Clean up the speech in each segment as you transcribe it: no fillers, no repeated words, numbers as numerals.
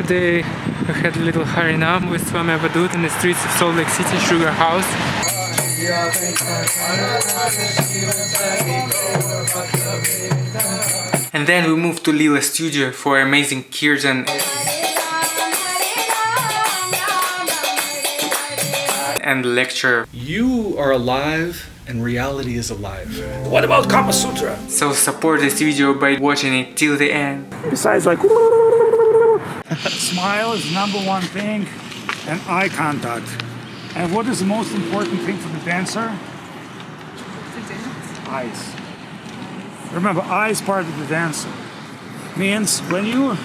Today we had a little Harinama with Swami Avadhut in the streets of Salt Lake City, Sugarhouse. And then we moved to Lila Studio for amazing Kirtan and lecture. You are alive and reality is alive. What about Kama Sutra? So support this video by watching it till the end. Besides, like, smile is number one thing, and eye contact. And what is the most important thing for the dancer? Eyes. Remember, eyes part of the dancer. Means when you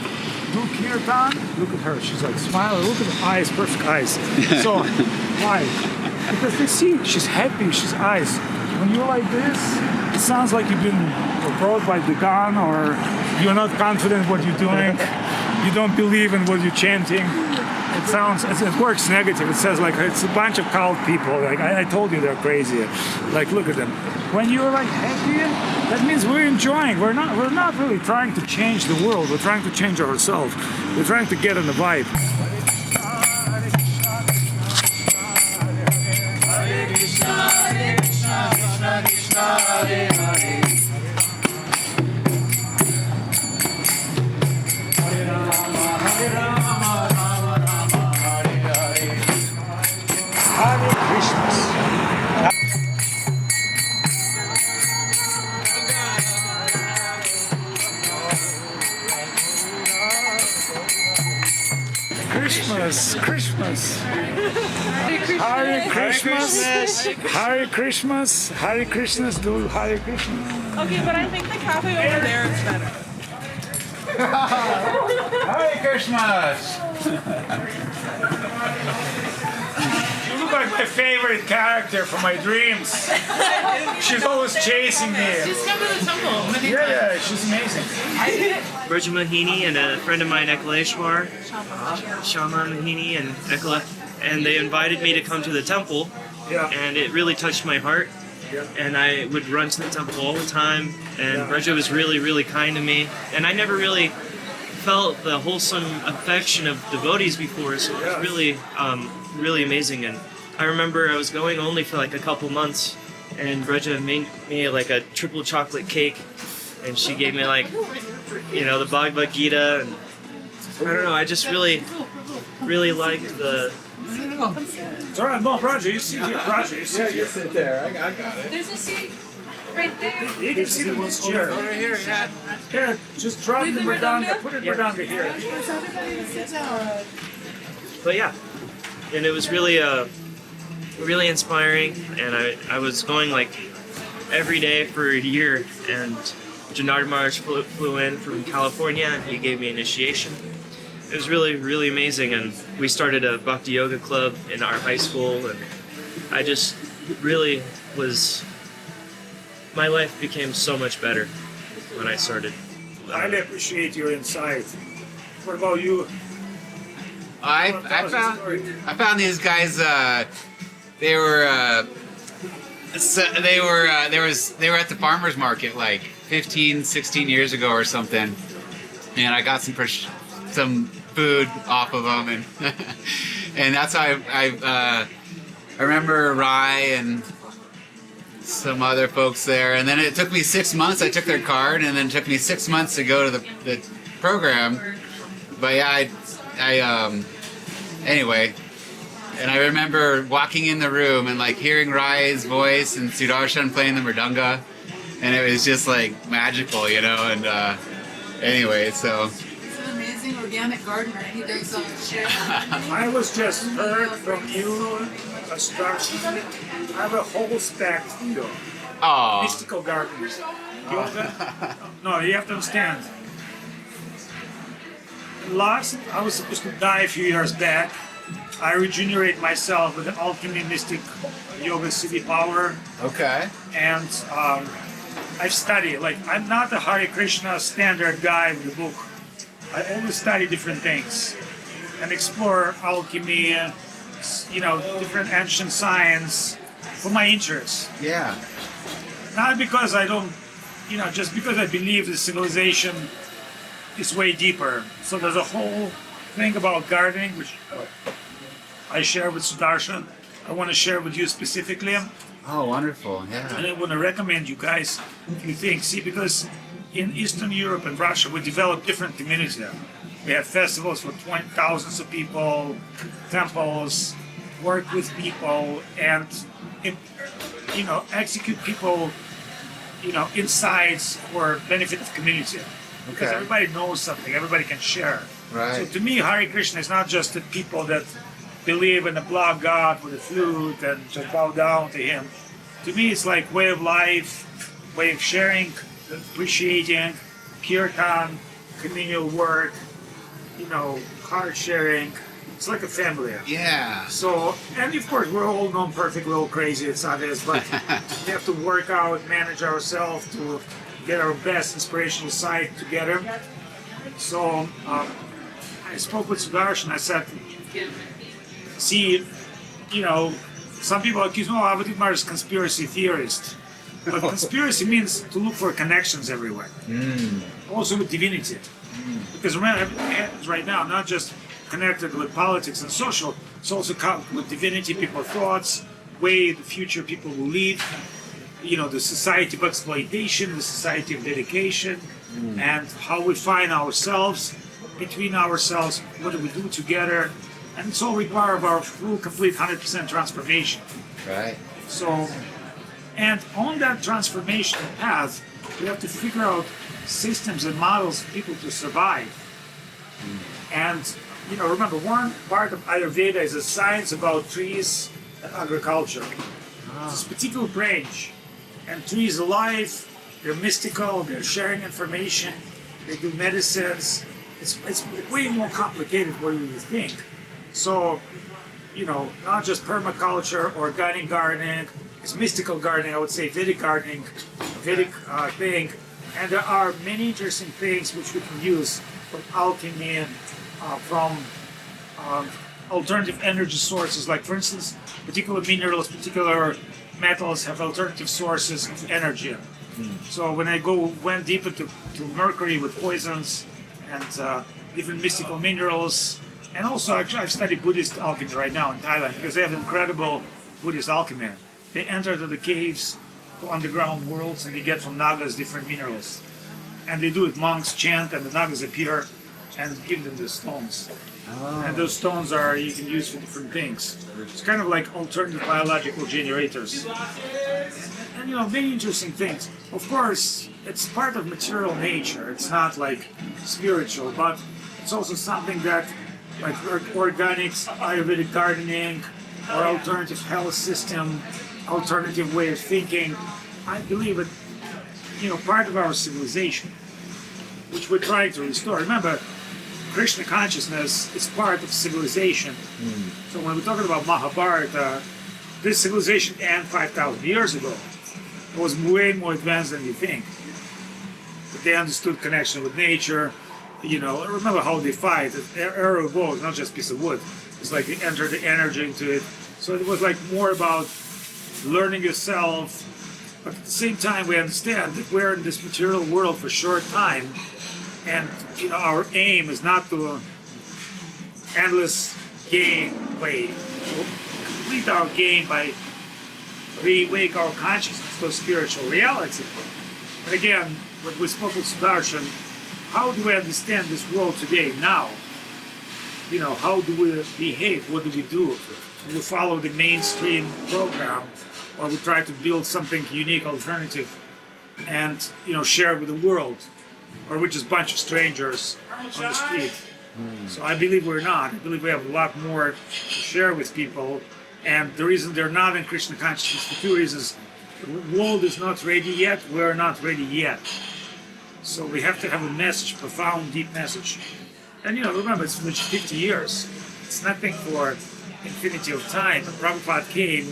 do Kirtan, look at her. She's like smiling. Look at the eyes, perfect eyes. So why? Because they see she's happy. She's eyes. When you're like this, it sounds like you've been approached by the gun, or you're not confident what you're doing. You don't believe in what you're chanting. It works negative. It says like it's a bunch of cult people. Like I told you, they're crazy. Like look at them. When you're like happy, that means we're enjoying. We're not really trying to change the world. We're trying to change ourselves. We're trying to get in the vibe. Hare Krishna. Christmas. Hare Christmas. Hare Christmas. Hare Krishnas do Hare Krishna. Okay, but I think the cafe over there is better. Hare Krishna! You look like my favorite character from my dreams. She's always chasing me. Just come to the temple. Yeah, she's amazing. Braja Mohini and a friend of mine, Ekaleshwar, Shama Mohini and Ekala, and they invited me to come to the temple, and it really touched my heart. And I would run to the temple all the time, and Braja was really, really kind to me, and I never really felt the wholesome affection of devotees before, so it was really, really amazing. And I remember I was going only for like a couple months, and Braja made me like a triple chocolate cake, and she gave me like, you know, the Bhagavad Gita, and I don't know, I just really, really liked the... It's alright, no, Braja, you sit here, Braja, you sit here. You sit there, I got it. There's a seat right there. You can sit in this chair. Over here, yeah. Here, just drop the Mridanga, put it Mridanga here. But yeah, and it was really, really inspiring, and I was going like every day for a year, and Janardhan Maharaj flew in from California, and he gave me initiation. It was really, really amazing, and we started a Bhakti Yoga club in our high school, and I just really was, my life became so much better when I started. I really appreciate your insight. What about you? I found these guys. They were at the farmers market like 15, 16 years ago or something, and I got some food off of them, and and that's how I remember Rai and some other folks there. And then it took me 6 months. I took their card, and then it took me 6 months to go to the program. But yeah, anyway, and I remember walking in the room and like hearing Rai's voice and Sudarshan playing the mridanga, and it was just like magical, you know. And anyway, so. He's an amazing organic gardener. He does all the shit. I was just heard from you a structure. I have a whole stack of Oh. mystical gardeners. Yoga. No, you have to understand. Last, I was supposed to die a few years back. I regenerate myself with an alchemy mystic yoga city power. Okay. And I've studied, like, I'm not a Hare Krishna standard guy with a book. I always study different things and explore alchemy, you know, different ancient science for my interest. Yeah. Not because I don't, you know, just because I believe the civilization is way deeper. So there's a whole thing about gardening, which I share with Sudarshan, I want to share with you specifically. Oh, wonderful. Yeah. And I want to recommend you guys a few things. See, because in Eastern Europe and Russia, we develop different communities there. We have festivals for thousands of people, temples, work with people, and execute people, insights for benefit of community. Because Okay. everybody knows something, everybody can share. Right. So to me, Hare Krishna is not just the people that believe in a block God with a flute and just bow down to him. To me, it's like way of life, way of sharing, appreciating, kirtan, communal work, heart sharing. It's like a family. Yeah. So, and of course, we're all non-perfect, we're all crazy, it's obvious, but we have to work out, manage ourselves to get our best inspirational side together. So, I spoke with Sudarshan, I said, see, some people accuse me, Avadhut is conspiracy theorist. But conspiracy means to look for connections everywhere. Also with divinity. Because remember, everything happens right now, not just connected with politics and social, it's also with divinity, people's thoughts, way the future people will live, the society of exploitation, the society of dedication, and how we find ourselves, between ourselves, what do we do together, and it's all require of our full, complete 100% transformation. Right. So, and on that transformation path, we have to figure out systems and models for people to survive. And, remember, one part of Ayurveda is a science about trees and agriculture. It's a particular branch. And trees are alive, they're mystical, they're sharing information, they do medicines. It's way more complicated than you think. So, not just permaculture, organic gardening, it's mystical gardening, I would say Vedic gardening, Vedic thing. And there are many interesting things which we can use from alchemy, from alternative energy sources. Like, for instance, particular minerals, particular metals have alternative sources of energy. So when I went deeper to mercury with poisons and different mystical minerals, and also actually I've studied Buddhist alchemy right now in Thailand because they have incredible Buddhist alchemy. They enter to the caves, to underground worlds, and they get from Nagas different minerals. And they do it, monks chant, and the Nagas appear and give them the stones. And those stones you can use for different things. It's kind of like alternative biological generators. And many interesting things. Of course, it's part of material nature. It's not like spiritual, but it's also something that, like organics, Ayurvedic gardening, or alternative health system, alternative way of thinking. I believe it, part of our civilization, which we're trying to restore. Remember, Krishna consciousness is part of civilization. So when we're talking about Mahabharata, this civilization ended 5,000 years ago. It was way more advanced than you think. But they understood connection with nature. Remember how they fight. The arrow bow is not just a piece of wood. It's like they enter the energy into it. So it was like more about learning yourself. But at the same time, we understand that we're in this material world for a short time. And our aim is not to endless gain by complete our gain by re-wake our consciousness to a spiritual reality. But again, when we spoke with Sudarshan, how do we understand this world today now? How do we behave? What do we do? Do we follow the mainstream program, or we try to build something unique, alternative, and share with the world? Or we're just a bunch of strangers on the street. So I believe we're not. I believe we have a lot more to share with people. And the reason they're not in Krishna consciousness for two reasons. The world is not ready yet. We're not ready yet. So we have to have a message, profound, deep message. And remember, it's been 50 years. It's nothing for infinity of time. When Prabhupada came,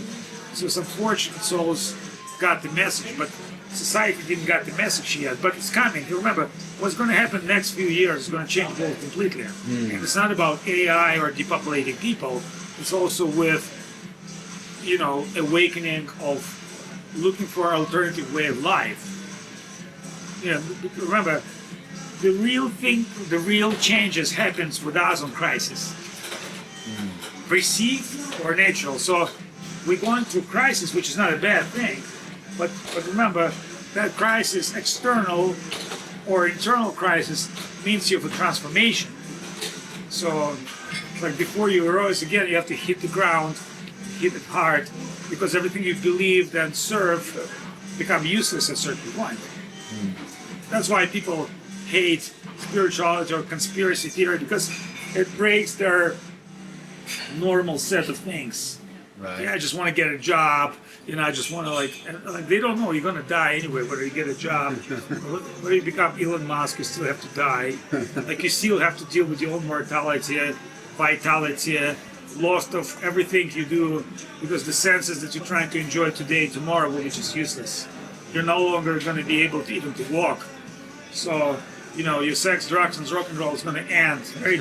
so some fortunate souls got the message, but society didn't get the message yet, but it's coming. You remember, what's going to happen next few years is going to change the world completely. And it's not about AI or depopulating people. It's also with, awakening of looking for an alternative way of life. Remember, the real thing, the real changes happens with us on crisis. Perceived or natural. So we're going through crisis, which is not a bad thing. But remember, that crisis, external or internal crisis, means you have a transformation. So, like before you arise again, you have to hit the ground, hit it hard, because everything you believed and serve become useless at a certain point. That's why people hate spirituality or conspiracy theory, because it breaks their normal set of things. Right. Yeah, I just want to get a job. I just want to like they don't know you're gonna die anyway. Whether you get a job, whether you become Elon Musk, you still have to die. Like you still have to deal with your own mortality, vitality, loss of everything you do, because the senses that you're trying to enjoy today, tomorrow will be just useless. You're no longer going to be able to even to walk. So your sex, drugs, and rock and roll is going to end very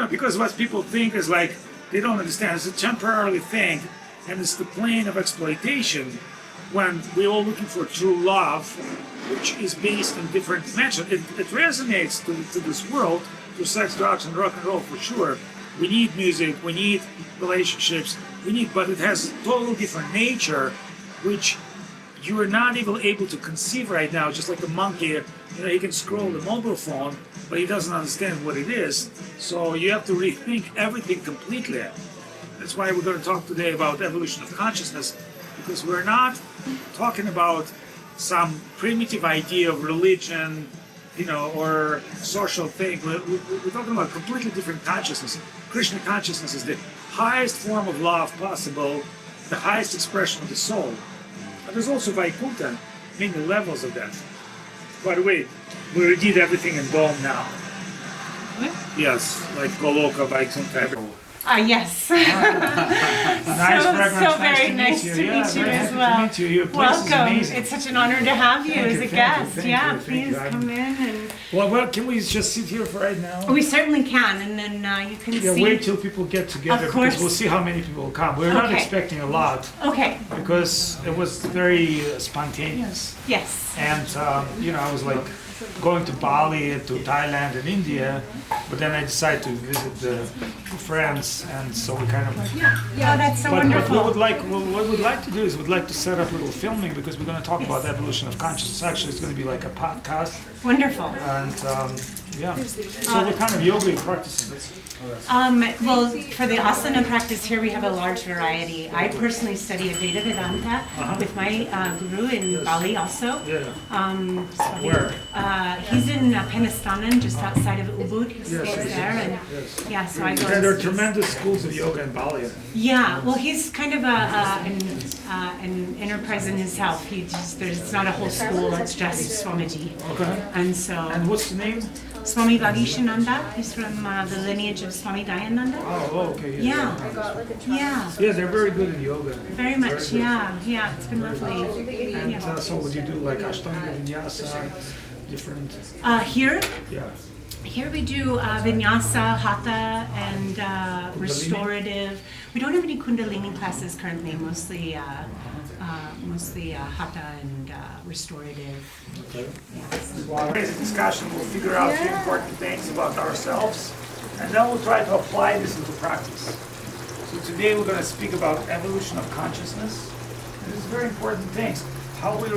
because what people think is like they don't understand. It's a temporary thing. And it's the plane of exploitation when we're all looking for true love, which is based in different dimensions. It resonates to this world through sex, drugs, and rock and roll for sure. We need music, we need relationships, but it has a totally different nature, which you are not even able to conceive right now. Just like a monkey, he can scroll the mobile phone, but he doesn't understand what it is. So you have to rethink everything completely. That's why we're going to talk today about evolution of consciousness, because we're not talking about some primitive idea of religion, or social thing. We're talking about completely different consciousness. Krishna consciousness is the highest form of love possible, the highest expression of the soul. But there's also Vaikuntha, many levels of that. By the way, we already did everything in Dome now. What? Yes, like Goloka, Vaikuntha, everything. Yes. Nice so very nice to meet you as well. Nice to meet you. Your place is Welcome. amazing. It's such an honor to have you as a guest. Thank you. Please come in and. Well, can we just sit here for right now? We certainly can, and then you can see. Wait till people get together, Of course. because we'll see how many people will come. We're not Okay. expecting a lot Okay. because it was very spontaneous. Yes. And I was like going to Bali, to Thailand and India, but then I decided to visit the friends, and so we kind of. Oh, that's so But wonderful. what we'd like to do is we'd like to set up a little filming, because we're going to talk about the evolution of consciousness. Actually, it's going to be like a podcast, Wonderful. and So what kind of yoga are you practicing? Well, for the asana practice here, we have a large variety. I personally study Advaita Vedanta with my guru in Bali also. Yeah. Swami. Where? He's in Penastanan, just outside of Ubud. He stays there, and so I go. And there are tremendous schools of yoga in Bali. Yeah, well, he's kind of an enterprise in himself. It's not a whole school; it's just Swamiji. Okay. And so, And what's the name? Swami Vagishananda. He's from the lineage of Swami Dayananda. Oh, okay. Yeah. Yeah, they're very good in yoga. Very much, yeah, it's been lovely. And Yeah. so would you do like Ashtanga Vinyasa, different? Yeah. Here we do vinyasa, hatha, and restorative. We don't have any kundalini classes currently, mostly hatha and restorative. Okay. While today's discussion, we'll figure out a few important things about ourselves, and then we'll try to apply this into practice. So today we're going to speak about evolution of consciousness. And this is very important things. How we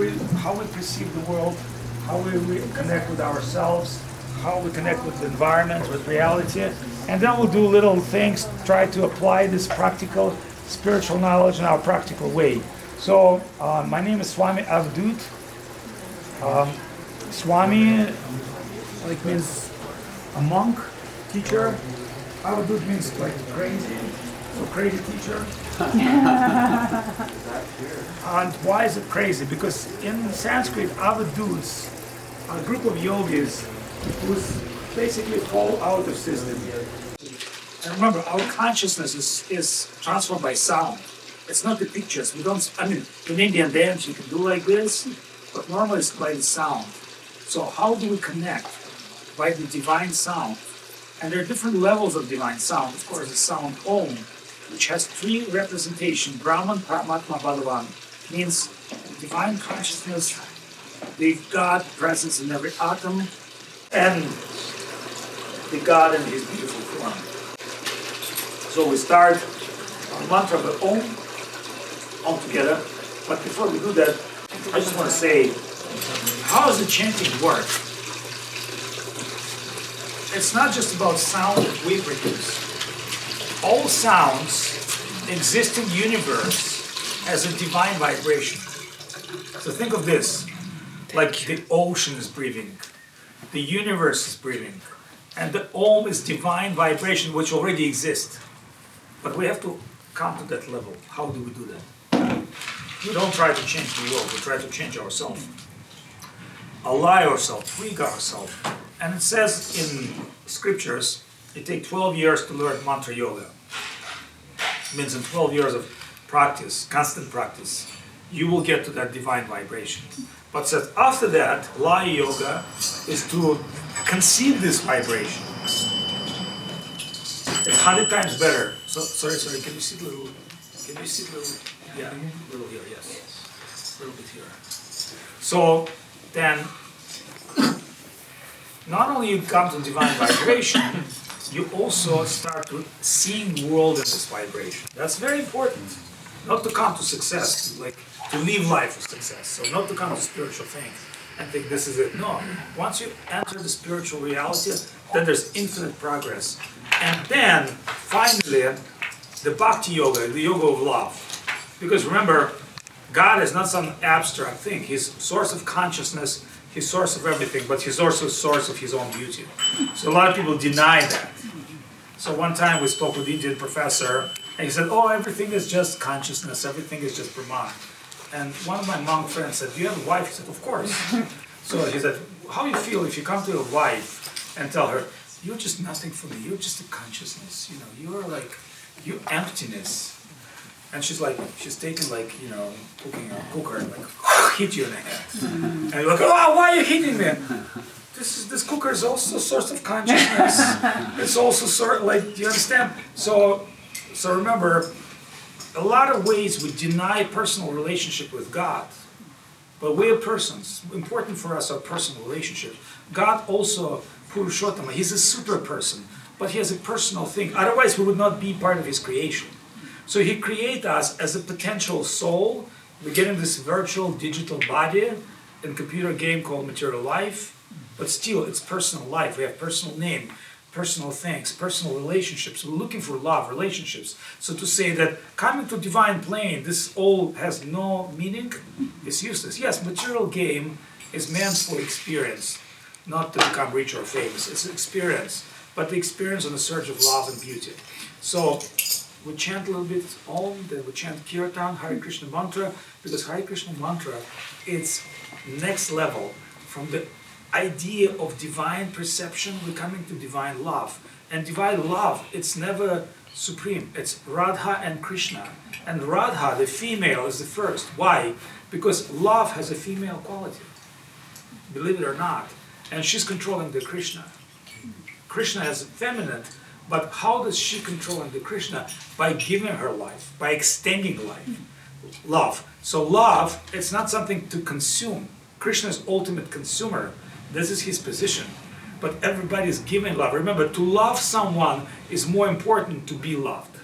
perceive the world, how we connect with ourselves, how we connect with the environment, with reality. And then we'll do little things, try to apply this practical spiritual knowledge in our practical way. So my name is Swami Avadhut. Swami means a monk, teacher. Avadhut means like crazy, so crazy teacher. And why is it crazy? Because in Sanskrit, Avadhuts are a group of yogis who basically fall out of system. And remember, our consciousness is transformed by sound. It's not the pictures. In Indian dance you can do like this, but normally it's by the sound. So how do we connect? By the divine sound. And there are different levels of divine sound. Of course, the sound Om, which has three representations, Brahman, Paramatma, Bhagavan, means divine consciousness the God presence in every atom, and the God in his beautiful form. So we start our mantra of the Om all together. But before we do that, I just want to say, how does the chanting work? It's not just about sound that we produce. All sounds exist in the universe as a divine vibration. So think of this, like the ocean is breathing, the universe is breathing, and the Om is divine vibration which already exists. But we have to come to that level. How do we do that? We don't try to change the world, we try to change ourselves. Ally ourselves, tweak ourselves. And it says in scriptures, it takes 12 years to learn mantra yoga. It means in 12 years of practice, constant practice, you will get to that divine vibration. But says after that, Lila Yoga is to conceive this vibration. It's 100 times better. So, sorry, can you sit a little, yeah, a little here, yes. A little bit here. So then, not only you come to divine vibration, you also start to seeing the world in this vibration. That's very important. Not to come to success, like to live life with success. So not to come to spiritual things and think this is it. No. Once you enter the spiritual reality, then there's infinite progress. And then, finally, the bhakti yoga, the yoga of love. Because remember, God is not some abstract thing. He's source of consciousness, he's source of everything, but he's also source of his own beauty. So a lot of people deny that. So one time we spoke with an Indian professor, and he said, oh, everything is just consciousness, everything is just Brahman. And one of my monk friends said, do you have a wife? He said, of course. So he said, how do you feel if you come to your wife and tell her, you're just nothing for me, you're just a consciousness, you're like, you're emptiness. And she's taking cooking a cooker and hit you in the head. And you're like, oh, why are you hitting me? This cooker is also a source of consciousness. It's also do you understand? So remember, a lot of ways we deny personal relationship with God. But we are persons. Important for us are personal relationships. God also, Purushottama, he's a super person, but he has a personal thing. Otherwise, we would not be part of his creation. So he created us as a potential soul. We get in this virtual digital body in a computer game called Material Life. But still, it's personal life. We have personal name, personal things, personal relationships. We're looking for love, relationships. So to say that coming to divine plane, this all has no meaning, is useless. Yes, material game is meant for experience, not to become rich or famous. It's an experience, but the experience on the search of love and beauty. So we chant a little bit Om, then we chant Kirtan, Hare Krishna mantra, because Hare Krishna mantra, it's next level from the idea of divine perception, we're coming to divine love. And divine love, it's never supreme. It's Radha and Krishna. And Radha, the female, is the first. Why? Because love has a female quality. Believe it or not. And she's controlling the Krishna. Krishna has a feminine, but how does she controlling the Krishna? By giving her life, by extending life. Love. So love, it's not something to consume. Krishna is ultimate consumer. This is his position. But everybody is giving love. Remember, to love someone is more important to be loved.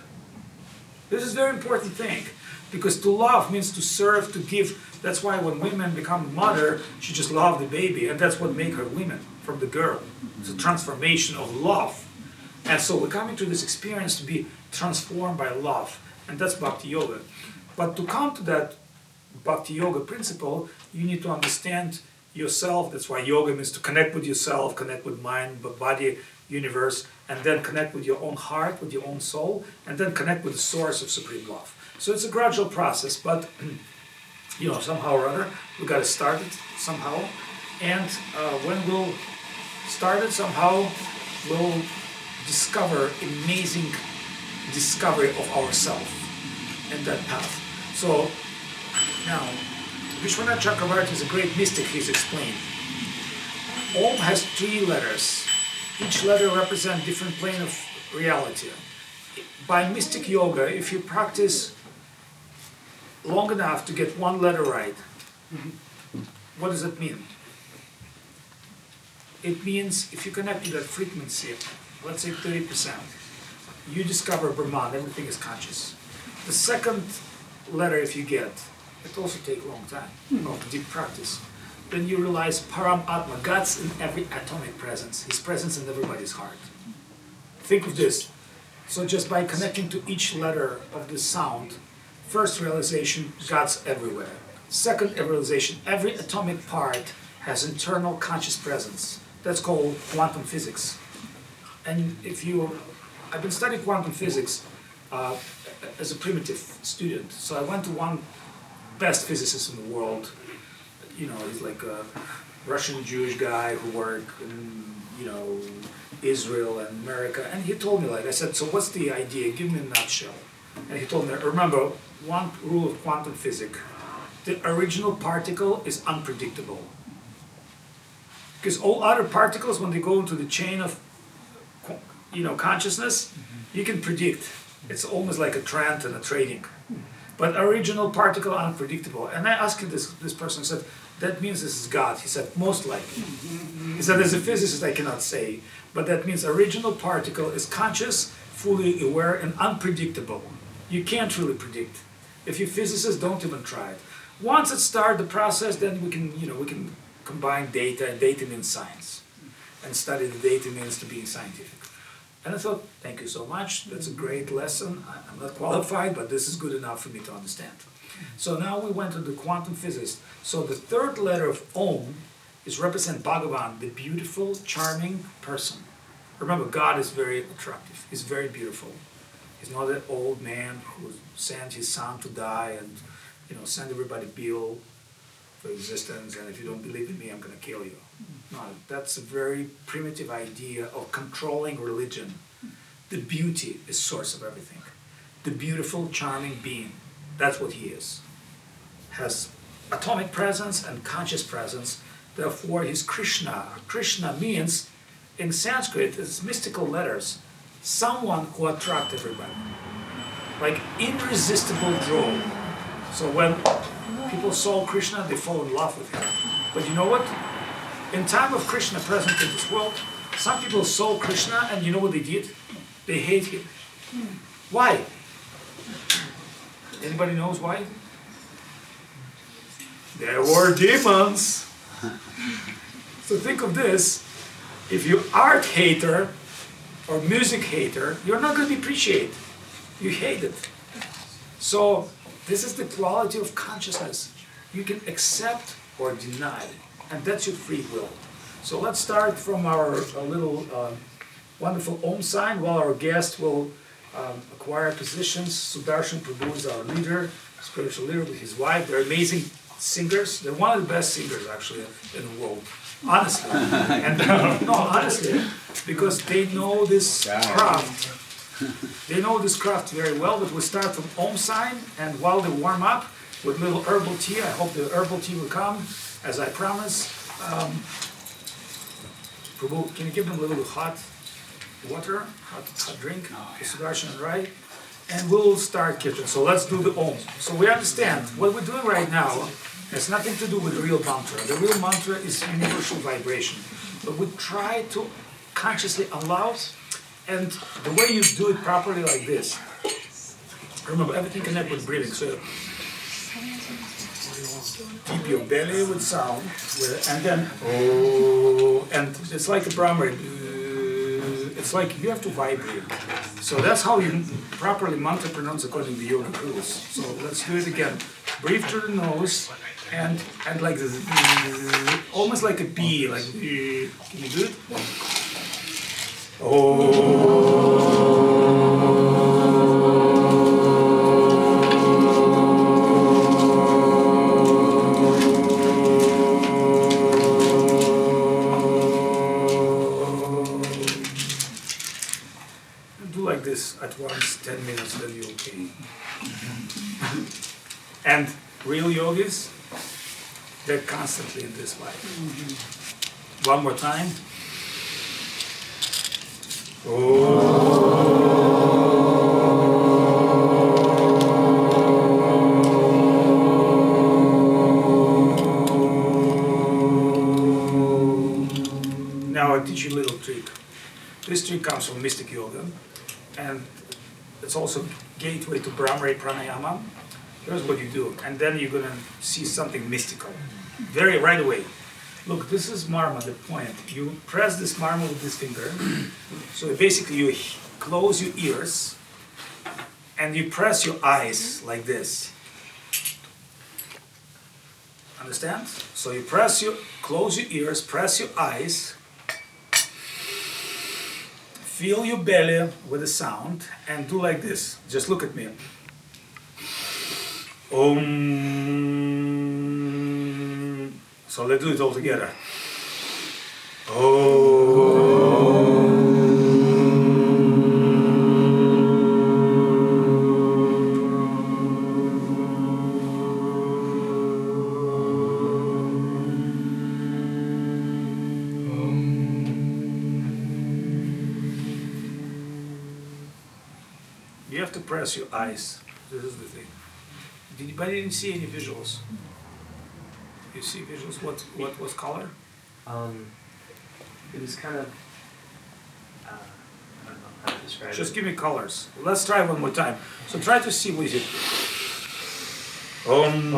This is a very important thing. Because to love means to serve, to give. That's why when women become mother, she just love the baby. And that's what makes her women from the girl. It's a transformation of love. And so we're coming to this experience to be transformed by love. And that's Bhakti Yoga. But to come to that Bhakti Yoga principle, you need to understand yourself. That's why yoga means to connect with yourself, connect with mind, body, universe, and then connect with your own heart, with your own soul, and then connect with the source of supreme love. So it's a gradual process, but somehow or other, we got to start it somehow. And when we'll start it somehow, we'll discover amazing discovery of ourselves in that path. So now, Vishwanath Chakravarti is a great mystic, he's explained. Om has 3 letters. Each letter represents a different plane of reality. By mystic yoga, if you practice long enough to get one letter right, what does it mean? It means if you connect to that frequency, let's say 30%, you discover Brahman, everything is conscious. The second letter, if you get, it also takes a long time of deep practice. Then you realize Param Atma, God's in every atomic presence, His presence in everybody's heart. Think of this. So just by connecting to each letter of the sound, first realization, God's everywhere. Second realization, every atomic part has internal conscious presence. That's called quantum physics. And I've been studying quantum physics as a primitive student. So I went to one best physicist in the world. You know, he's like a Russian Jewish guy who worked in, Israel and America. And he told me, I said, so what's the idea? Give me a nutshell. And he told me, remember, one rule of quantum physics, the original particle is unpredictable. Because all other particles, when they go into the chain of, consciousness, you can predict. It's almost like a trend and a trading. But original particle unpredictable. And I asked this person, I said, that means this is God. He said, most likely. He said, as a physicist, I cannot say, but that means original particle is conscious, fully aware, and unpredictable. You can't really predict. If you physicists, don't even try it. Once it starts the process, then we can combine data, and data means science. And study the data means to being scientific. And I thought, thank you so much, that's a great lesson. I'm not qualified, but this is good enough for me to understand. So now we went to the quantum physics. So the third letter of Om is represent Bhagavan, the beautiful, charming person. Remember, God is very attractive, He's very beautiful. He's not an old man who sent his son to die and send everybody bill for existence, and if you don't believe in me, I'm going to kill you. No, that's a very primitive idea of controlling religion. The beauty is source of everything. The beautiful, charming being, that's what he is. Has atomic presence and conscious presence, therefore he's Krishna. Krishna means, in Sanskrit, it's mystical letters, someone who attracts everybody. Like irresistible draw. So when people saw Krishna, they fall in love with him. But you know what? In time of Krishna present in this world, some people saw Krishna and you know what they did? They hate him. Why? Anybody knows why? There were demons. So think of this. If you're art hater or music hater, you're not going to appreciate. You hate it. So this is the quality of consciousness. You can accept or deny, and that's your free will. So let's start from our little wonderful Om sign while our guest will acquire positions. Sudarshan Prabhu is our leader, spiritual leader with his wife. They're amazing singers. They're one of the best singers actually in the world. Honestly. And no, honestly, because they know this craft. They know this craft very well, but we start from Om sign, and while they warm up with little herbal tea, I hope the herbal tea will come, as I promised. Prabhu, can you give them a little hot water, hot drink, Sudarshan and Rai? And we'll start Kirtan. So let's do the Om. So we understand what we're doing right now has nothing to do with the real mantra. The real mantra is universal vibration. But we try to consciously allow, and the way you do it properly like this. Remember, everything connects with breathing. So keep your belly with sound, and then oh, and it's like a Brahmari. It's like you have to vibrate. So that's how you properly mantra pronounce according to the yoga rules. So let's do it again. Breathe through the nose and like this, almost like a bee. Like, can you do it? Oh. At once, 10 minutes, then you're okay. And real yogis, they're constantly in this life. One more time. This tree comes from mystic yoga, and it's also gateway to Brahmari Pranayama. Here's what you do, and then you're gonna see something mystical. Right away. Look, this is marma, the point. You press this marma with this finger. So basically you close your ears and you press your eyes like this. Understand? So you close your ears, press your eyes, feel your belly with the sound, and do like this. Just look at me. Om. So let's do it all together. You have to press your eyes. This is the thing. Did anybody didn't see any visuals? You see visuals? What was color? It was kind of, I don't know how to describe Just it. give me colors. Let's try one more time. So try to see what is it. Om.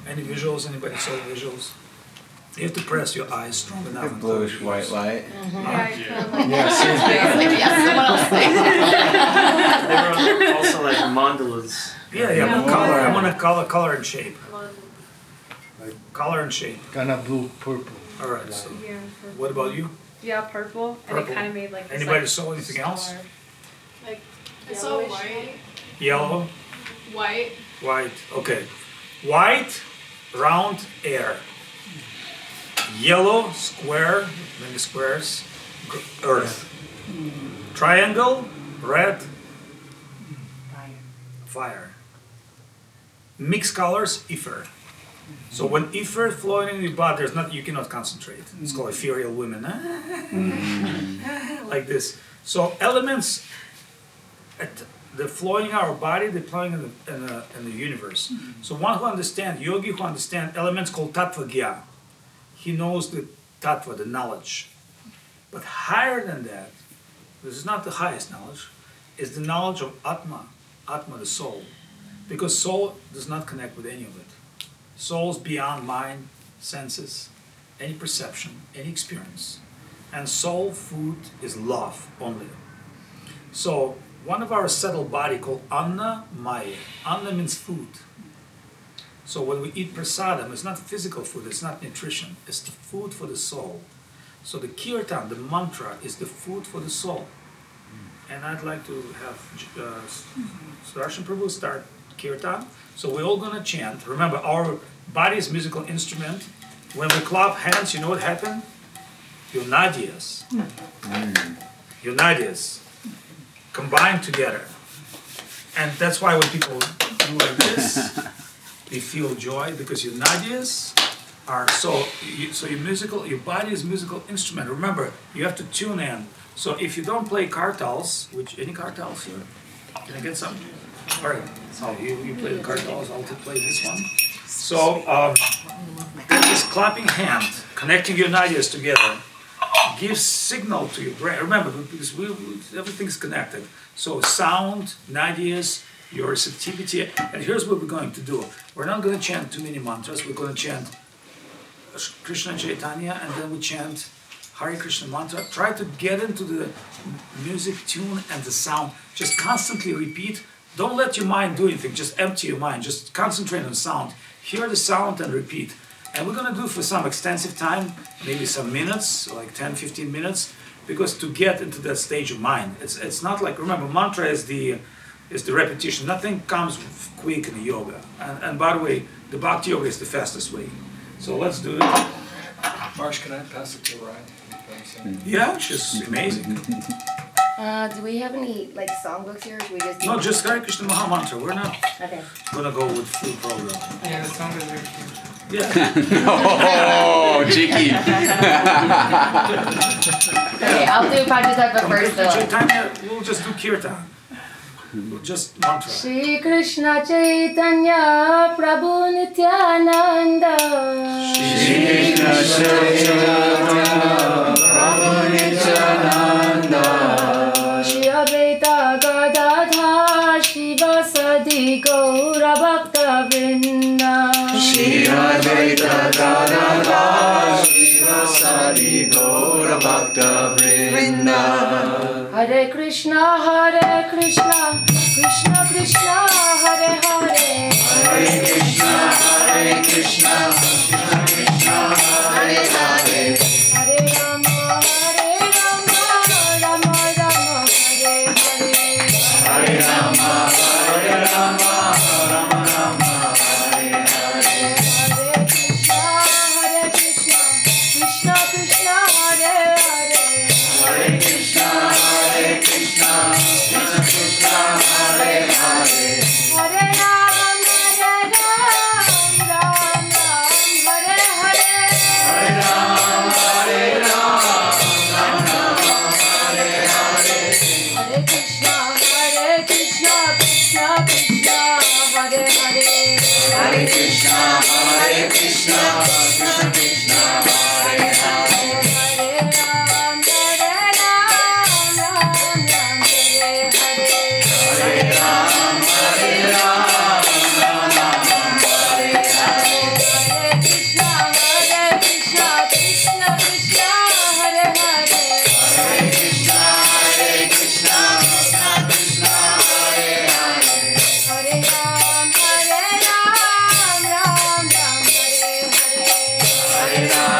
Any visuals? Anybody saw visuals? You have to press your eyes strong enough. and Bluish close your white ears. light. They were also like mandalas. Yeah, but color. I want to color and shape. Like color and shape. Kind of blue, purple. All right. So, Yeah, what about you? yeah, purple, and Purple. it kind of made like this, Anybody like, saw anything else? star. Like, I saw white. Yellow, White. white. Okay. White, round air. Yellow, square, many squares, earth. Triangle, red, fire. Mixed colors, ether. So when ether is flowing in your body, there's not, you cannot concentrate. It's called ethereal women. Like this. So elements, they're flowing in our body, they're flowing in the universe. So one who understands, yogi who understands elements called tattva gya, he knows the tattva, the knowledge. But higher than that, this is not the highest knowledge, is the knowledge of Atma, Atma, the soul. Because soul does not connect with any of it. Soul's beyond mind, senses, any perception, any experience. And soul food is love only. So one of our subtle body called Anna Maya. Anna means food. So when we eat prasadam, it's not physical food, it's not nutrition, it's the food for the soul. So the kirtan, the mantra, is the food for the soul. And I'd like to have Sudarshan Prabhu start kirtan. So we're all gonna chant. Remember, our body is musical instrument. When we clap hands, you know what happened? Your nadiyas. Your nadiyas combine together. And that's why when people do like this, they feel joy because your nadiyas are so your body is musical instrument. Remember, you have to tune in. So if you don't play kartals, any kartals here? Can I get some? All right. So you play the kartals, I'll play this one. So then this clapping hand, connecting your nadiyas together, gives signal to your brain. Remember, because everything's connected. So sound, nadiyas, your receptivity. And here's what we're going to do. We're not going to chant too many mantras. We're going to chant Krishna Chaitanya, and then we chant Hare Krishna mantra. Try to get into the music tune and the sound. Just constantly repeat. Don't let your mind do anything. Just empty your mind. Just concentrate on sound. Hear the sound and repeat. And we're going to do for some extensive time, maybe some minutes, like 10, 15 minutes, because to get into that stage of mind. It's not like, remember, mantra is the repetition. Nothing comes quick in the yoga. And by the way, the bhakti yoga is the fastest way. So let's do it. Marsh, can I pass it to Ryan? Yeah, she's amazing. Do we have any like songbooks here? Or should we just No, just Hare Krishna Maha Mantra. We're not Okay. gonna go with full program. Yeah, the song is very cute. Yeah. Oh, cheeky. Okay, I'll do Panchatattva first though. Chaitanya, we'll just do kirtan. Just mantra. Shri Krishna Chaitanya Prabhu Nityananda. Shri Krishna Chaitanya Prabhu Nityananda. Shri Advaita Gadadhar Shivasadi Gaura Bhakta Vrinda. Shri Advaita Gadadhar Shivasadi Gaura Bhakta Vrinda. Hare Krishna, Krishna Krishna, Hare Hare. Hare Krishna, Krishna Krishna, Hare Hare. Hare Rama, Rama Rama, Hare Hare. Hare Rama, Rama Rama, Hare Hare. Hare Krishna, Krishna Krishna, Hare Hare. Hare Krishna, Krishna Krishna, Hare Hare. Hare Ram, Ram Ram, Hare Hare. Hare Ram, Ram Ram, Hare Hare. Hare Krishna, Krishna Krishna, Hare Hare. Hare Krishna, Krishna Krishna, Hare Hare. Hare Ram, Ram Ram, Hare Hare. Hare Ram, Ram Hare Hare. Hare Krishna, Krishna Krishna, Hare Hare. Hare Krishna, Krishna Krishna, Hare Hare. Hare Ram, Ram Ram, Hare Hare. Hare Ram,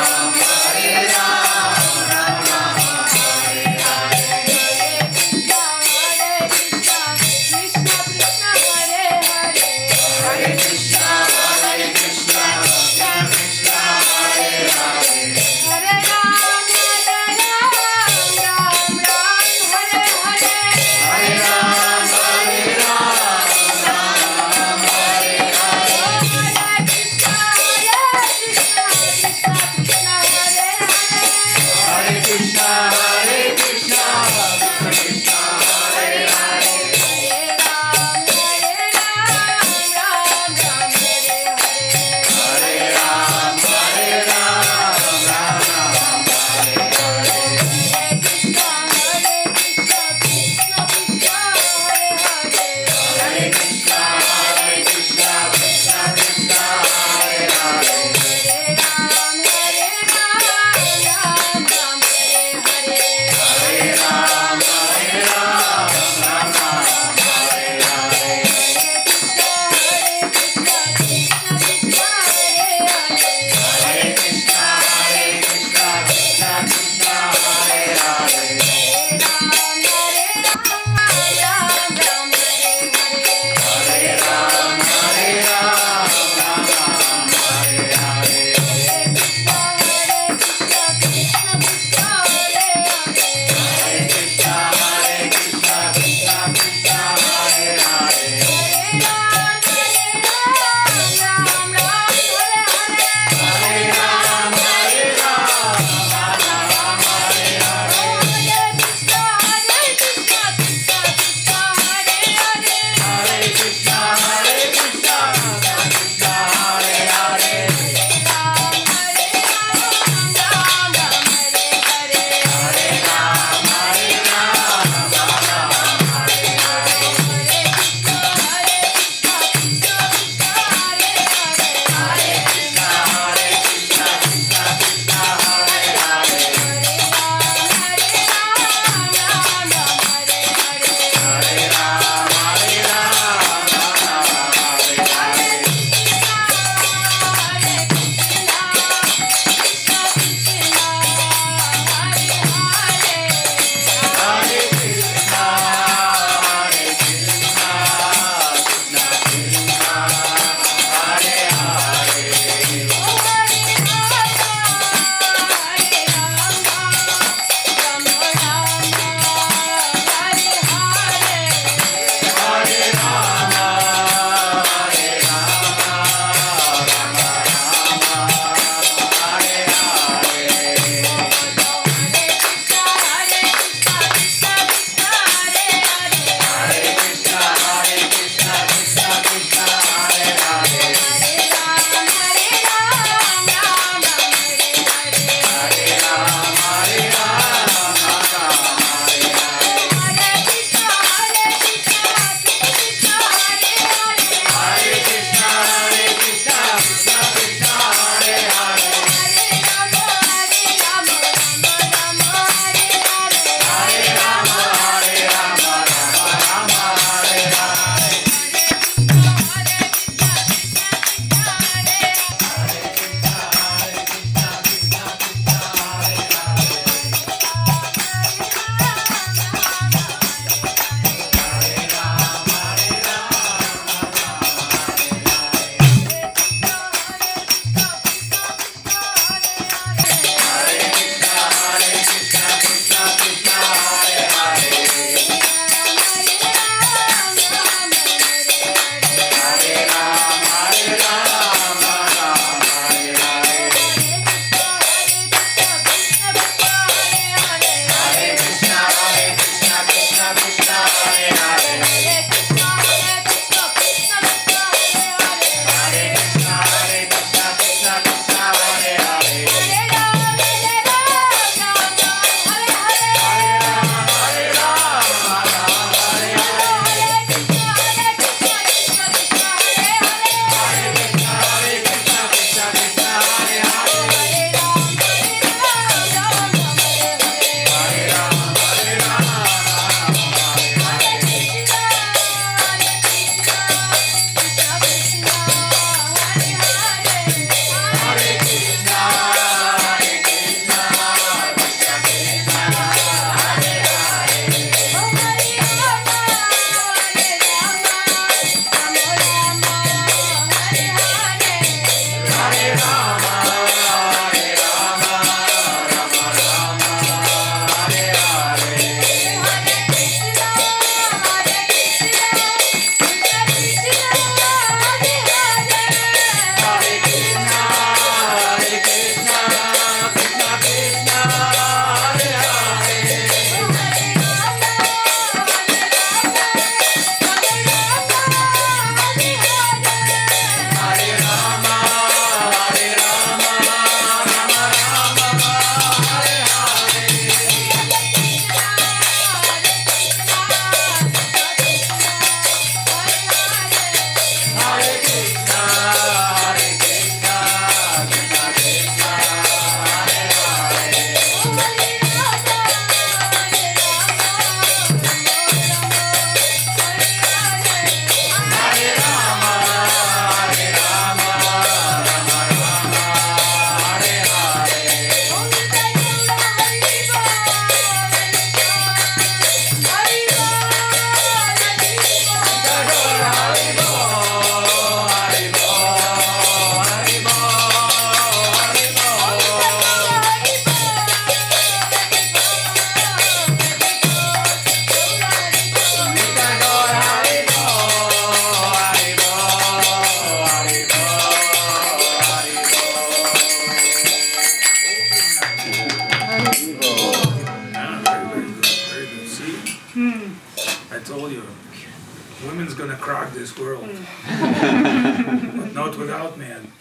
Women's gonna crack this world. But not without man.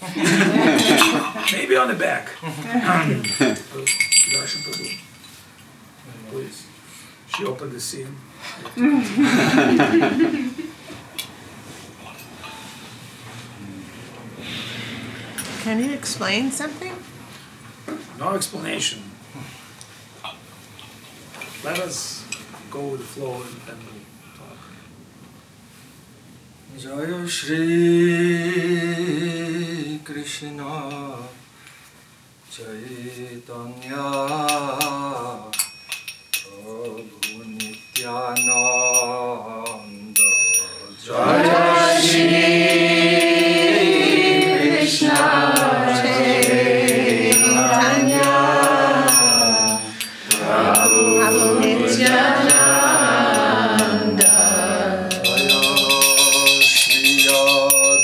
Maybe on the back. Sudarshan Prabhu. Please. She opened the scene. Can you explain something? No explanation. Let us go with the flow and talk. Jaya Shri Krishna Chaitanya Prabhu Nityananda Jaya Shri Krishna Chaitanya Prabhu Nityananda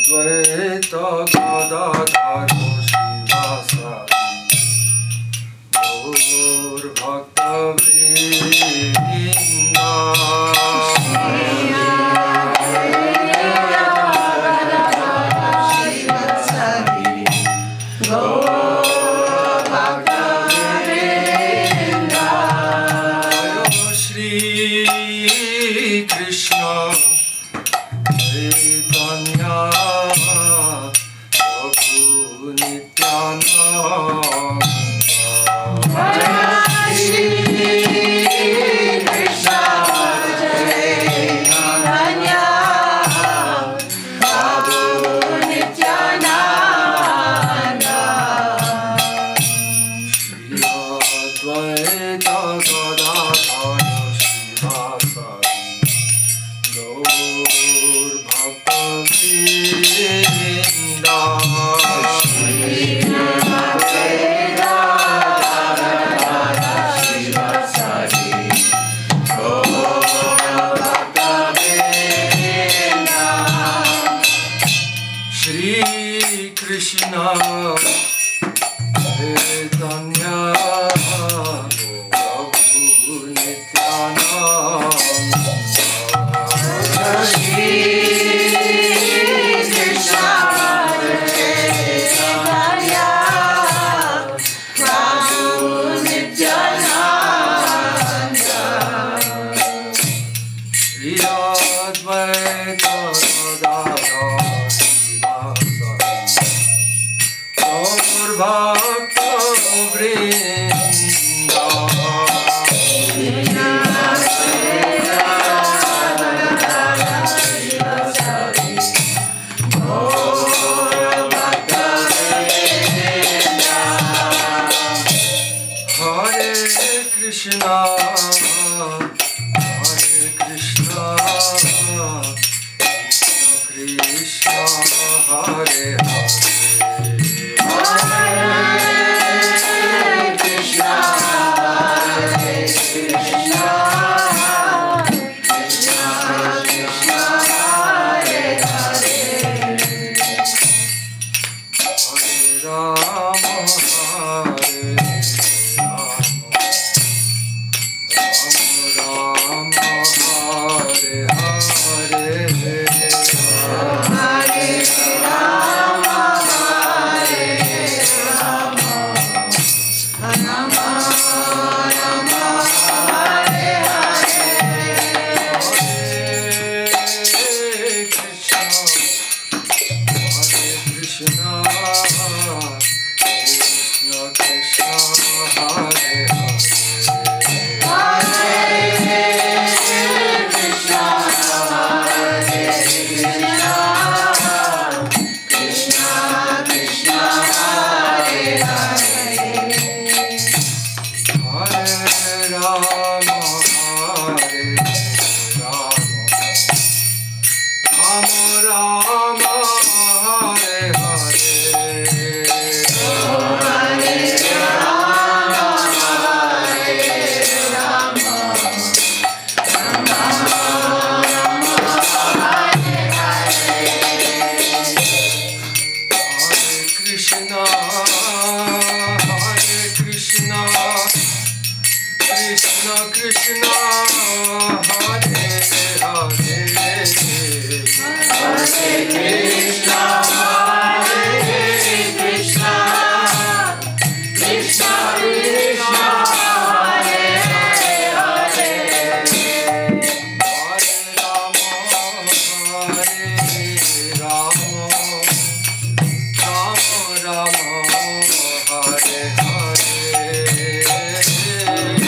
Advaita Gadadhar Shivasari Gaur Bhakta Vrinda Gaur Bhakta Vrinda Shri Krishna Chaitanya Prabhu Nityananda Shri Krishna Chaitanya Prabhu Nityananda Shri Advaita Gadadhar Shivasari Gaur Bhakta Vrinda Shri Advaita Gadadhar Shivasari Gaur Bhakta Vrinda Shri Krishna Chaitanya Prabhu Nityananda Shri Krishna Chaitanya Prabhu Nityananda Shri Advaita Gadadhar Shivasari Gaur Bhakta Vrinda Hare Krishna, Hare Krishna, Krishna Krishna, Hare Hare, Hare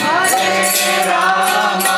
Hare Rama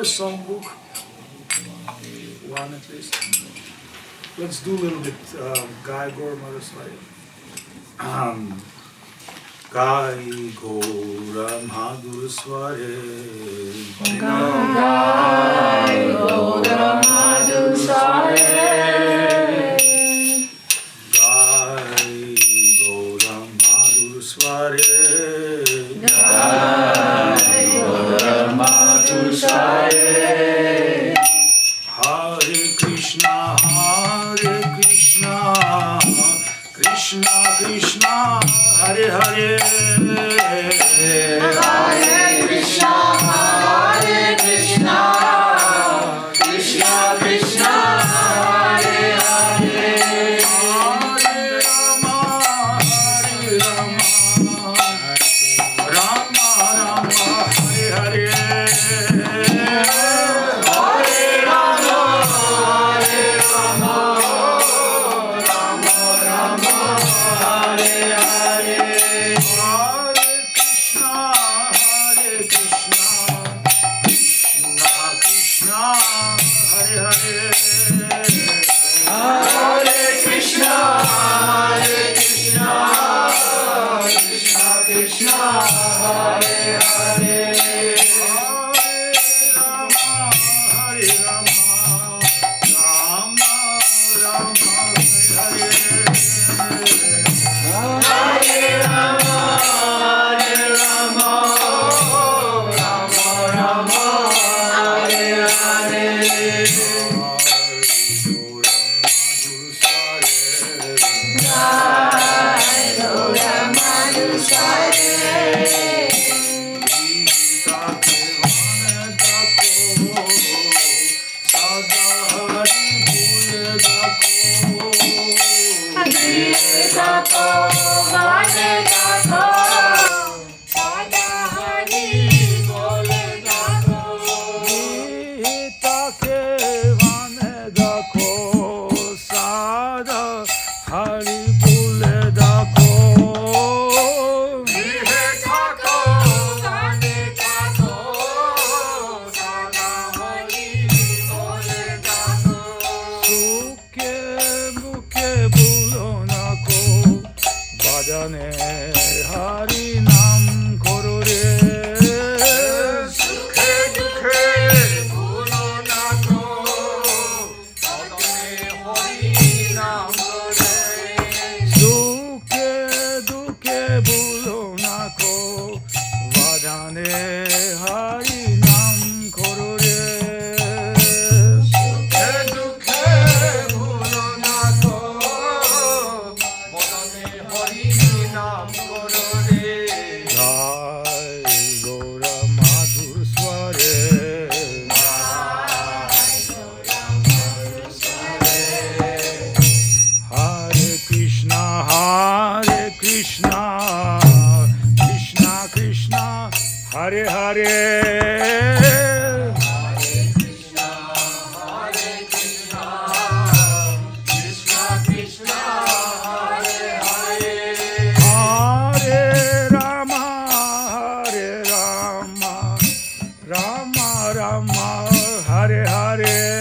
songbook. One at least. Let's do a little bit Gai Gaur Madhuswari. Gai Gaura Madhusware. Gai Gaura Madhusware. Gai Gaura Madhusware. Gai Gaura Madhusware. Hare Krishna, Krishna Krishna, Hare Hare. Hare Krishna, Krishna Krishna, Hare Hare. Hare Rama, Rama Rama, Hare Hare.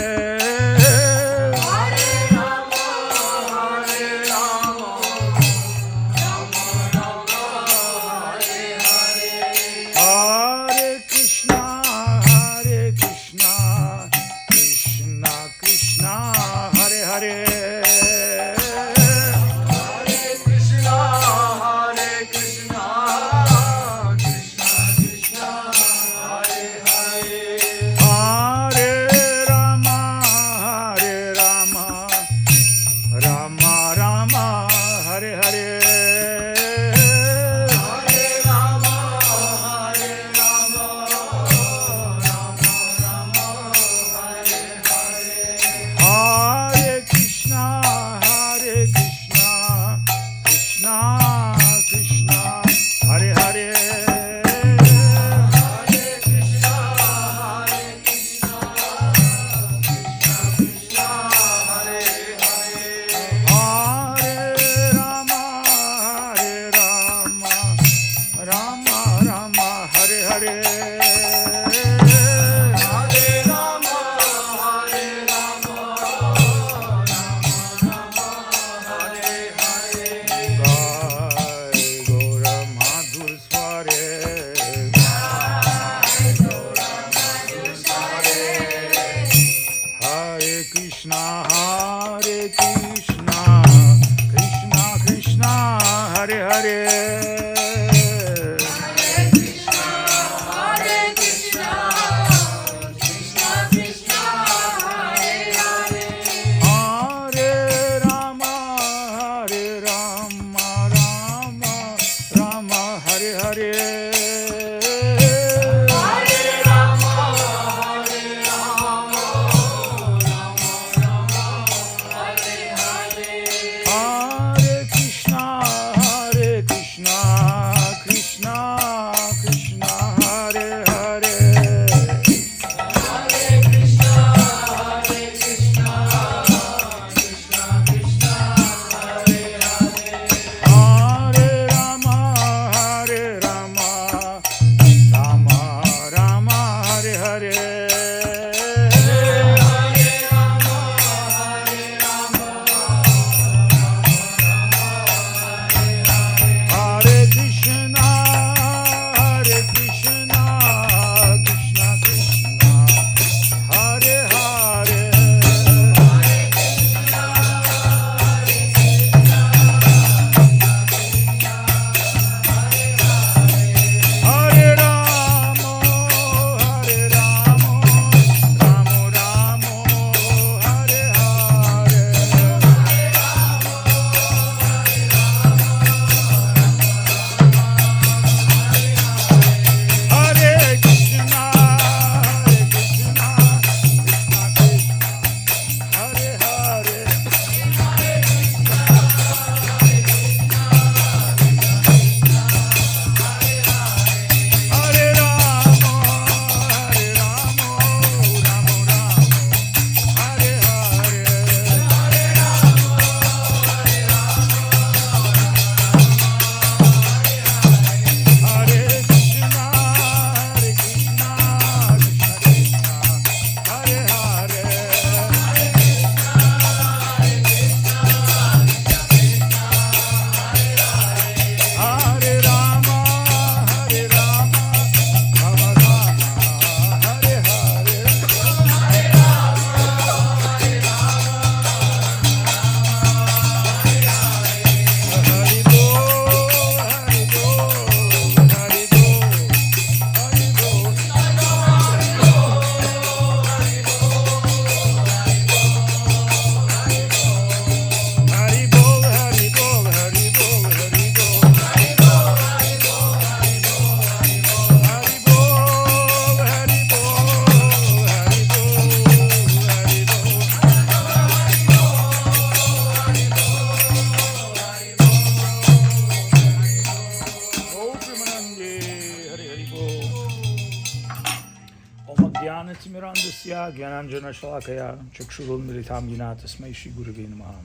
Jnanatimirandasya Jnananjana Shalakaya Chakshurunmilitam Yena Tasmai Shri Gurave Namaha.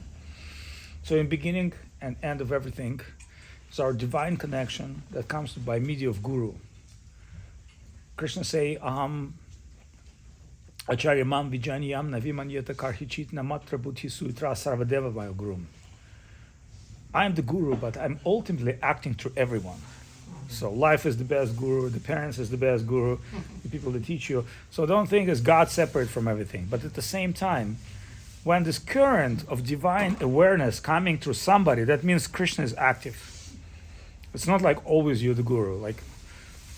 So in beginning and end of everything is our divine connection that comes by media of Guru. Krishna say, Aham Acharya Mam Vijaniyam Navimanyata Karhichit Namatra Buddhi Sutra Sarvadeva Vayogurum. I am the Guru, but I'm ultimately acting through everyone. So life is the best guru, the parents is the best guru, the people that teach you. So don't think it's God separate from everything. But at the same time, when this current of divine awareness coming through somebody, that means Krishna is active. It's not like always you're the guru.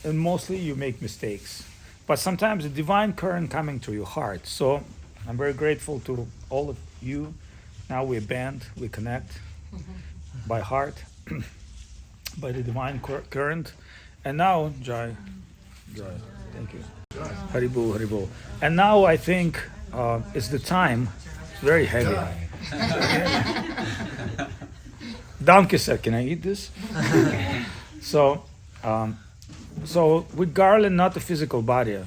And mostly you make mistakes. But sometimes the divine current coming through your heart. So I'm very grateful to all of you. Now we're a band, we connect by heart. By the divine current. And now, Jai, thank you. Haribo, Haribo. And now I think it's the time, it's very heavy. Donkey said, can I eat this? So we're garlanding not the physical body,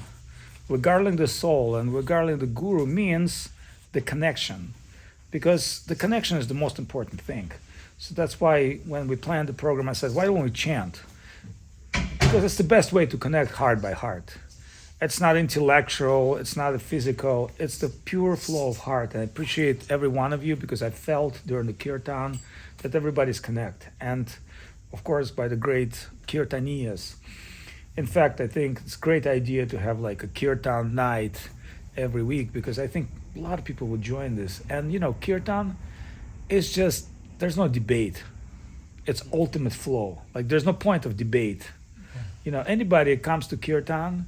we're garlanding the soul, and we're garlanding the guru means the connection. Because the connection is the most important thing. So that's why when we planned the program, I said, why don't we chant? Because it's the best way to connect heart by heart. It's not intellectual, it's not a physical, it's the pure flow of heart. And I appreciate every one of you because I felt during the Kirtan that everybody's connect. And of course, by the great Kirtaniyas. In fact, I think it's a great idea to have like a Kirtan night every week because I think a lot of people would join this. And Kirtan is just, there's no debate. it's ultimate flow. Like there's no point of debate. You know, anybody comes to Kirtan,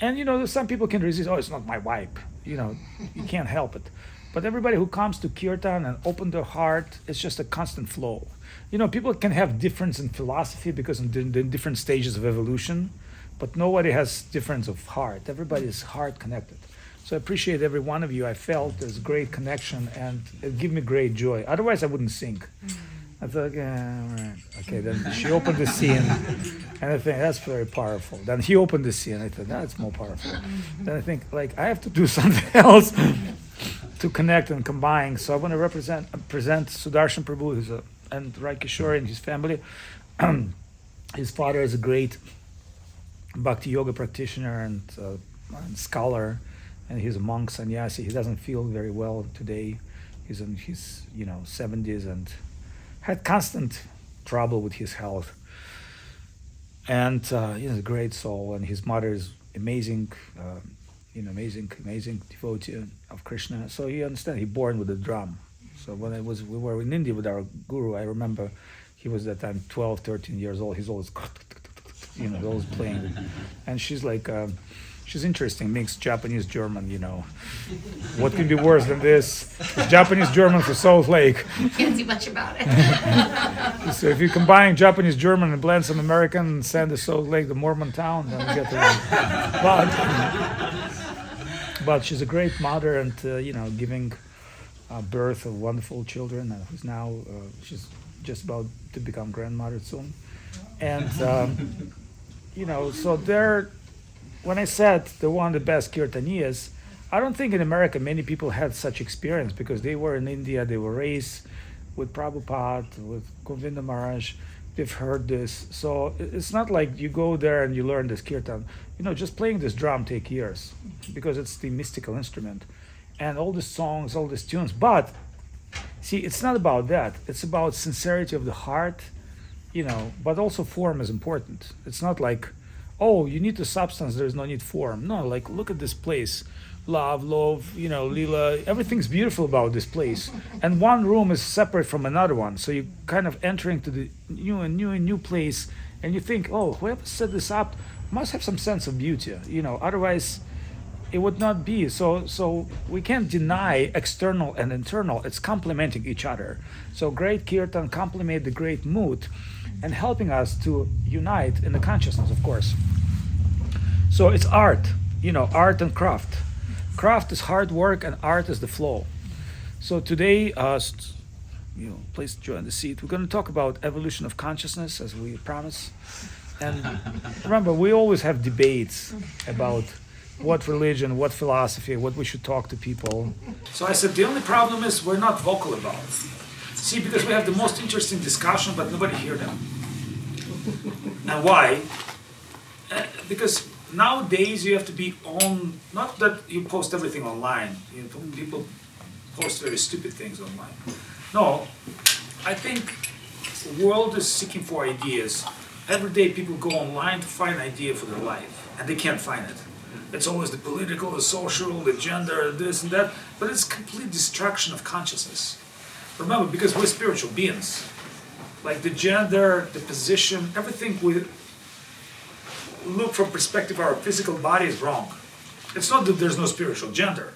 and you know, some people can resist, oh, it's not my vibe. You know, you can't help it. But everybody who comes to Kirtan and open their heart, it's just a constant flow. You know, people can have difference in philosophy because in the different stages of evolution, but nobody has difference of heart. Everybody is heart connected. So I appreciate every one of you. I felt there's great connection and it gave me great joy. Otherwise I wouldn't sing. I thought, yeah, all right. Okay, then she opened the scene, and I think that's very powerful. Then he opened the scene, I thought, that's more powerful. Then I think, like, I have to do something else to connect and combine. So I want to present Sudarshan Prabhu, and Raikishori and his family. His father is a great bhakti yoga practitioner and scholar, and he's a monk sannyasi. He doesn't feel very well today. He's in his 70s and had constant trouble with his health. And he's a great soul, and his mother is amazing, amazing devotee of Krishna. So he understands. He born with a drum. So when we were in India with our guru, I remember he was at that time 12, 13 years old. He's always, always playing. And she's like, she's interesting, mixed Japanese German. What can be worse than this? Japanese German for Salt Lake. Can't see much about it. So if you combine Japanese German and blend some American and send to Salt Lake, the Mormon town, then you get the but she's a great mother and giving birth of wonderful children, who's now she's just about to become grandmother soon. And so they're, when I said they're one of the best Kirtaniyas, I don't think in America many people had such experience because they were in India, they were raised with Prabhupada, with Govinda Maharaj, they've heard this. So it's not like you go there and you learn this Kirtan. Just playing this drum take years because it's the mystical instrument. And all the songs, all these tunes. But, see, it's not about that. It's about sincerity of the heart, but also form is important. It's not like, oh, you need the substance, there's no need form. No, like, look at this place. Love, Lila, everything's beautiful about this place. And one room is separate from another one. So you kind of enter into the new place, and you think, oh, whoever set this up must have some sense of beauty, otherwise it would not be. So we can't deny external and internal. It's complementing each other. So great Kirtan complement the great mood and helping us to unite in the consciousness, of course. So it's art, art and craft. Craft is hard work and art is the flow. So today, please join the seat. We're going to talk about evolution of consciousness, as we promised. And remember, we always have debates about what religion, what philosophy, what we should talk to people. So I said, the only problem is we're not vocal about it. See, because we have the most interesting discussion, but nobody hear them. And why? Because nowadays you have to be on, not that you post everything online. People post very stupid things online. No, I think the world is seeking for ideas. Every day people go online to find an idea for their life, and they can't find it. It's always the political, the social, the gender, this and that, but it's complete destruction of consciousness. Remember, because we're spiritual beings, like the gender, the position, everything we look from perspective of our physical body is wrong. It's not that there's no spiritual gender.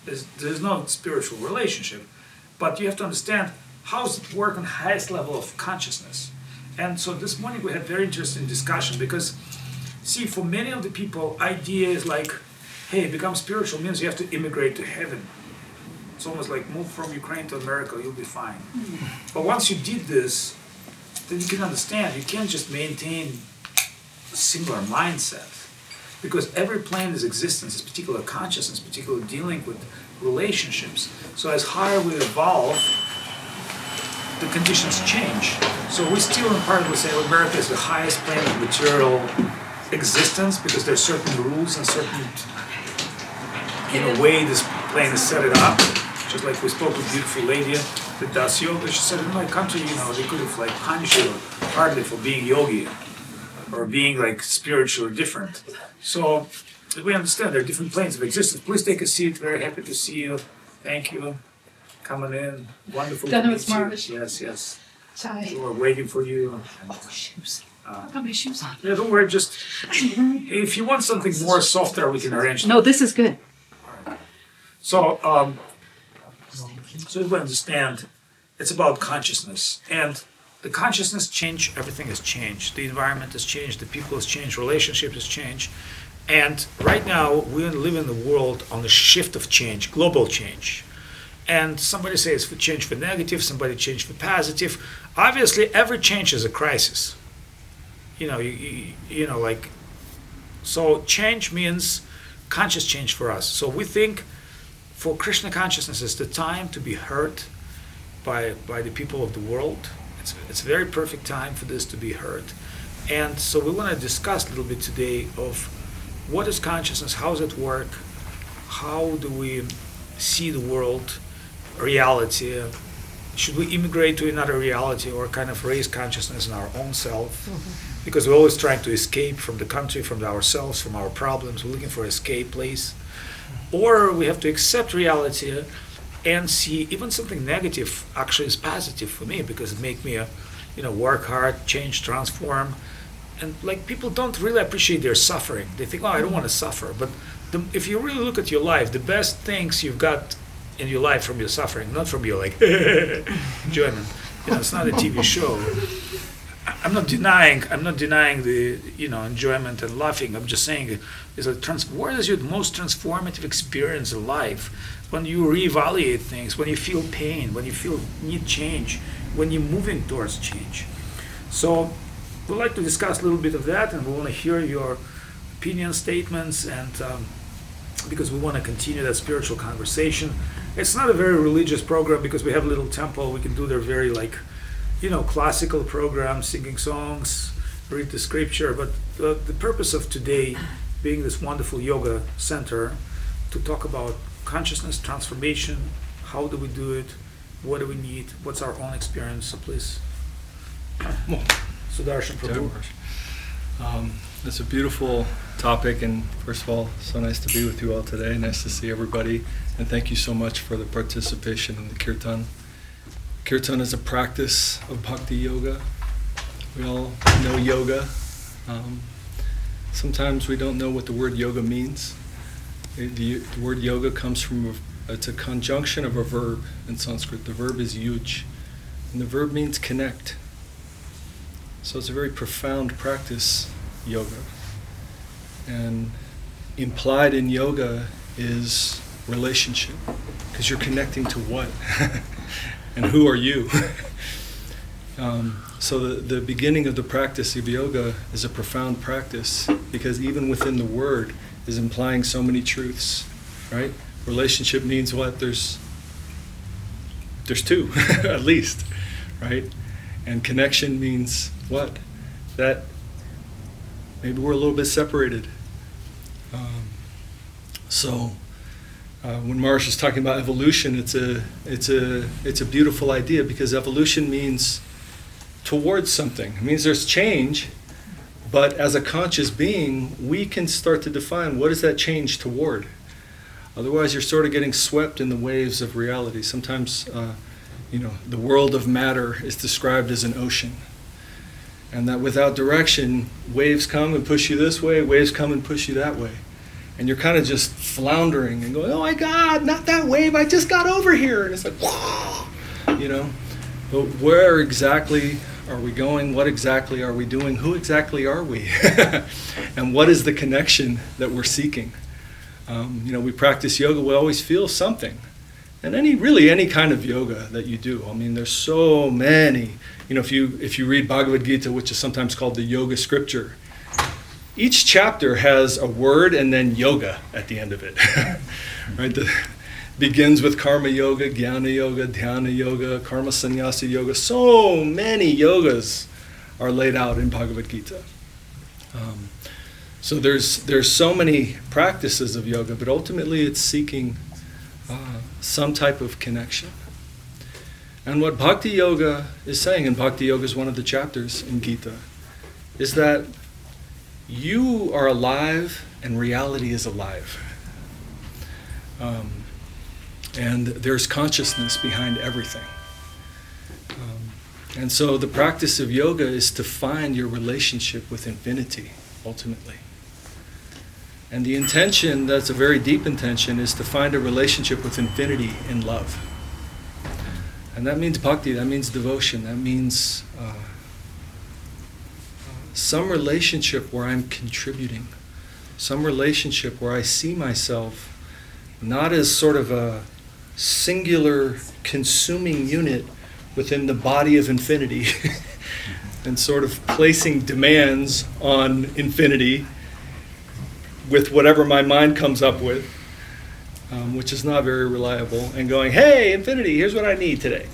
There's no spiritual relationship, but you have to understand how does it work on the highest level of consciousness. And so this morning we had very interesting discussion because see, for many of the people, idea is like, hey, become spiritual means you have to immigrate to heaven. It's almost like move from Ukraine to America, you'll be fine. But once you did this, then you can understand you can't just maintain a singular mindset. Because every plane is existence, is particular consciousness, particular dealing with relationships. So as higher we evolve, the conditions change. So we still in part would say America is the highest plane of material existence because there's certain rules and certain way this plane is set it up. Just like we spoke with a beautiful lady that does yoga, she said in my country, they could have like punished you hardly for being yogi or being like spiritual or different. So we understand there are different planes of existence. Please take a seat. Very happy to see you. Thank you. Coming in. Wonderful to meet you. Yes. So we're waiting for you. Shoes. I've got my shoes on. Yeah, don't worry. Just if you want something more softer, we can arrange. No, this is good. So, so you understand, it's about consciousness, and the consciousness change. Everything has changed. The environment has changed. The people has changed. Relationships has changed, and right now we live in the world on the shift of change, global change. And somebody says for change for negative, somebody change for positive. Obviously, every change is a crisis. You know, like, so change means conscious change for us. So we think for Krishna consciousness is the time to be heard by the people of the world. It's a very perfect time for this to be heard. And so we want to discuss a little bit today of what is consciousness, how does it work, how do we see the world, reality, should we immigrate to another reality or kind of raise consciousness in our own self? Mm-hmm. Because we're always trying to escape from the country, from ourselves, from our problems. We're looking for an escape place. Or we have to accept reality and see even something negative actually is positive for me because it makes me, work hard, change, transform. And like people don't really appreciate their suffering. They think, oh, I don't want to suffer. But if you really look at your life, the best things you've got in your life from your suffering, not from your enjoyment. It's not a TV show. I'm not denying the enjoyment and laughing. I'm just saying what is your most transformative experience in life? When you reevaluate things, when you feel pain, when you feel need change, when you're moving towards change. So we'd like to discuss a little bit of that, and we want to hear your opinion statements, and because we want to continue that spiritual conversation. It's not a very religious program because we have a little temple. We can do their very classical program, singing songs, read the scripture. But the purpose of today being this wonderful yoga center to talk about consciousness transformation, how do we do it, what do we need, what's our own experience. So please, Sudarshan, Prabhu. It's a beautiful topic, and first of all, so nice to be with you all today. Nice to see everybody, and thank you so much for the participation in the Kirtan. Kirtan is a practice of bhakti yoga. We all know yoga. Sometimes we don't know what the word yoga means. The word yoga comes from, it's a conjunction of a verb in Sanskrit. The verb is yuj, and the verb means connect. So it's a very profound practice, yoga. And implied in yoga is relationship, because you're connecting to what? And who are you? So the beginning of the practice of yoga is a profound practice, because even within the word is implying so many truths, right? Relationship means what? There's two, at least, right? And connection means what? That maybe we're a little bit separated. When Maharsh is talking about evolution, it's a beautiful idea, because evolution means towards something. It means there's change, but as a conscious being, we can start to define what is that change toward. Otherwise, you're sort of getting swept in the waves of reality. Sometimes, the world of matter is described as an ocean, and that without direction, waves come and push you this way, waves come and push you that way. And you're kind of just floundering and going, oh my God, not that wave, I just got over here. And it's like, whoa, But where exactly are we going? What exactly are we doing? Who exactly are we? And what is the connection that we're seeking? We practice yoga, we always feel something. And any kind of yoga that you do. I mean, there's so many. If you read Bhagavad Gita, which is sometimes called the yoga scripture, each chapter has a word and then yoga at the end of it. Right? Begins with karma yoga, jnana yoga, dhyana yoga, karma sannyasa yoga. So many yogas are laid out in Bhagavad Gita. So there's so many practices of yoga, but ultimately it's seeking some type of connection. And what Bhakti Yoga is saying, and Bhakti Yoga is one of the chapters in Gita, is that you are alive and reality is alive. And there's consciousness behind everything. And so the practice of yoga is to find your relationship with infinity, ultimately. And the intention, that's a very deep intention, is to find a relationship with infinity in love. And that means bhakti, that means devotion, that means some relationship where I'm contributing, some relationship where I see myself not as sort of a singular consuming unit within the body of infinity and sort of placing demands on infinity with whatever my mind comes up with, which is not very reliable, and going, hey, infinity, here's what I need today.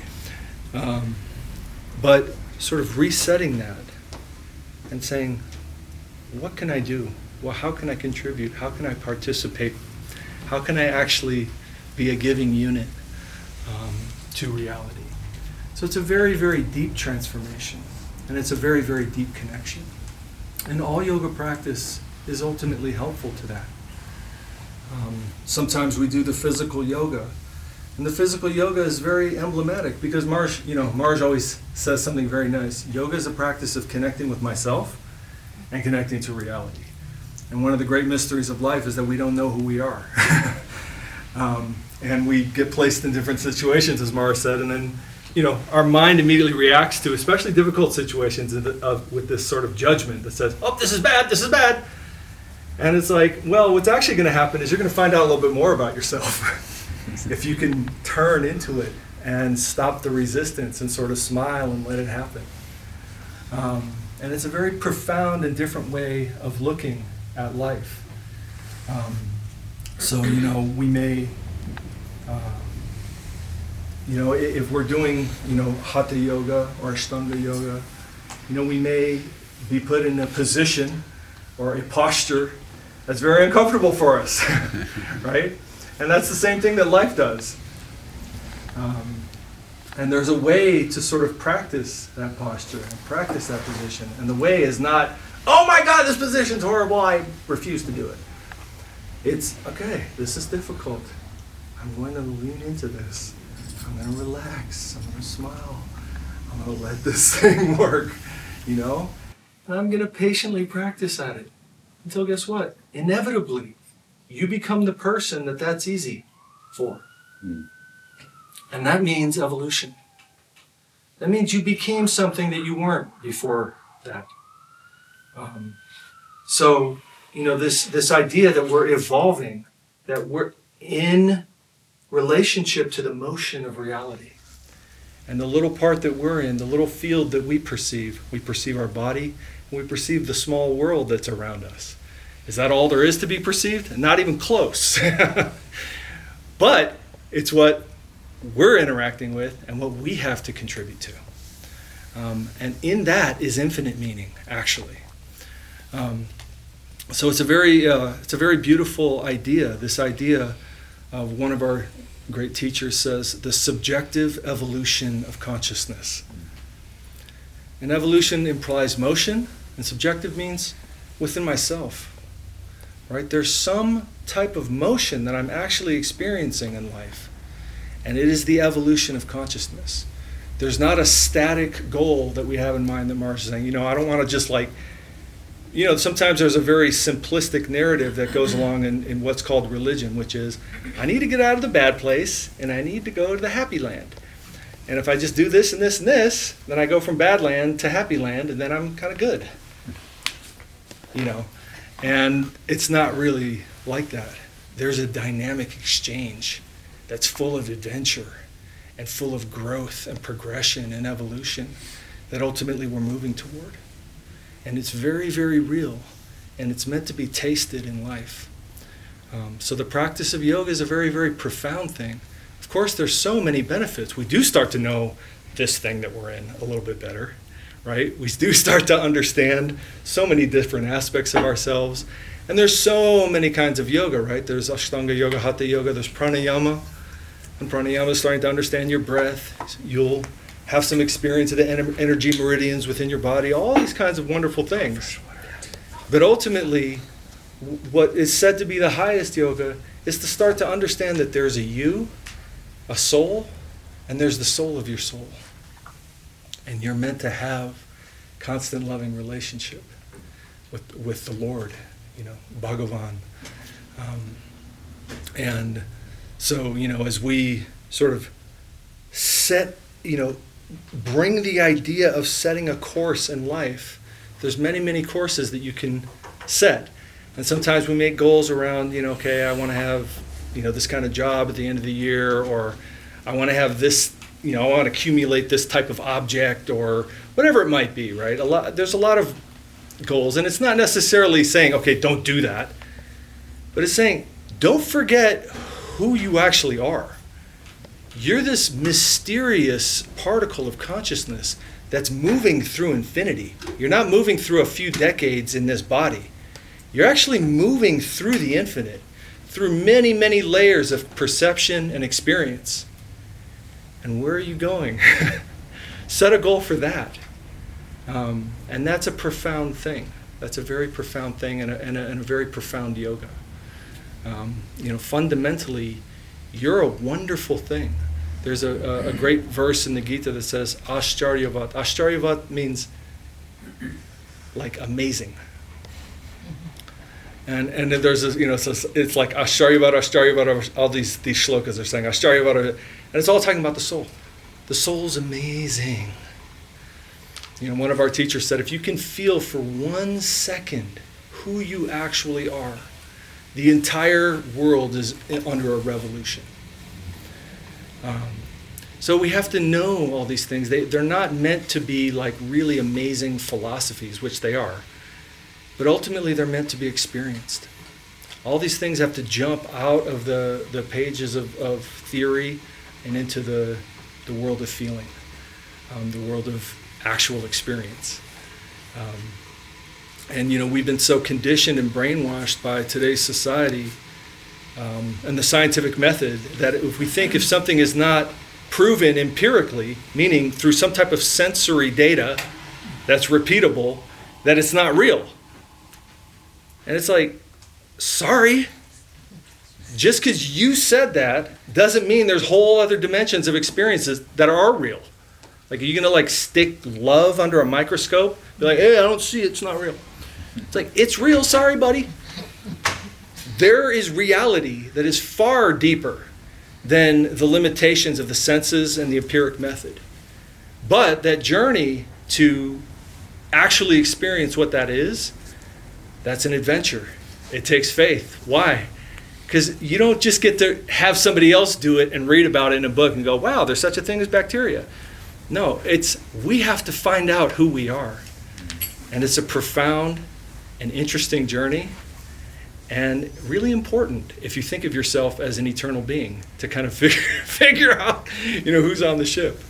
But sort of resetting that and saying, what can I do? Well, how can I contribute? How can I participate? How can I actually be a giving unit to reality? So it's a very, very deep transformation, and it's a very, very deep connection. And all yoga practice is ultimately helpful to that. Sometimes we do the physical yoga, and the physical yoga is very emblematic because Marj always says something very nice. Yoga is a practice of connecting with myself and connecting to reality. And one of the great mysteries of life is that we don't know who we are. And we get placed in different situations, as Marj said, and then our mind immediately reacts to especially difficult situations with this sort of judgment that says, oh, this is bad, this is bad. And it's like, well, what's actually going to happen is you're going to find out a little bit more about yourself if you can turn into it and stop the resistance and sort of smile and let it happen. And it's a very profound and different way of looking at life. So, we may, if we're doing, Hatha yoga or Ashtanga yoga, we may be put in a position or a posture that's very uncomfortable for us, right? And that's the same thing that life does. And there's a way to sort of practice that posture and practice that position. And the way is not, oh my God, this position's horrible, I refuse to do it. It's, okay, this is difficult. I'm going to lean into this. I'm going to relax. I'm going to smile. I'm going to let this thing work, And I'm going to patiently practice at it. Until guess what? Inevitably, you become the person that's easy for. And that means evolution. That means you became something that you weren't before that. So, this idea that we're evolving, that we're in relationship to the motion of reality. And the little part that we're in, the little field that we perceive our body, and we perceive the small world that's around us. Is that all there is to be perceived? Not even close. But it's what we're interacting with and what we have to contribute to. And in that is infinite meaning, actually. So it's a very beautiful idea. This idea of one of our great teachers says, the subjective evolution of consciousness. And evolution implies motion, and subjective means within myself. Right? There's some type of motion that I'm actually experiencing in life, and it is the evolution of consciousness. There's not a static goal that we have in mind that Marsh is saying, I don't want to just sometimes there's a very simplistic narrative that goes along in what's called religion, which is, I need to get out of the bad place, and I need to go to the happy land. And if I just do this and this and this, then I go from bad land to happy land, and then I'm kind of good. And it's not really like that. There's a dynamic exchange that's full of adventure and full of growth and progression and evolution that ultimately we're moving toward. And it's very, very real, and it's meant to be tasted in life. So the practice of yoga is a very, very profound thing. Of course, there's so many benefits. We do start to know this thing that we're in a little bit better. Right? We do start to understand so many different aspects of ourselves. And there's so many kinds of yoga, right? There's Ashtanga yoga, Hatha yoga, there's pranayama. And pranayama is starting to understand your breath. You'll have some experience of the energy meridians within your body, all these kinds of wonderful things. But ultimately, what is said to be the highest yoga is to start to understand that there's a you, a soul, and there's the soul of your soul. And you're meant to have constant loving relationship with the Lord, Bhagavan. And so, as we sort of set, bring the idea of setting a course in life, there's many, many courses that you can set. And sometimes we make goals around, okay, I want to have, this kind of job at the end of the year, or I want to have this, I want to accumulate this type of object, or whatever it might be, right? There's a lot of goals, and it's not necessarily saying, okay, don't do that, but it's saying, don't forget who you actually are. You're this mysterious particle of consciousness that's moving through infinity. You're not moving through a few decades in this body. You're actually moving through the infinite, through many, many layers of perception and experience. And where are you going? Set a goal for that. And that's a profound thing. That's a very profound thing, and a very profound yoga. Fundamentally, you're a wonderful thing. There's a great verse in the Gita that says, Ashcharyavat. Ashcharyavat means like amazing. And then there's this, so it's like Ashcharyavat, all these shlokas are saying Ashcharyavat, and it's all talking about the soul. The soul's amazing. One of our teachers said, if you can feel for 1 second who you actually are, the entire world is under a revolution. So we have to know all these things. They're not meant to be like really amazing philosophies, which they are. But ultimately, they're meant to be experienced. All these things have to jump out of the pages of theory and into the world of feeling, the world of actual experience. And we've been so conditioned and brainwashed by today's society and the scientific method that if something is not proven empirically, meaning through some type of sensory data that's repeatable, that it's not real. And it's like, sorry, just because you said that doesn't mean there's whole other dimensions of experiences that are real. Like, are you going to stick love under a microscope? Be like, hey, I don't see it, it's not real. It's like, it's real, sorry, buddy. There is reality that is far deeper than the limitations of the senses and the empiric method. But that journey to actually experience what that is, that's an adventure. It takes faith. Why? Because you don't just get to have somebody else do it and read about it in a book and go, wow, there's such a thing as bacteria. No, we have to find out who we are. And it's a profound and interesting journey, and really important if you think of yourself as an eternal being, to kind of figure out, who's on the ship,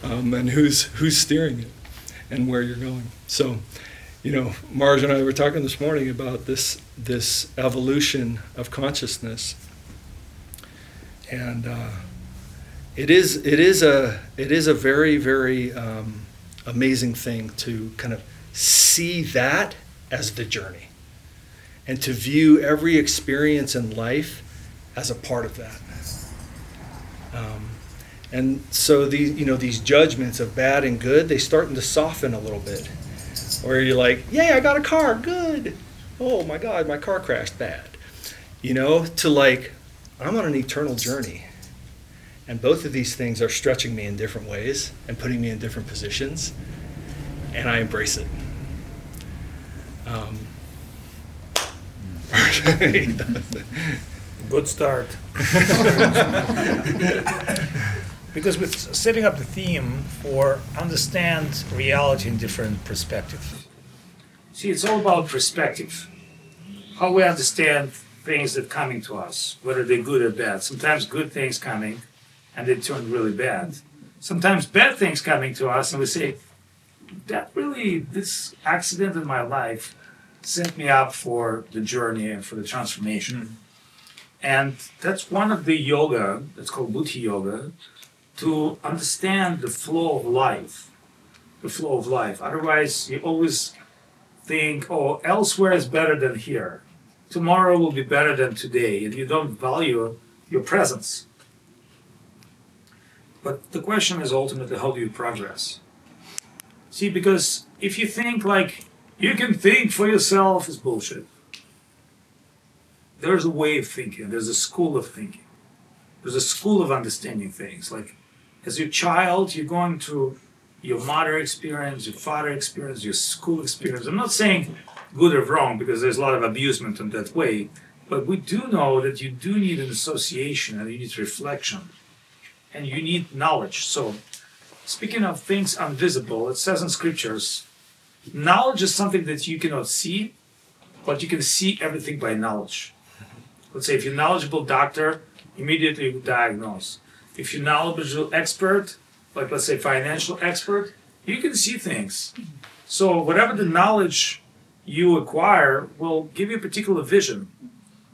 and who's steering it, and where you're going. So, Marge and I were talking this morning about this evolution of consciousness, and it is a very, very amazing thing to kind of see that as the journey, and to view every experience in life as a part of that. And so these judgments of bad and good, they starting to soften a little bit. Where you're like, yay, I got a car, good. Oh my God, my car crashed, bad. To like, I'm on an eternal journey. And both of these things are stretching me in different ways and putting me in different positions. And I embrace it. Good start. Because we're setting up the theme for understand reality in different perspectives. See, it's all about perspective. How we understand things that coming to us, whether they're good or bad. Sometimes good things coming and they turn really bad. Sometimes bad things coming to us and we say, this accident in my life set me up for the journey and for the transformation. And that's one of the yoga, that's called Buddhi yoga, to understand the flow of life. The flow of life. Otherwise, you always think, elsewhere is better than here. Tomorrow will be better than today, and you don't value your presence. But the question is ultimately, how do you progress? See, because if you think like you can think for yourself, is bullshit. There's a way of thinking. There's a school of thinking. There's a school of understanding things. Like as your child, you're going through your mother experience, your father experience, your school experience. I'm not saying good or wrong because there's a lot of abusement in that way, but we do know that you do need an association and you need reflection and you need knowledge. So speaking of things invisible, it says in scriptures, knowledge is something that you cannot see, but you can see everything by knowledge. Let's say if you're a knowledgeable doctor, immediately you diagnose. If you're a knowledgeable expert, like let's say financial expert, you can see things. So whatever the knowledge you acquire will give you a particular vision.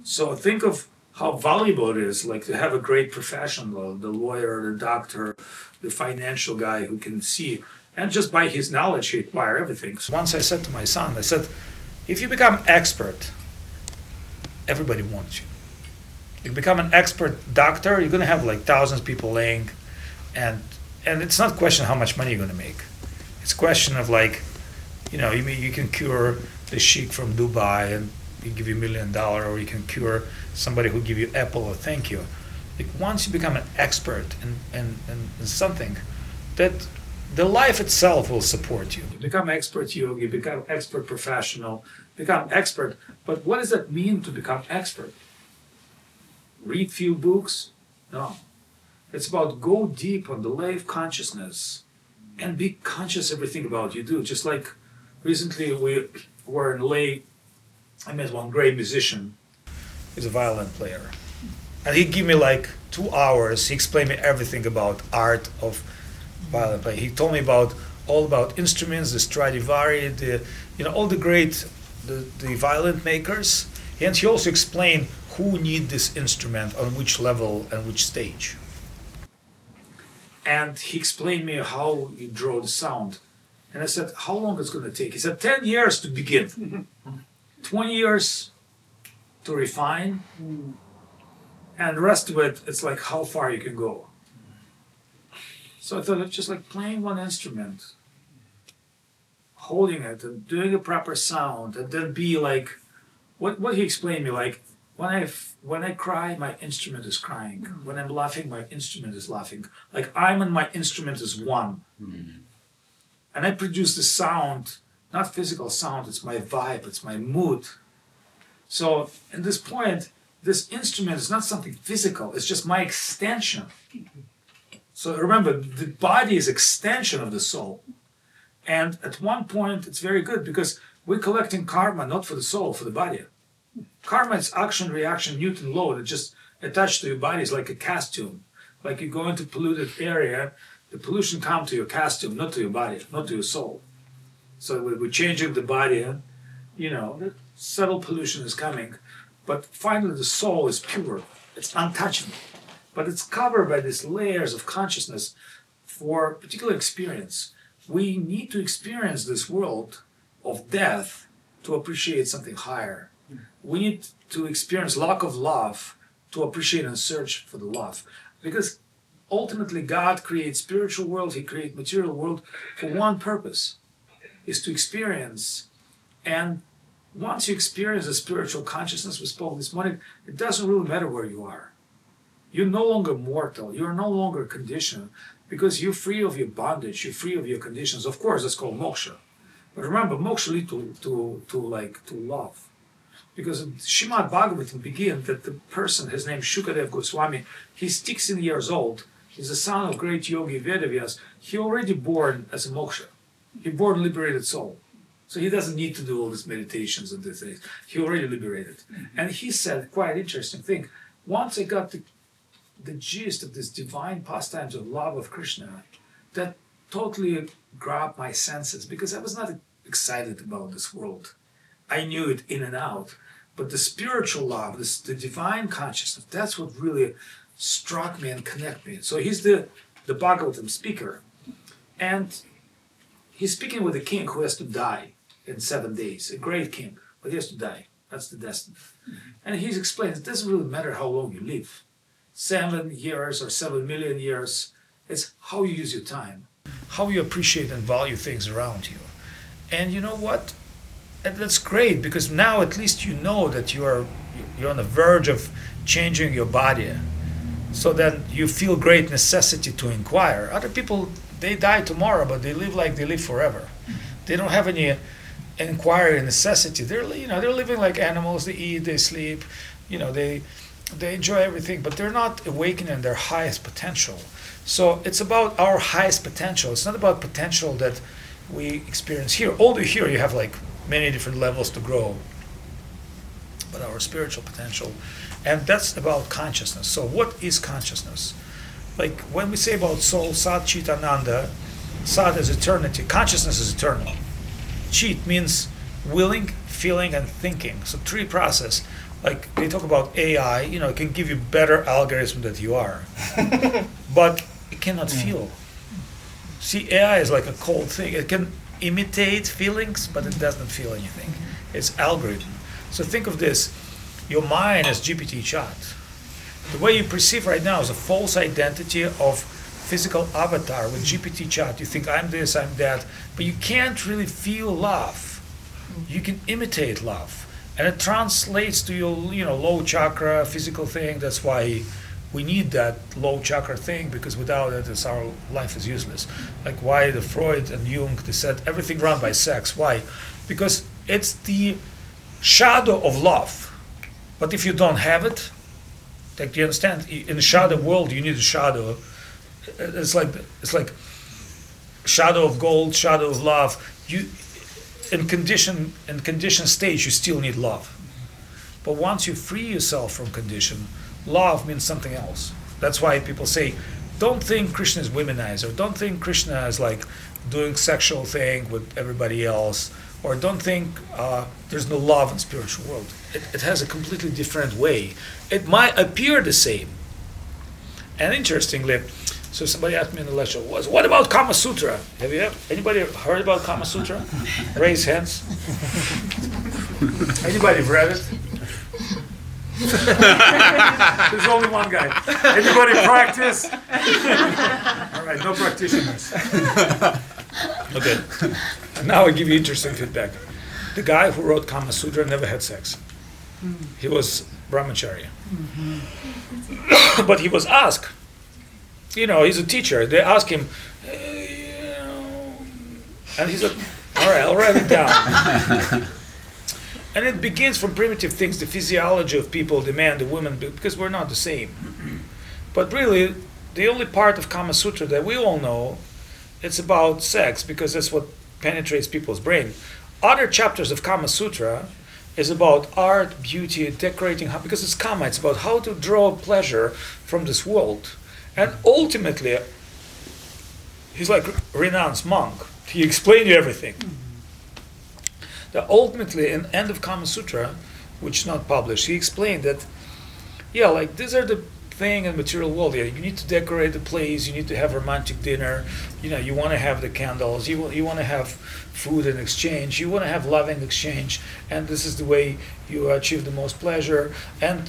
So think of how valuable it is, like to have a great professional, the lawyer, the doctor, the financial guy who can see, and just by his knowledge he acquire everything. So once I said to my son, I said, if you become expert, everybody wants you. You become an expert doctor, you're gonna have like thousands of people laying, and it's not a question of how much money you're gonna make. It's a question of like, you can cure the sheik from Dubai and he give you $1 million, or you can cure somebody who give you apple or thank you. Like once you become an expert in something, that the life itself will support you. You become expert yogi, become expert professional, become expert. But what does that mean to become expert? Read few books? No. It's about go deep on the layer of consciousness and be conscious everything about you do. Just like recently we were in Leh, I met one great musician. He's a violin player. And he gave me like 2 hours. He explained me everything about art of violin playing. He told me all about instruments, the Stradivari, all the great the violin makers. And he also explained who need this instrument on which level and which stage. And he explained me how you draw the sound. And I said, how long it's going to take? He said, 10 years to begin. 20 years to refine. And the rest of it, it's like how far you can go. So I thought it's just like playing one instrument, holding it and doing a proper sound, and then be like, what he explained me, like, when I cry, my instrument is crying. When I'm laughing, my instrument is laughing. Like I'm and my instrument is one. Mm-hmm. And I produce the sound, not physical sound, it's my vibe, it's my mood. So at this point, this instrument is not something physical, it's just my extension. So remember, the body is extension of the soul. And at one point, it's very good because we're collecting karma not for the soul, for the body. Karma is action, reaction, Newton law that just attached to your body is like a costume. Like you go into polluted area, the pollution comes to your costume, not to your body, not to your soul. So we're changing the body, the subtle pollution is coming. But finally the soul is pure, it's untouchable. But it's covered by these layers of consciousness for a particular experience. We need to experience this world of death to appreciate something higher. We need to experience lack of love to appreciate and search for the love. Because ultimately God creates spiritual world, He creates material world for one purpose, is to experience. And once you experience the spiritual consciousness we spoke this morning, it doesn't really matter where you are. You're no longer mortal, you're no longer conditioned, because you're free of your bondage, you're free of your conditions. Of course, that's called moksha. But remember, moksha leads to love. Because Srimad Bhagavatam begins that the person, his name is Shukadev Goswami, he's 16 years old, he's the son of great yogi Vedavyas. He already born as a moksha. He born liberated soul. So he doesn't need to do all these meditations and these things. He already liberated. And he said quite interesting thing. Once I got the gist of this divine pastimes of love of Krishna, that totally grabbed my senses because I was not excited about this world. I knew it in and out. But the spiritual love, the divine consciousness, that's what really struck me and connected me. So he's the Bhagavatam speaker. And he's speaking with a king who has to die in 7 days. A great king, but he has to die. That's the destiny. And he's explaining, it doesn't really matter how long you live. 7 years or 7 million years. It's how you use your time. how you appreciate and value things around you. And you know what? And that's great, because now at least you know that you're on the verge of changing your body. So then you feel great necessity to inquire. Other people, they die tomorrow, but they live like they live forever. They don't have any inquiry necessity. They're living like animals. They eat, they sleep, they enjoy everything, but they're not awakening their highest potential. So it's about our highest potential. It's not about potential that we experience here. Although here you have like many different levels to grow, but our spiritual potential, and that's about consciousness. So what is consciousness? Like when we say about soul, Sat, Chit, Ananda, Sat is eternity, consciousness is eternal. Chit means willing, feeling, and thinking. So three process. Like they talk about AI, it can give you better algorithm than you are, but it cannot feel. See, AI is like a cold thing. It can imitate feelings, but it doesn't feel anything. It's algorithm. So think of this. Your mind is GPT chat. The way you perceive right now is a false identity of physical avatar with GPT chat. You think I'm this, I'm that, but you can't really feel love. You can imitate love. And it translates to your low chakra physical thing. That's why we need that low chakra thing, because without it, our life is useless. Like why the Freud and Jung, they said everything run by sex. Why? Because it's the shadow of love. But if you don't have it, like, do you understand? In the shadow world, you need a shadow. It's like shadow of gold, shadow of love. In conditioned stage, you still need love. But once you free yourself from condition, love means something else. That's why people say, don't think Krishna is womanizer. Don't think Krishna is like doing sexual thing with everybody else. Or don't think there's no love in spiritual world. It has a completely different way. It might appear the same. And interestingly, so somebody asked me in the lecture, what about Kama Sutra? Anybody heard about Kama Sutra? Raise hands. Anybody read it? There's only one guy. Anybody practice? All right, no practitioners. Okay. Now I give you interesting feedback. The guy who wrote Kama Sutra never had sex. He was brahmachari. But he was asked, he's a teacher. They ask him, and he said, all right, I'll write it down. And it begins from primitive things, the physiology of people, the man, the woman, because we're not the same. But really, the only part of Kama Sutra that we all know, it's about sex, because that's what penetrates people's brain. Other chapters of Kama Sutra is about art, beauty, decorating, because it's Kama, it's about how to draw pleasure from this world. And ultimately, he's like a renounced monk. He explained you everything. That ultimately, in the end of Kama Sutra, which is not published, he explained that, these are the thing in material world. You need to decorate the place, you need to have romantic dinner, you want to have the candles, you want to have food in exchange, you want to have loving exchange, and this is the way you achieve the most pleasure, and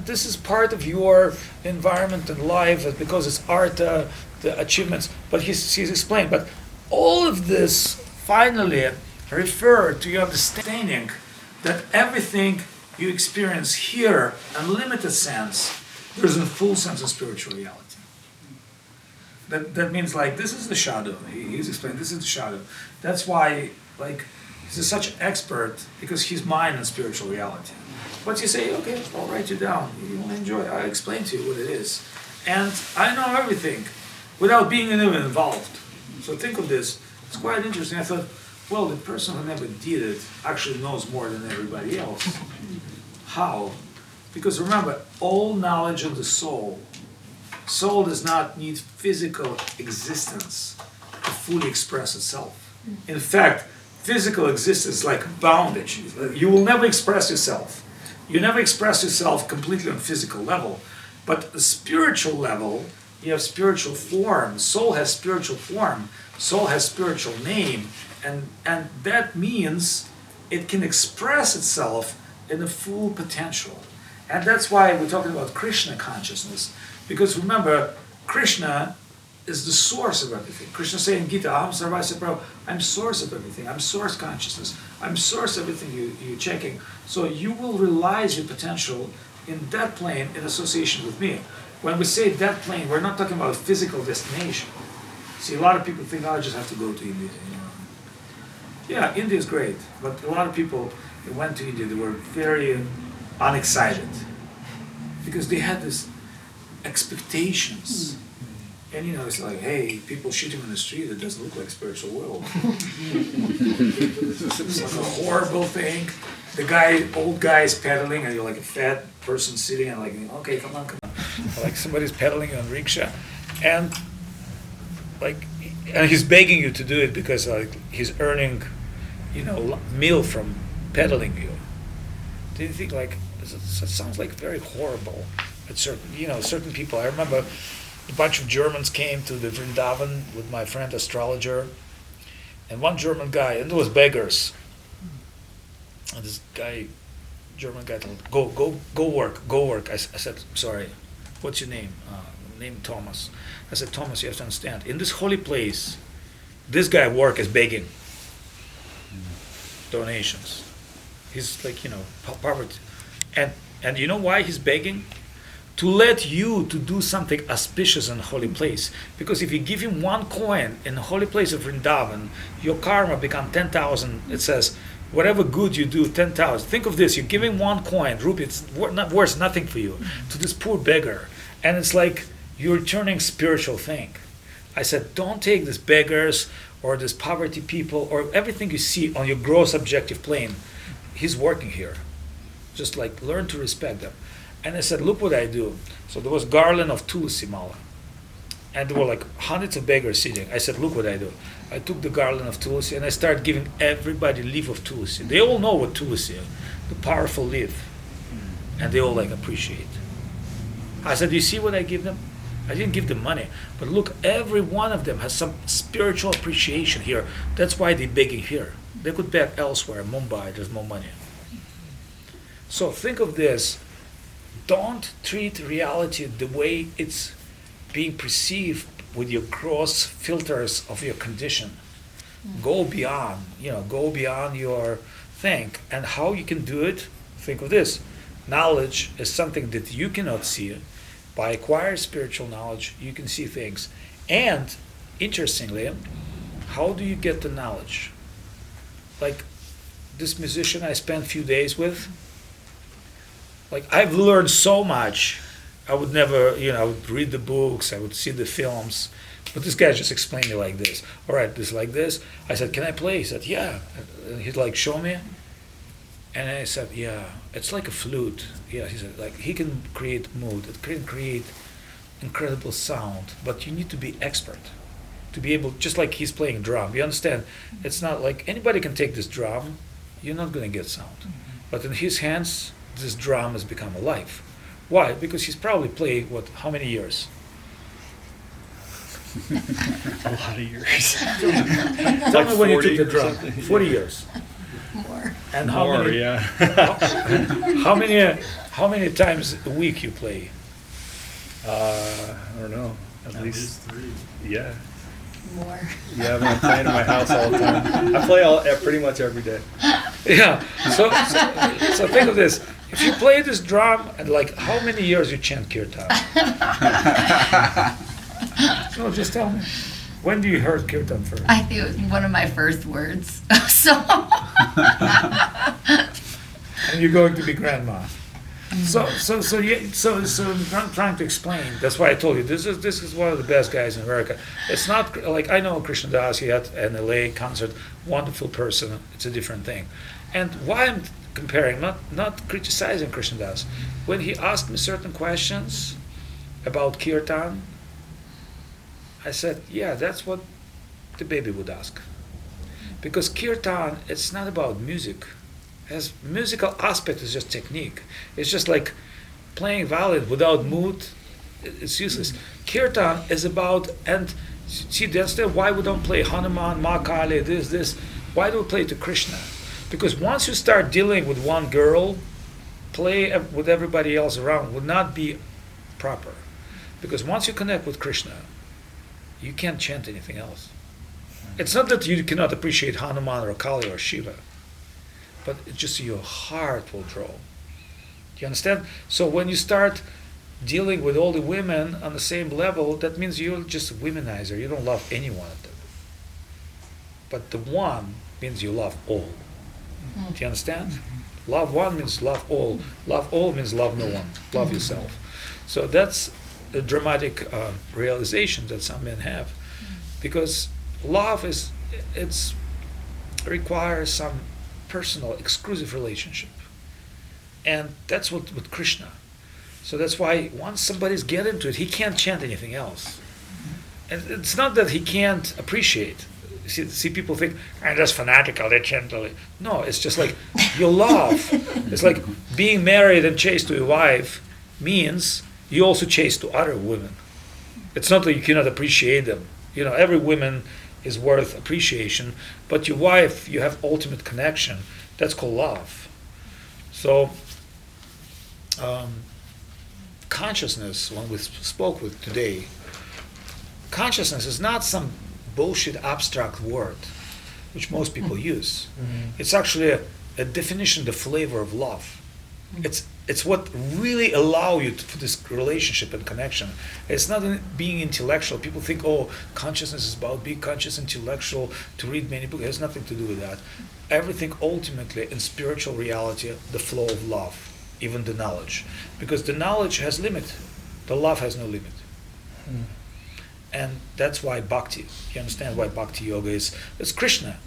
this is part of your environment and life, because it's art, the achievements. But he's explained, but all of this finally refer to your understanding that everything you experience here in limited sense, there's a full sense of spiritual reality. That means this is the shadow. He's explained, this is the shadow. That's why he's such an expert, because he's mind and spiritual reality. But you say, okay, I'll write you down. You will enjoy it. I'll explain to you what it is. And I know everything without being even involved. So think of this. It's quite interesting. I thought, well, the person who never did it actually knows more than everybody else. How? Because remember, all knowledge of the soul does not need physical existence to fully express itself. In fact, physical existence is like bondage. You will never express yourself. You never express yourself completely on physical level. But the spiritual level, you have spiritual form. Soul has spiritual form. Soul has spiritual name. And that means it can express itself in a full potential. And that's why we're talking about Krishna consciousness. Because remember, Krishna is the source of everything. Krishna saying in Gita, Aham Sarvasya Prabhu, I'm source of everything. I'm source consciousness. I'm source of everything you're checking. So you will realize your potential in that plane in association with me. When we say that plane, we're not talking about a physical destination. See, a lot of people think, oh, I just have to go to India. Yeah, India is great, but a lot of people that went to India, they were very unexcited because they had this expectations. And it's like, hey, people shooting in the street, it doesn't look like spiritual world. It's like a horrible thing. Old guy is pedaling, and you're like a fat person sitting, and like, okay, come on. Like somebody's pedaling on rickshaw, and he's begging you to do it because like he's earning, meal from pedaling you. Do you think like it sounds like very horrible? At certain people. I remember a bunch of Germans came to the Vrindavan with my friend astrologer, and one German guy, and there was beggars. And this German guy told, go work. I said, sorry, what's your name? Name Thomas. I said, Thomas, you have to understand, in this holy place, this guy work is begging donations. He's like, poverty. And you know why he's begging? To let you to do something auspicious in a holy place. Because if you give him 1 coin in the holy place of Vrindavan, your karma become 10,000. It says, whatever good you do, 10,000. Think of this, you're giving 1 coin, rupee, it's not worth nothing for you, to this poor beggar. And it's like you're returning spiritual thing. I said, don't take these beggars or these poverty people or everything you see on your gross objective plane. He's working here. Just like learn to respect them. And I said, look what I do. So there was garland of tulsi mala. And there were like hundreds of beggars sitting. I said, look what I do. I took the garland of tulsi and I started giving everybody leaf of tulsi. They all know what tulsi is, the powerful leaf. And they all like appreciate. I said, you see what I give them? I didn't give them money. But look, every one of them has some spiritual appreciation here. That's why they're begging here. They could beg elsewhere, Mumbai, there's more money. So think of this. Don't treat reality the way it's being perceived with your gross filters of your condition. Go beyond, go beyond your thing. And how you can do it, think of this. Knowledge is something that you cannot see. By acquiring spiritual knowledge, you can see things. And, interestingly, how do you get the knowledge? Like this musician I spent a few days with, like I've learned so much. I would never, I would read the books, I would see the films, but this guy just explained me like this. All right, this like this. I said, can I play? He said, yeah. And he'd like, show me. And I said, yeah, it's like a flute. Yeah, he said, like he can create mood, it can create incredible sound, but you need to be expert to be able, just like he's playing drum. You understand? It's not like anybody can take this drum, you're not going to get sound. But in his hands, this drum has become alive. Why? Because he's probably played, how many years? A lot of years. Tell me when you took the drum. 40 years. More. And how More, many? yeah. How many times a week you play? I don't know. At least 3. Yeah. More. Yeah, I've been playing in my house all the time. I play pretty much every day. Yeah. So think of this. If you play this drum, and like how many years you chant Kirtan? No, just tell me. When do you heard Kirtan first? I think it was one of my first words. So. And you're going to be grandma. So I'm trying to explain. That's why I told you this is one of the best guys in America. It's not like I know Krishna Das. He had an LA concert. Wonderful person. It's a different thing. And why I'm comparing, not criticizing Krishna Das. When he asked me certain questions about Kirtan, I said, yeah, that's what the baby would ask. Because Kirtan, it's not about music. As musical aspect is just technique. It's just like playing violin without mood, it's useless. Kirtan is about, and see, that's why we don't play Hanuman, Makali, this. Why do we play to Krishna? Because once you start dealing with one girl, play with everybody else around would not be proper. Because once you connect with Krishna, you can't chant anything else. It's not that you cannot appreciate Hanuman or Kali or Shiva, but it's just your heart will draw. Do you understand? So when you start dealing with all the women on the same level, that means you're just a womanizer. You don't love any one of them. But the one means you love all. Do you understand? Love one means love all. Love all means love no one. Love yourself. So that's a dramatic realization that some men have, because love requires some personal, exclusive relationship, and that's what with Krishna. So that's why once somebody's get into it, he can't chant anything else, and it's not that he can't appreciate. See, people think, I'm just fanatical, they chant. No, it's just like your love. It's like being married and chaste to your wife means you also chase to other women. It's not that you cannot appreciate them. Every woman is worth appreciation, but your wife, you have ultimate connection. That's called love. So, consciousness, when we spoke with today, consciousness is not some bullshit abstract word, which most people use. It's actually a definition, the flavor of love. It's what really allow you for this relationship and connection. It's not being intellectual. People think, consciousness is about being conscious, intellectual, to read many books. It has nothing to do with that. Everything ultimately in spiritual reality, the flow of love, even the knowledge. Because the knowledge has limit. The love has no limit. And that's why bhakti, you understand why bhakti yoga is, it's Krishna.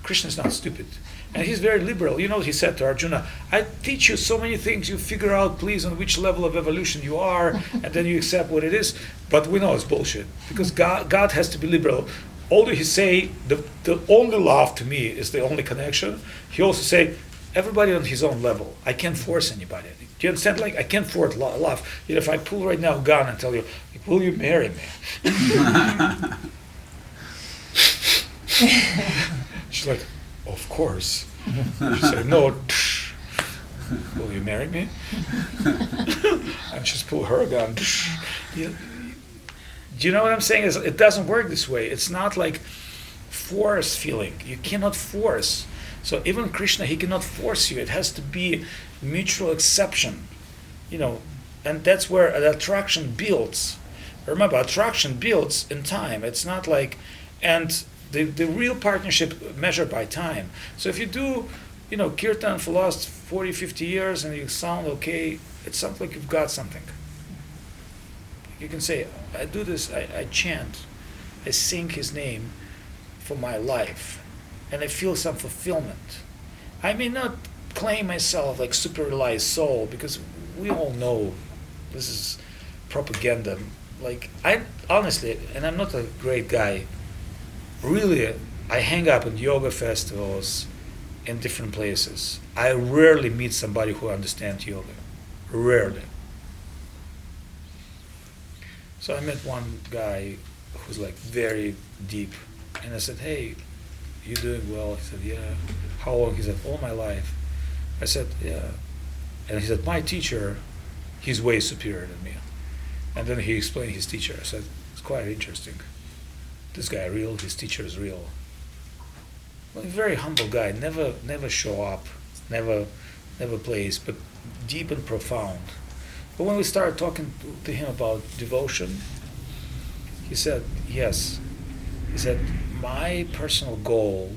Krishna is not stupid. And he's very liberal. He said to Arjuna, I teach you so many things, you figure out please on which level of evolution you are, and then you accept what it is. But we know it's bullshit, because God has to be liberal. Although he say, the only love to me is the only connection, he also say, everybody on his own level. I can't force anybody. Do you understand? Like, I can't force love. If I pull right now a gun and tell you, will you marry me? She's like, of course. She said, no. Will you marry me? And just pull her gun. Do you know what I'm saying? It doesn't work this way. It's not like force feeling. You cannot force. So even Krishna, he cannot force you. It has to be mutual acceptance, and that's where the attraction builds. Remember, attraction builds in time. It's not like, and the real partnership measured by time. So if you do, Kirtan for the last 40, 50 years and you sound okay, it sounds like you've got something. You can say, I do this, I chant, I sing his name for my life, and I feel some fulfillment. I may not claim myself like super realized soul, because we all know this is propaganda. Like, I honestly, and I'm not a great guy, really, I hang up at yoga festivals in different places. I rarely meet somebody who understands yoga. Rarely. So I met one guy who's like very deep, and I said, hey, you doing well? He said, yeah. How long? He said, all my life. I said, yeah. And he said, my teacher, he's way superior than me. And then he explained his teacher. I said, it's quite interesting. This guy real, his teacher is real. Well, a very humble guy, never show up, never plays, but deep and profound. But when we started talking to him about devotion, he said, yes. He said, my personal goal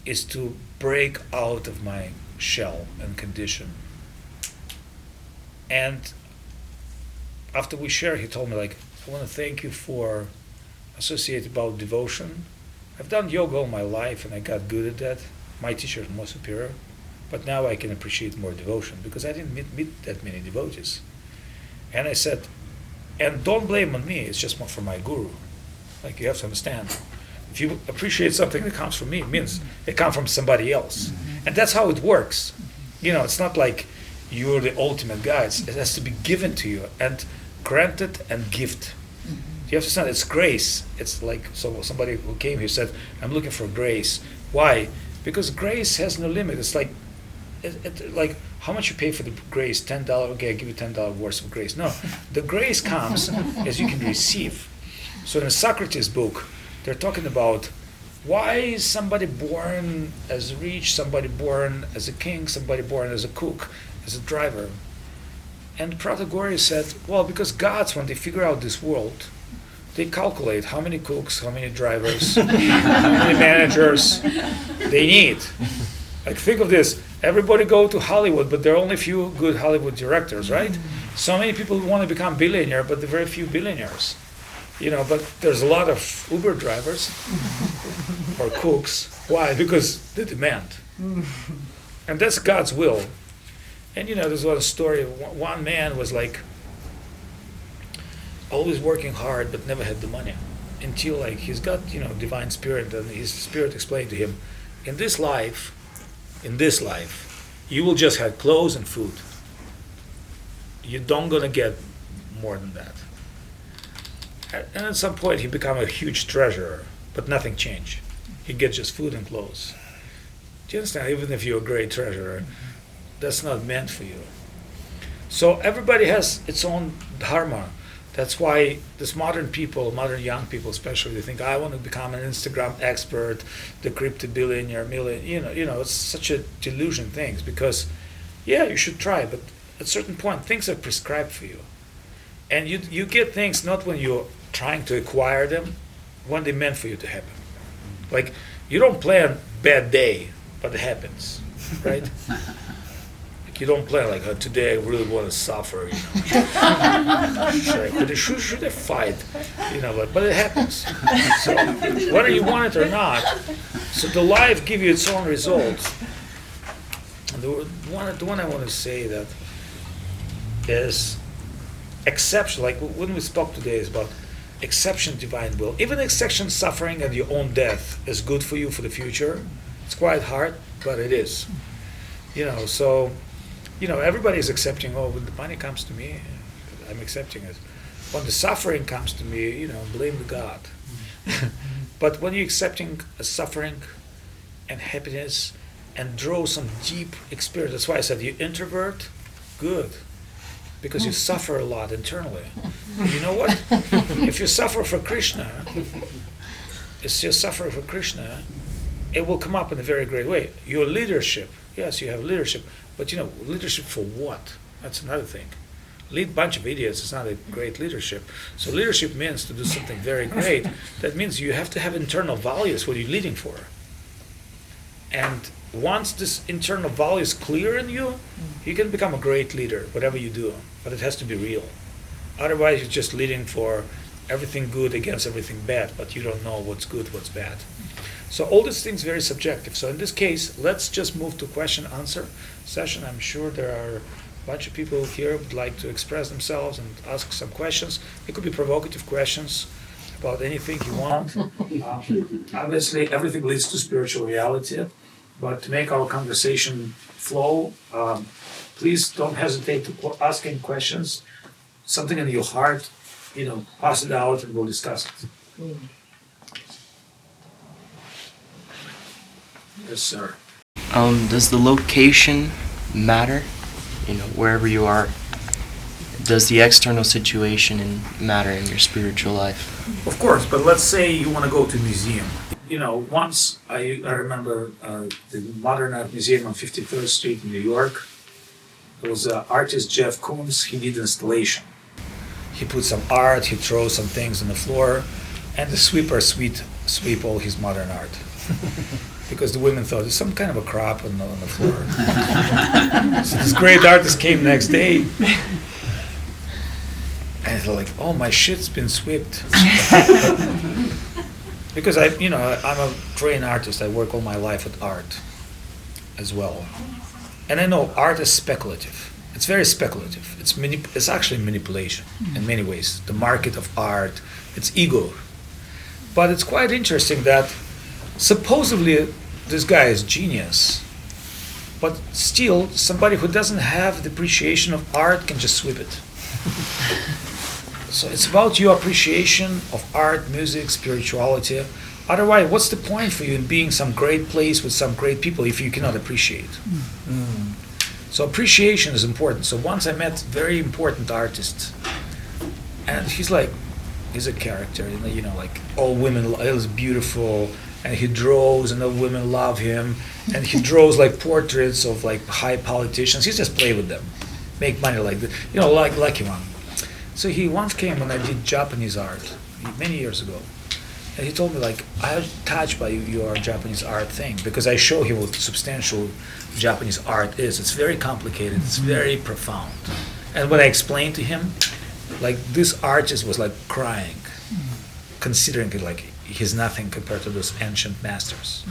is to break out of my shell and condition. And after we shared, he told me, like, I want to thank you for associating about devotion. I've done yoga all my life and I got good at that. My teacher is more superior. But now I can appreciate more devotion because I didn't meet that many devotees. And I said, and don't blame on me, it's just more for my guru. Like, you have to understand, if you appreciate something that comes from me, it means it comes from somebody else. And that's how it works. It's not like you're the ultimate guide. It has to be given to you and granted and gift. You have to understand, it's grace. It's like, so somebody who came here said, I'm looking for grace. Why? Because grace has no limit. It's like, like how much you pay for the grace? $10. Okay, I give you $10 worth of grace. No, the grace comes as you can receive. So in Socrates' book, they're talking about why is somebody born as rich, somebody born as a king, somebody born as a cook, as a driver. And Protagoras said, well, because gods, when they figure out this world, they calculate how many cooks, how many drivers, how many managers they need. Like, think of this. Everybody go to Hollywood, but there are only a few good Hollywood directors, right? So many people want to become billionaire, but there are very few billionaires. But there's a lot of Uber drivers or cooks. Why? Because the demand. And that's God's will. And there's a lot of story. One man was like always working hard, but never had the money until he's got divine spirit, and his spirit explained to him, in this life, you will just have clothes and food. You don't gonna get more than that. And at some point he became a huge treasurer, but nothing changed. He gets just food and clothes. Do you understand? Even if you're a great treasurer, that's not meant for you. So everybody has its own dharma. That's why this modern young people especially, they think, I want to become an Instagram expert, the crypto billionaire, it's such a delusion things, because you should try, but at a certain point things are prescribed for you. And you get things not when you're trying to acquire them, when they're meant for you to happen. Like, you don't plan bad day, but it happens, right? You don't plan like, today I really want to suffer, should I fight? But it happens. So whether you want it or not, so the life gives you its own results. And the one I want to say that is exception, like when we spoke today is about exception divine will. Even exception suffering and your own death is good for you for the future. It's quite hard, but it is. So everybody is accepting, when the money comes to me, I'm accepting it. When the suffering comes to me, blame the God. But when you're accepting a suffering and happiness and draw some deep experience, that's why I said you introvert, good. Because you suffer a lot internally. You know what? If you suffer for Krishna, it will come up in a very great way. Your leadership, yes, you have leadership, but leadership for what? That's another thing. Lead a bunch of idiots is not a great leadership. So leadership means to do something very great. That means you have to have internal values, what you're leading for. And once this internal value is clear in you, you can become a great leader, whatever you do. But it has to be real. Otherwise, you're just leading for everything good against everything bad, but you don't know what's good, what's bad. So all these things very subjective. So in this case, let's just move to question-answer session. I'm sure there are a bunch of people here who would like to express themselves and ask some questions. It could be provocative questions about anything you want. Obviously, everything leads to spiritual reality, but to make our conversation flow, please don't hesitate to ask any questions. Something in your heart, pass it out and we'll discuss it. Yes, sir. Does the location matter? Wherever you are, does the external situation matter in your spiritual life? Of course, but let's say you want to go to a museum. Once I remember the Modern Art Museum on 53rd Street in New York. There was an artist, Jeff Koons. He did installation. He put some art, he throws some things on the floor, and the sweeper sweep all his modern art. Because the women thought there's some kind of a crop on the floor. So this great artist came next day, and they're like, "Oh, my shit's been swept." Because I'm a trained artist. I work all my life with art, as well, and I know art is speculative. It's very speculative. It's actually manipulation in many ways. The market of art, it's ego, but it's quite interesting that. Supposedly, this guy is genius, but still, somebody who doesn't have the appreciation of art can just sweep it. So it's about your appreciation of art, music, spirituality. Otherwise, what's the point for you in being some great place with some great people if you cannot appreciate? So appreciation is important. So once I met very important artist, and he's like, he's a character, like all women, it was beautiful, and he draws, and all women love him, and he draws like portraits of like high politicians. He just play with them, make money like that, like lucky one. So he once came and I did Japanese art many years ago, and he told me like, I was touched by your Japanese art thing, because I show him what substantial Japanese art is. It's very complicated, it's very profound. And when I explained to him, like this artist was like crying, considering it like he's nothing compared to those ancient masters.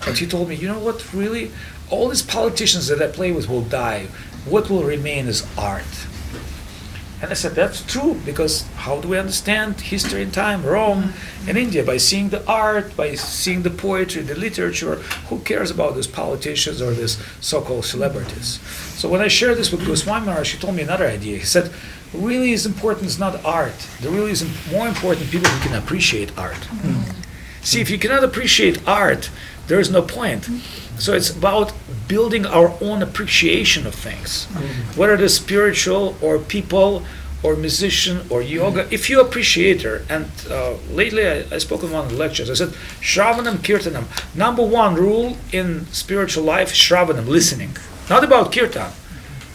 But he told me, you know what, really, all these politicians that I play with will die. What will remain is art. And I said, that's true, because how do we understand history and time, Rome and India? By seeing the art, by seeing the poetry, the literature. Who cares about those politicians or these so-called celebrities? So when I shared this with Goswami Maharaj, he told me another idea. He said, really is important is not art. The really is more important people who can appreciate art. See, if you cannot appreciate art, there is no point. So it's about building our own appreciation of things, whether it is spiritual or people or musician or yoga. If you appreciate her, and lately I spoke in one of the lectures, I said, Shravanam Kirtanam, number one rule in spiritual life, Shravanam, listening. Not about Kirtan,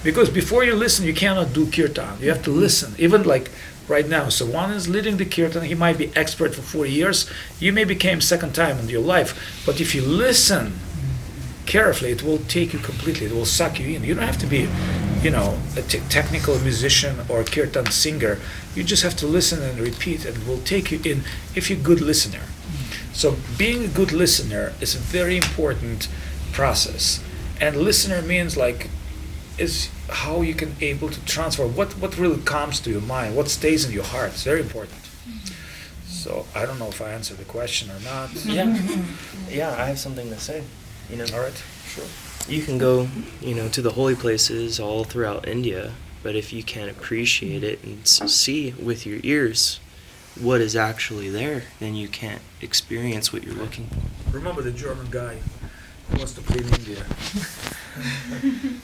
because before you listen, you cannot do Kirtan. You have to listen, even like right now. So one is leading the Kirtan, he might be expert for 40 years, you may become second time in your life, but if you listen carefully, it will take you completely, it will suck you in. You don't have to be, a technical musician or Kirtan singer. You just have to listen and repeat, and it will take you in if you're a good listener. So being a good listener is a very important process. And listener means is how you can able to transfer what really comes to your mind, what stays in your heart. It's very important. So I don't know if I answered the question or not. Yeah, I have something to say. All right, sure. You can go, to the holy places all throughout India, but if you can't appreciate it and see with your ears what is actually there, then you can't experience what you're looking for. Remember the German guy who wants to clean India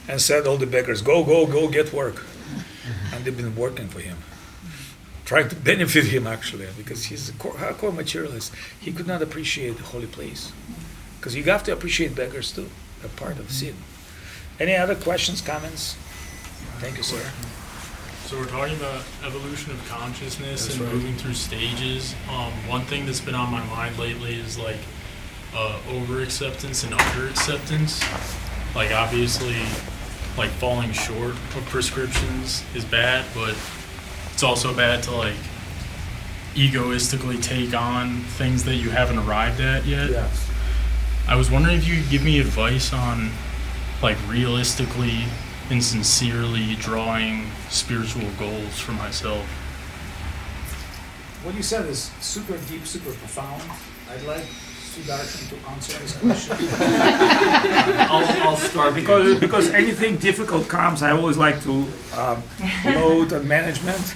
and said all the beggars, go get work. And they've been working for him, trying to benefit him actually, because he's a hardcore materialist. He could not appreciate the holy place. Because you have to appreciate beggars too, a part of sin. Any other questions, comments? Thank you, sir. So we're talking about evolution of consciousness That's and right. moving through stages. One thing that's been on my mind lately is over acceptance and under acceptance. Obviously, falling short of prescriptions is bad, but it's also bad to egoistically take on things that you haven't arrived at yet. Yes. I was wondering if you could give me advice on realistically and sincerely drawing spiritual goals for myself. What you said is super deep, super profound. I'd like Sudarshan to answer this question. I'll start because anything difficult comes, I always like to load on management.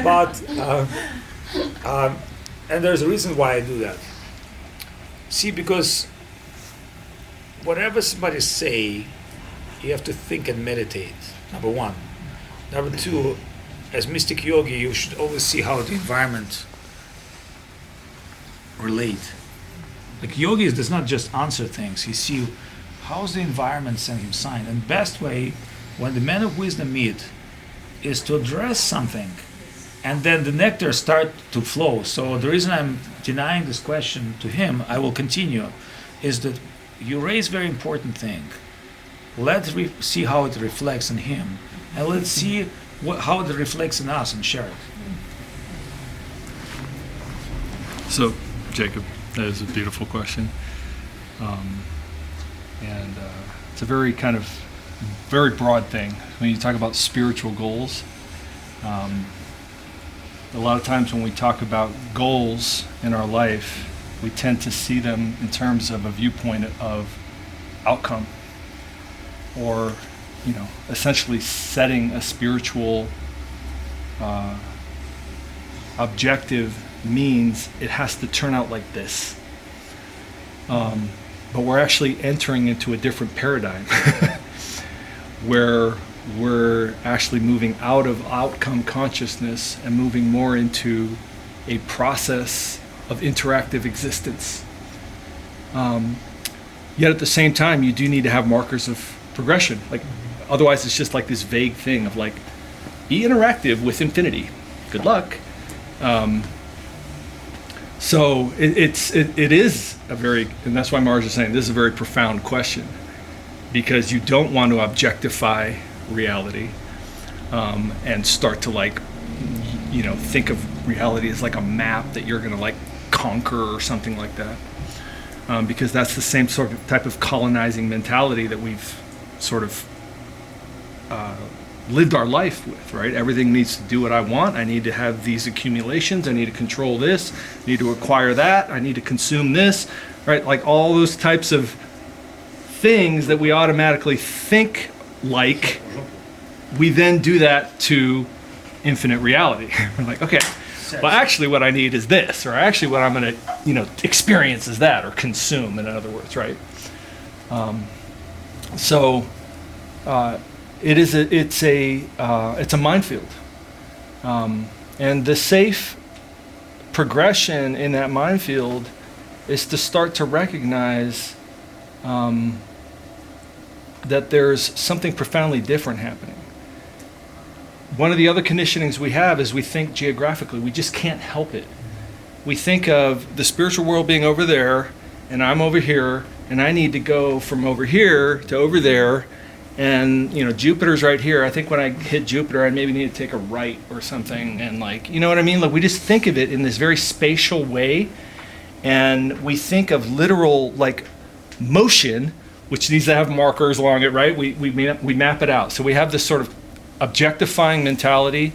But and there's a reason why I do that. See, because whatever somebody say, you have to think and meditate. Number one. Number two, as mystic yogi, you should always see how the environment relate. Yogis does not just answer things. He see how's the environment sending him sign. And best way, when the men of wisdom meet, is to address something, and then the nectar start to flow. So the reason I'm denying this question to him, I will continue, is that you raise very important thing. Let's see how it reflects in him, and let's see how it reflects in us and share it. So, Jacob, that is a beautiful question. It's a very very broad thing. When you talk about spiritual goals, a lot of times when we talk about goals in our life, we tend to see them in terms of a viewpoint of outcome, or essentially setting a spiritual objective means it has to turn out like this. But we're actually entering into a different paradigm where we're actually moving out of outcome consciousness and moving more into a process of interactive existence. Yet at the same time, you do need to have markers of progression. Like, otherwise, it's just like this vague thing of like, be interactive with infinity. Good luck. So it is a very, and that's why Marge is saying this is a very profound question, because you don't want to objectify reality and start to like, think of reality as like a map that you're going to like conquer or something like that. Because that's the same sort of type of colonizing mentality that we've sort of lived our life with, right? Everything needs to do what I want. I need to have these accumulations. I need to control this. I need to acquire that. I need to consume this, right? Like all those types of things that we automatically think like, we then do that to infinite reality. We're like, okay, well, actually what I need is this, or actually what I'm going to, experience is that, or consume, in other words, right? It's a minefield, and the safe progression in that minefield is to start to recognize that there's something profoundly different happening. One of the other conditionings we have is we think geographically. We just can't help it. We think of the spiritual world being over there, and I'm over here, and I need to go from over here to over there, and Jupiter's right here. I think when I hit Jupiter, I maybe need to take a right or something, and like, you know what I mean? Like, we just think of it in this very spatial way, and we think of literal like motion, which needs to have markers along it, right? We map it out. So we have this sort of objectifying mentality,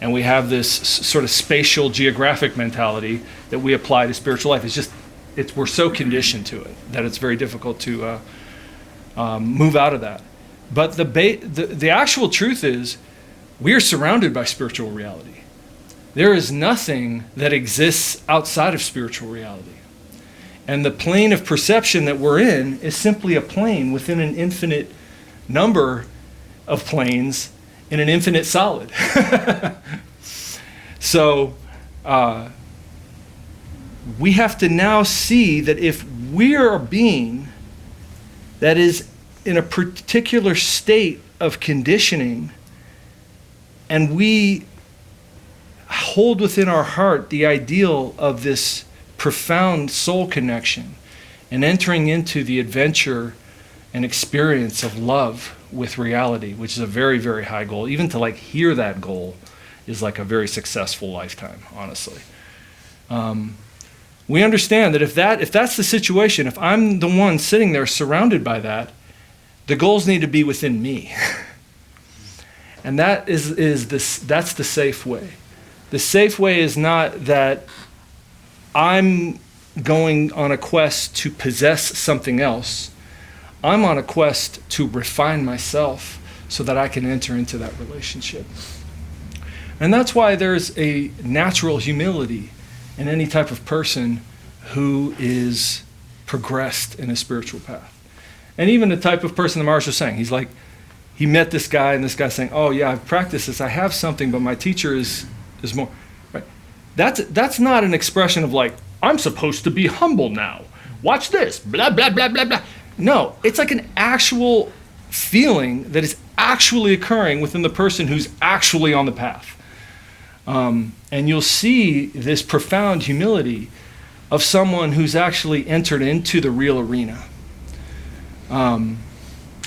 and we have this sort of spatial geographic mentality that we apply to spiritual life. We're so conditioned to it that it's very difficult to move out of that. But the actual truth is, we are surrounded by spiritual reality. There is nothing that exists outside of spiritual reality. And the plane of perception that we're in is simply a plane within an infinite number of planes in an infinite solid. So we have to now see that if we're a being that is in a particular state of conditioning, and we hold within our heart the ideal of this profound soul connection and entering into the adventure and experience of love with reality, which is a very, very high goal. Even to like hear that goal is like a very successful lifetime, honestly. We understand that if that's the situation, if I'm the one sitting there surrounded by that, the goals need to be within me. And that's the safe way. The safe way is not that I'm going on a quest to possess something else. I'm on a quest to refine myself so that I can enter into that relationship. And that's why there's a natural humility in any type of person who is progressed in a spiritual path. And even the type of person that Maharaj was saying, he's like, he met this guy, and this guy's saying, oh yeah, I've practiced this, I have something, but my teacher is more. Right? That's not an expression of like, I'm supposed to be humble now. Watch this, blah, blah, blah, blah, blah. No, it's like an actual feeling that is actually occurring within the person who's actually on the path. And you'll see this profound humility of someone who's actually entered into the real arena. And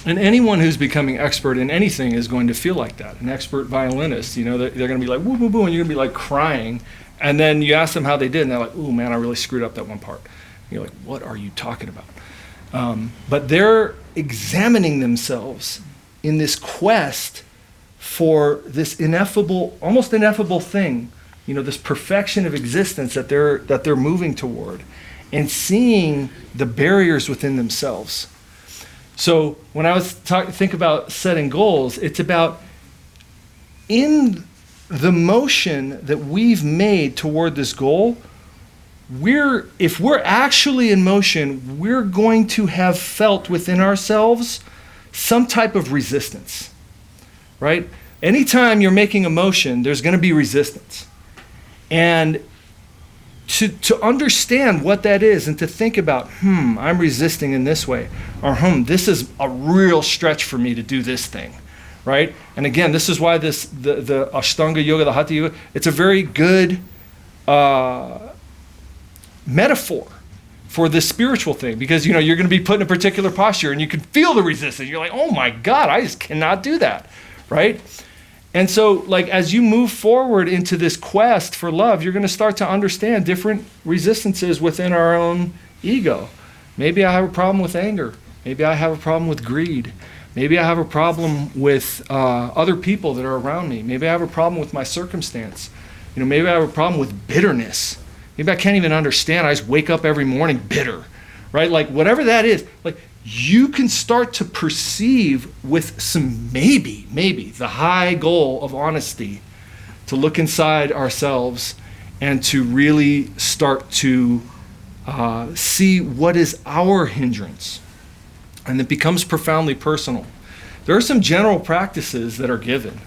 anyone who's becoming expert in anything is going to feel like that. An expert violinist, they're going to be like, woo, woo, woo, and you're going to be like crying. And then you ask them how they did, and they're like, ooh, man, I really screwed up that one part. And you're like, what are you talking about? But they're examining themselves in this quest for this ineffable, almost ineffable thing, this perfection of existence that they're moving toward, and seeing the barriers within themselves. So when I was think about setting goals, it's about in the motion that we've made toward this goal, if we're actually in motion, we're going to have felt within ourselves some type of resistance. right? Anytime you're making a motion, there's going to be resistance. And to understand what that is and to think about, I'm resisting in this way, or this is a real stretch for me to do this thing, right? And again, this is why the Ashtanga Yoga, the Hatha Yoga, it's a very good metaphor for this spiritual thing, because you're going to be put in a particular posture and you can feel the resistance. You're like, oh my God, I just cannot do that, right? And so, like, as you move forward into this quest for love, you're going to start to understand different resistances within our own ego. Maybe I have a problem with anger. Maybe I have a problem with greed. Maybe I have a problem with other people that are around me. Maybe I have a problem with my circumstance. Maybe I have a problem with bitterness. Maybe I can't even understand. I just wake up every morning bitter, right? Like, whatever that is, like, you can start to perceive with some maybe the high goal of honesty to look inside ourselves and to really start to see what is our hindrance. And it becomes profoundly personal. There are some general practices that are given,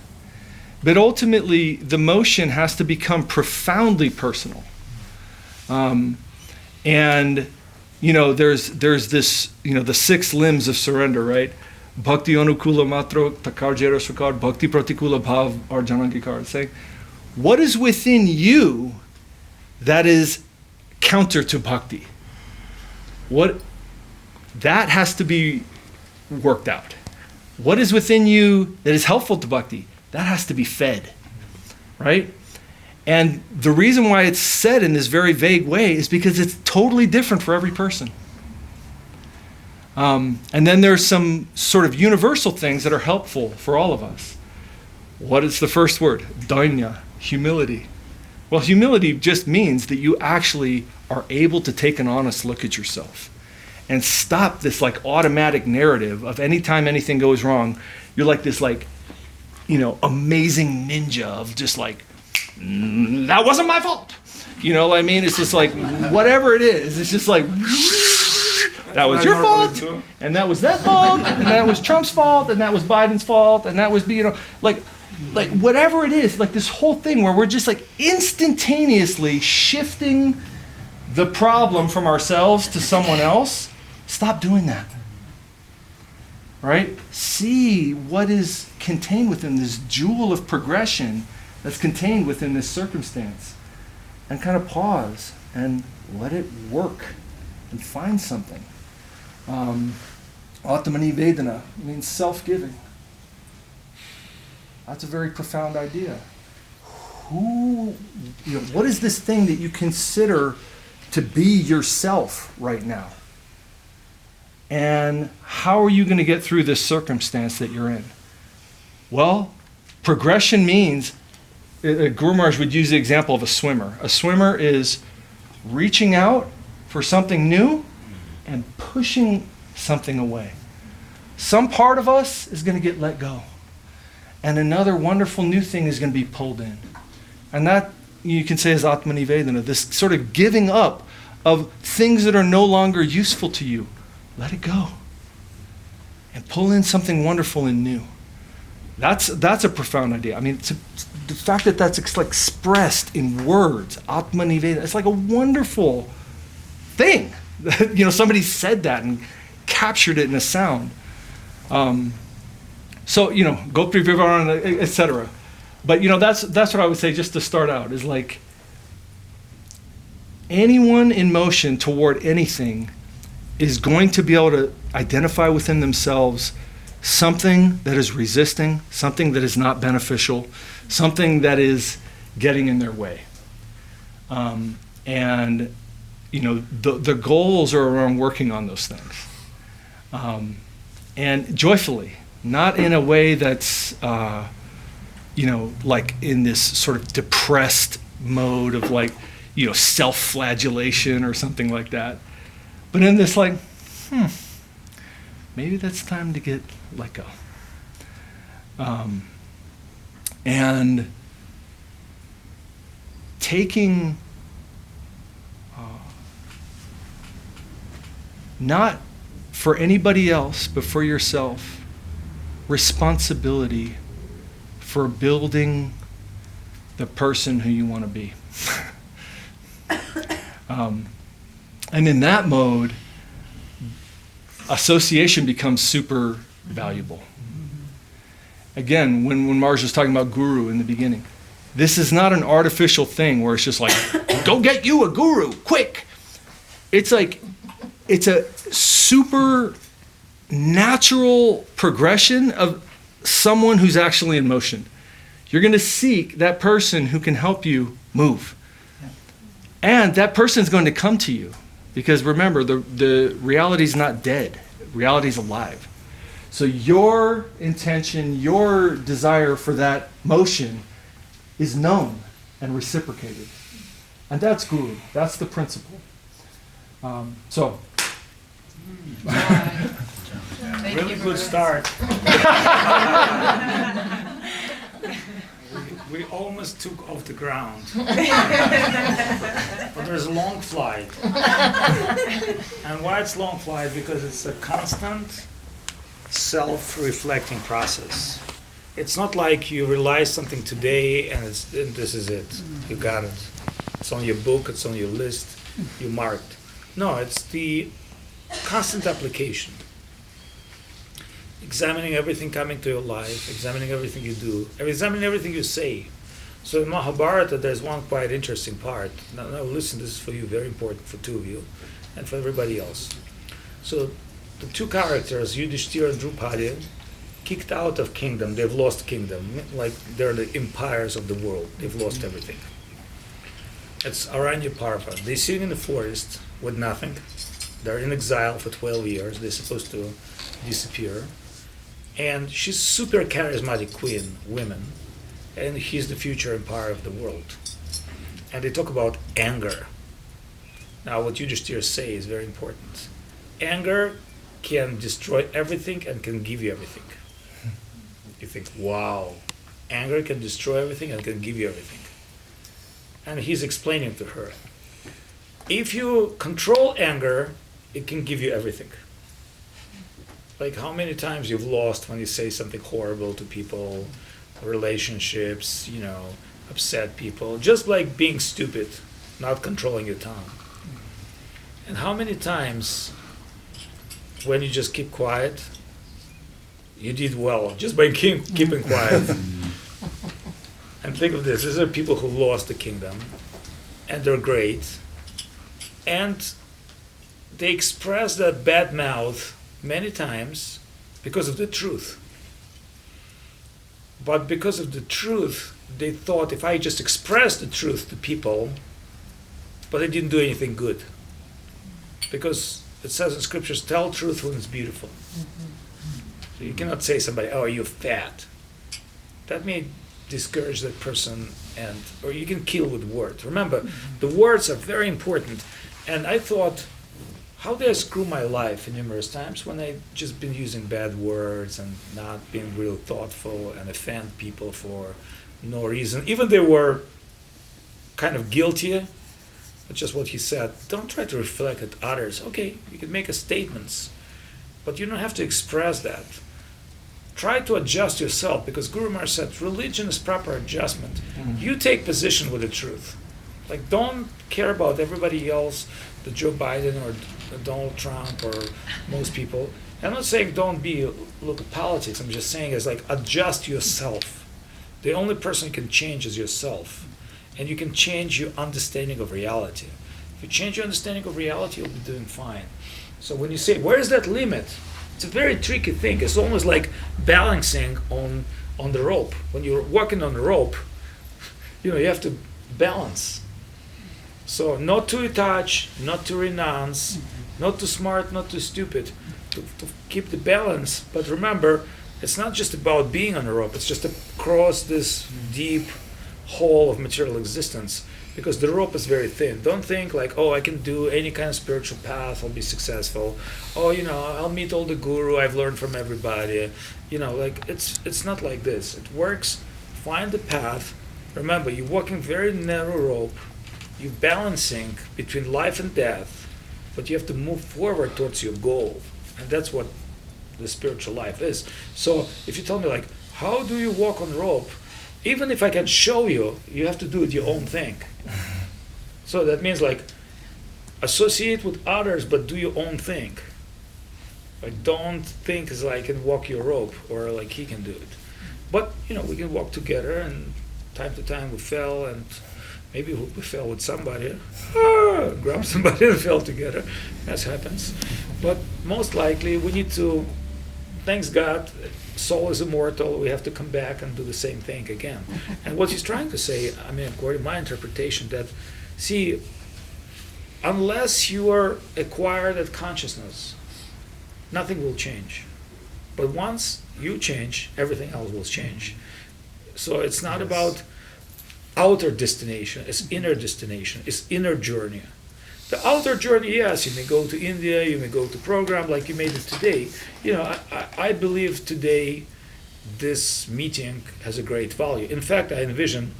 but ultimately the motion has to become profoundly personal. There's this, the 6 limbs of surrender, right? Bhakti anukula matro takarjera sukar bhakti pratikula bhav arjanangikar. Saying, what is within you that is counter to bhakti? That has to be worked out. What is within you that is helpful to bhakti? That has to be fed, right? And the reason why it's said in this very vague way is because it's totally different for every person. And then there's some sort of universal things that are helpful for all of us. What is the first word? Dainya, humility. Well, humility just means that you actually are able to take an honest look at yourself and stop this like automatic narrative of anytime anything goes wrong, you're like this amazing ninja of just like, that wasn't my fault. You know what I mean? It's just like, whatever it is, it's just like, that was your fault, and that was that fault, and that was Trump's fault, and that was Biden's fault, and that was, like whatever it is, like this whole thing where we're just like instantaneously shifting the problem from ourselves to someone else. Stop doing that. Right? See what is contained within this jewel of progression that's contained within this circumstance, and kind of pause and let it work and find something. Atmani Vedana means self-giving. That's a very profound idea. What is this thing that you consider to be yourself right now? And how are you going to get through this circumstance that you're in? Well, progression means, Guru Maharaj would use the example of a swimmer. A swimmer is reaching out for something new and pushing something away. Some part of us is going to get let go, and another wonderful new thing is going to be pulled in. And that, you can say, is Atmani Vedana, this sort of giving up of things that are no longer useful to you. Let it go and pull in something wonderful and new. That's a profound idea. I mean, the fact that that's like expressed in words, Atmani Vedana, it's like a wonderful thing. Somebody said that and captured it in a sound. Gopri Vivarana, etc. But that's what I would say just to start out, is like anyone in motion toward anything is going to be able to identify within themselves something that is resisting, something that is not beneficial, something that is getting in their way. The goals are around working on those things. And joyfully, not in a way that's, like in this sort of depressed mode of like, self-flagellation or something like that. But in this like, maybe that's time to let go. And taking not for anybody else, but for yourself, responsibility for building the person who you want to be. And in that mode, association becomes super valuable. Again, when Mars was talking about guru in the beginning, this is not an artificial thing where it's just like, go get you a guru, quick. It's like, it's a super natural progression of someone who's actually in motion. You're going to seek that person who can help you move. And that person's going to come to you. Because remember, the reality is not dead. Reality is alive. So your intention, your desire for that motion is known and reciprocated. And that's guru. That's the principle. Really good start. We almost took off the ground. But there's a long flight. And why it's long flight? Because it's a constant self-reflecting process. It's not like you realize something today and this is it. You got it. It's on your book, it's on your list, you marked. No, it's the constant application. Examining everything coming to your life, examining everything you do, examining everything you say. So in Mahabharata, there's one quite interesting part. Now listen, this is for you, very important for two of you, and for everybody else. So the two characters, Yudhishthira and Draupadi, kicked out of kingdom. They've lost kingdom, like they're the empires of the world. They've lost everything. It's Aranya Parva. They're sitting in the forest with nothing. They're in exile for 12 years. They're supposed to disappear. And she's super charismatic queen, women, and he's the future empire of the world. And they talk about anger. Now, what Yudhishthira say is very important. Anger can destroy everything and can give you everything. You think, wow, anger can destroy everything and can give you everything. And he's explaining to her, if you control anger, it can give you everything. Like how many times you've lost when you say something horrible to people, relationships, upset people, just like being stupid, not controlling your tongue. And how many times when you just keep quiet, you did well, just by keeping quiet. And think of this, these are people who lost the kingdom, and they're great, and they express that bad mouth many times because of the truth. But because of the truth, they thought if I just express the truth to people, but I didn't do anything good. Because it says in scriptures, tell truth when it's beautiful. So you cannot say to somebody, oh, you're fat. That may discourage that person, or you can kill with words. Remember, the words are very important. And I thought, how did I screw my life numerous times when I just been using bad words and not being real thoughtful and offend people for no reason. Even they were kind of guilty, but just what he said, don't try to reflect at others. Okay, you can make a statements, but you don't have to express that. Try to adjust yourself, because Guru Maharaj said religion is proper adjustment. You take position with the truth. Like, don't care about everybody else, the Joe Biden or Donald Trump or most people. I'm not saying don't look at politics. I'm just saying is like adjust yourself. The only person who can change is yourself. And you can change your understanding of reality. If you change your understanding of reality, you'll be doing fine. So when you say, where is that limit? It's a very tricky thing. It's almost like balancing on the rope. When you're walking on the rope, you have to balance. So not to attach, not to renounce, not too smart, not too stupid, to keep the balance. But remember, it's not just about being on the rope, it's just to cross this deep hole of material existence, because the rope is very thin. Don't think like, oh, I can do any kind of spiritual path, I'll be successful. Oh, I'll meet all the guru, I've learned from everybody. Like it's not like this. It works. Find the path. Remember, you're walking very narrow rope. You're balancing between life and death, but you have to move forward towards your goal. And that's what the spiritual life is. So if you tell me like, how do you walk on rope? even if I can show you, you have to do it your own thing. So that means like associate with others, but do your own thing. Like don't think as I can walk your rope or like he can do it. But we can walk together, and time to time we fell, and maybe we fell with somebody, grab somebody and fell together. That happens. But most likely we need to, thanks God, soul is immortal, we have to come back and do the same thing again. And what he's trying to say, I mean, according to my interpretation, that, see, unless you are acquired at consciousness, nothing will change. But once you change, everything else will change. So it's not about outer destination, it's inner destination, it's inner journey. The outer journey, yes, you may go to India, you may go to program like you made it today. I believe today this meeting has a great value. In fact, I envision,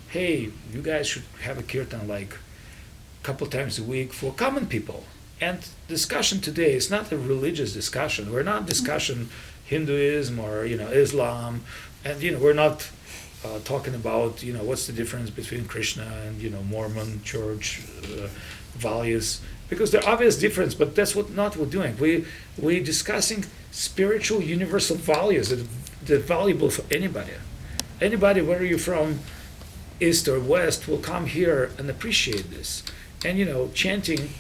hey, you guys should have a kirtan like a couple times a week for common people. And discussion today is not a religious discussion. We're not discussing Hinduism or Islam, and we're not talking about what's the difference between Krishna and Mormon church values, because there are obvious difference, but that's not what we're doing. We're discussing spiritual universal values that are valuable for anybody. Anybody, whether you're from East or West, will come here and appreciate this. And chanting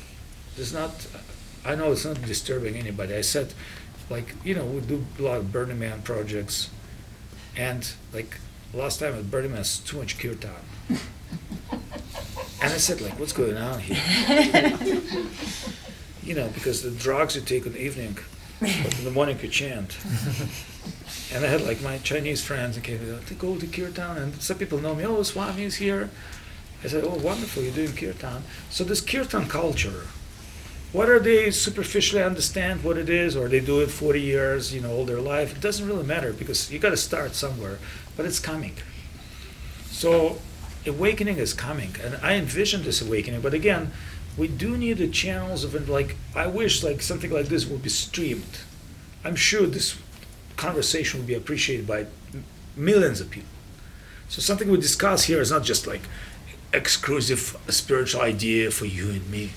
is not, I know it's not disturbing anybody. I said, like, we do a lot of Burning Man projects, and like last time at Burning Man, it's too much kirtan. And I said, like, what's going on here? Because the drugs you take in the evening, but in the morning you chant. And I had like my Chinese friends and came to go to kirtan, and some people know me, oh, Swami is here. I said, oh, wonderful, you're doing kirtan. So this kirtan culture, whether they superficially understand what it is or they do it 40 years, all their life, it doesn't really matter, because you got to start somewhere, but it's coming. So awakening is coming, and I envision this awakening, but again, we do need the channels of, like, I wish like something like this would be streamed. I'm sure this conversation will be appreciated by millions of people. So something we discuss here is not just like exclusive spiritual idea for you and me.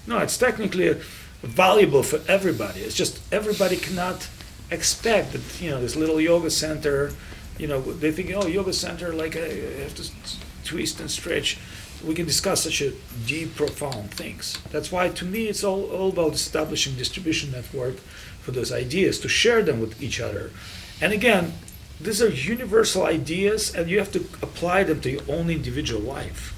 No, it's technically valuable for everybody. It's just everybody cannot expect that, this little yoga center, they think, oh, yoga center, like I have to twist and stretch. We can discuss such a deep, profound things. That's why, to me, it's all about establishing distribution network for those ideas, to share them with each other. And again, these are universal ideas, and you have to apply them to your own individual life.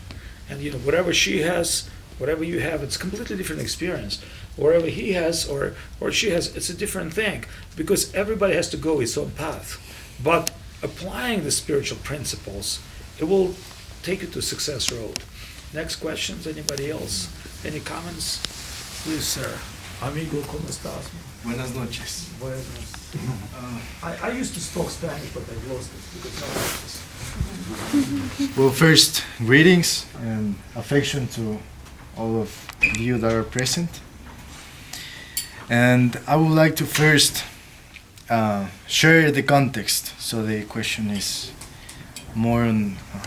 And whatever she has, whatever you have, it's a completely different experience. Whatever he has or she has, it's a different thing, because everybody has to go its own path. But applying the spiritual principles, it will take you to success road. Next questions, anybody else? Any comments? Please, sir. Amigo, ¿cómo estás? Buenas noches. Buenas. I used to speak Spanish, but I lost it because I like this. Well, first, greetings and affection to all of you that are present. And I would like to first share the context, so the question is more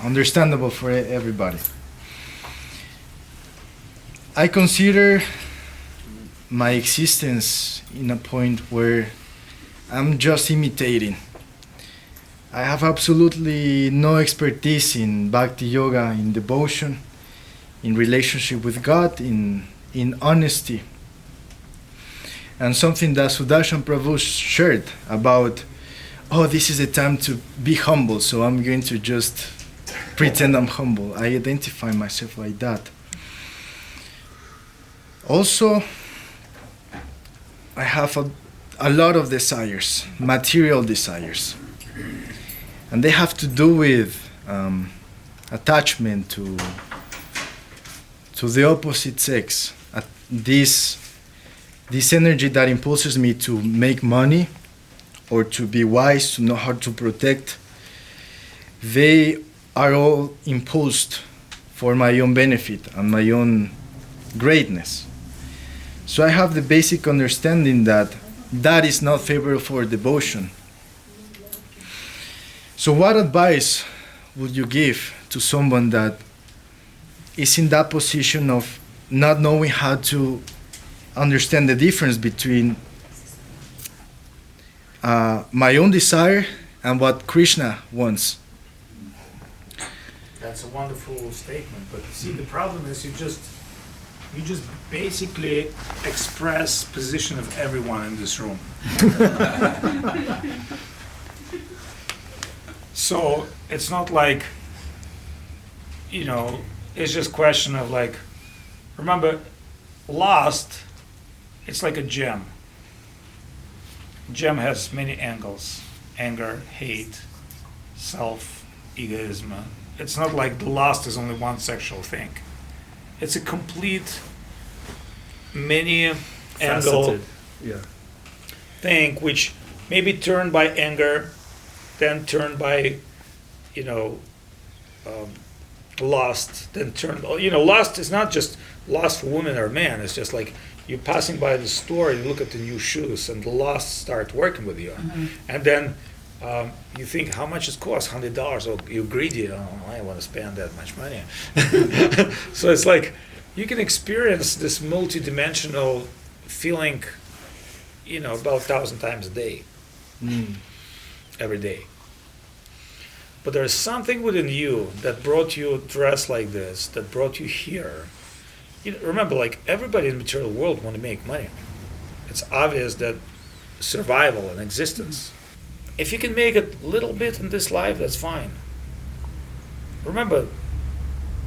understandable for everybody. I consider my existence in a point where I'm just imitating. I have absolutely no expertise in bhakti yoga, in devotion, in relationship with God, in honesty. And something that Sudarshan Prabhu shared about, oh, this is a time to be humble, so I'm going to just pretend I'm humble. I identify myself like that. Also, I have a lot of desires, material desires. And they have to do with attachment to the opposite sex. This energy that impulses me to make money or to be wise, to know how to protect, they are all impulsed for my own benefit and my own greatness. So I have the basic understanding that that is not favorable for devotion. So what advice would you give to someone that is in that position of not knowing how to understand the difference between my own desire and what Krishna wants? That's a wonderful statement, but see, the problem is you just basically express position of everyone in this room. So it's not like, it's just question of like, remember, lust, it's like a gem. Gem has many angles: anger, hate, self, egoism. It's not like the lust is only one sexual thing. It's a complete, many angle thing, which may be turned by anger, then turned by, lust, then turned. Lust is not just lust for women or men. It's just like you're passing by the store, you look at the new shoes, and the lust start working with you, and then. You think how much it costs, $100? Oh, you're greedy. Oh, I want to spend that much money. So it's like you can experience this multi-dimensional feeling, about 1,000 times a day, every day. But there's something within you that brought you dressed like this, that brought you here. Remember, like everybody in the material world want to make money. It's obvious that survival and existence. If you can make a little bit in this life, that's fine. Remember,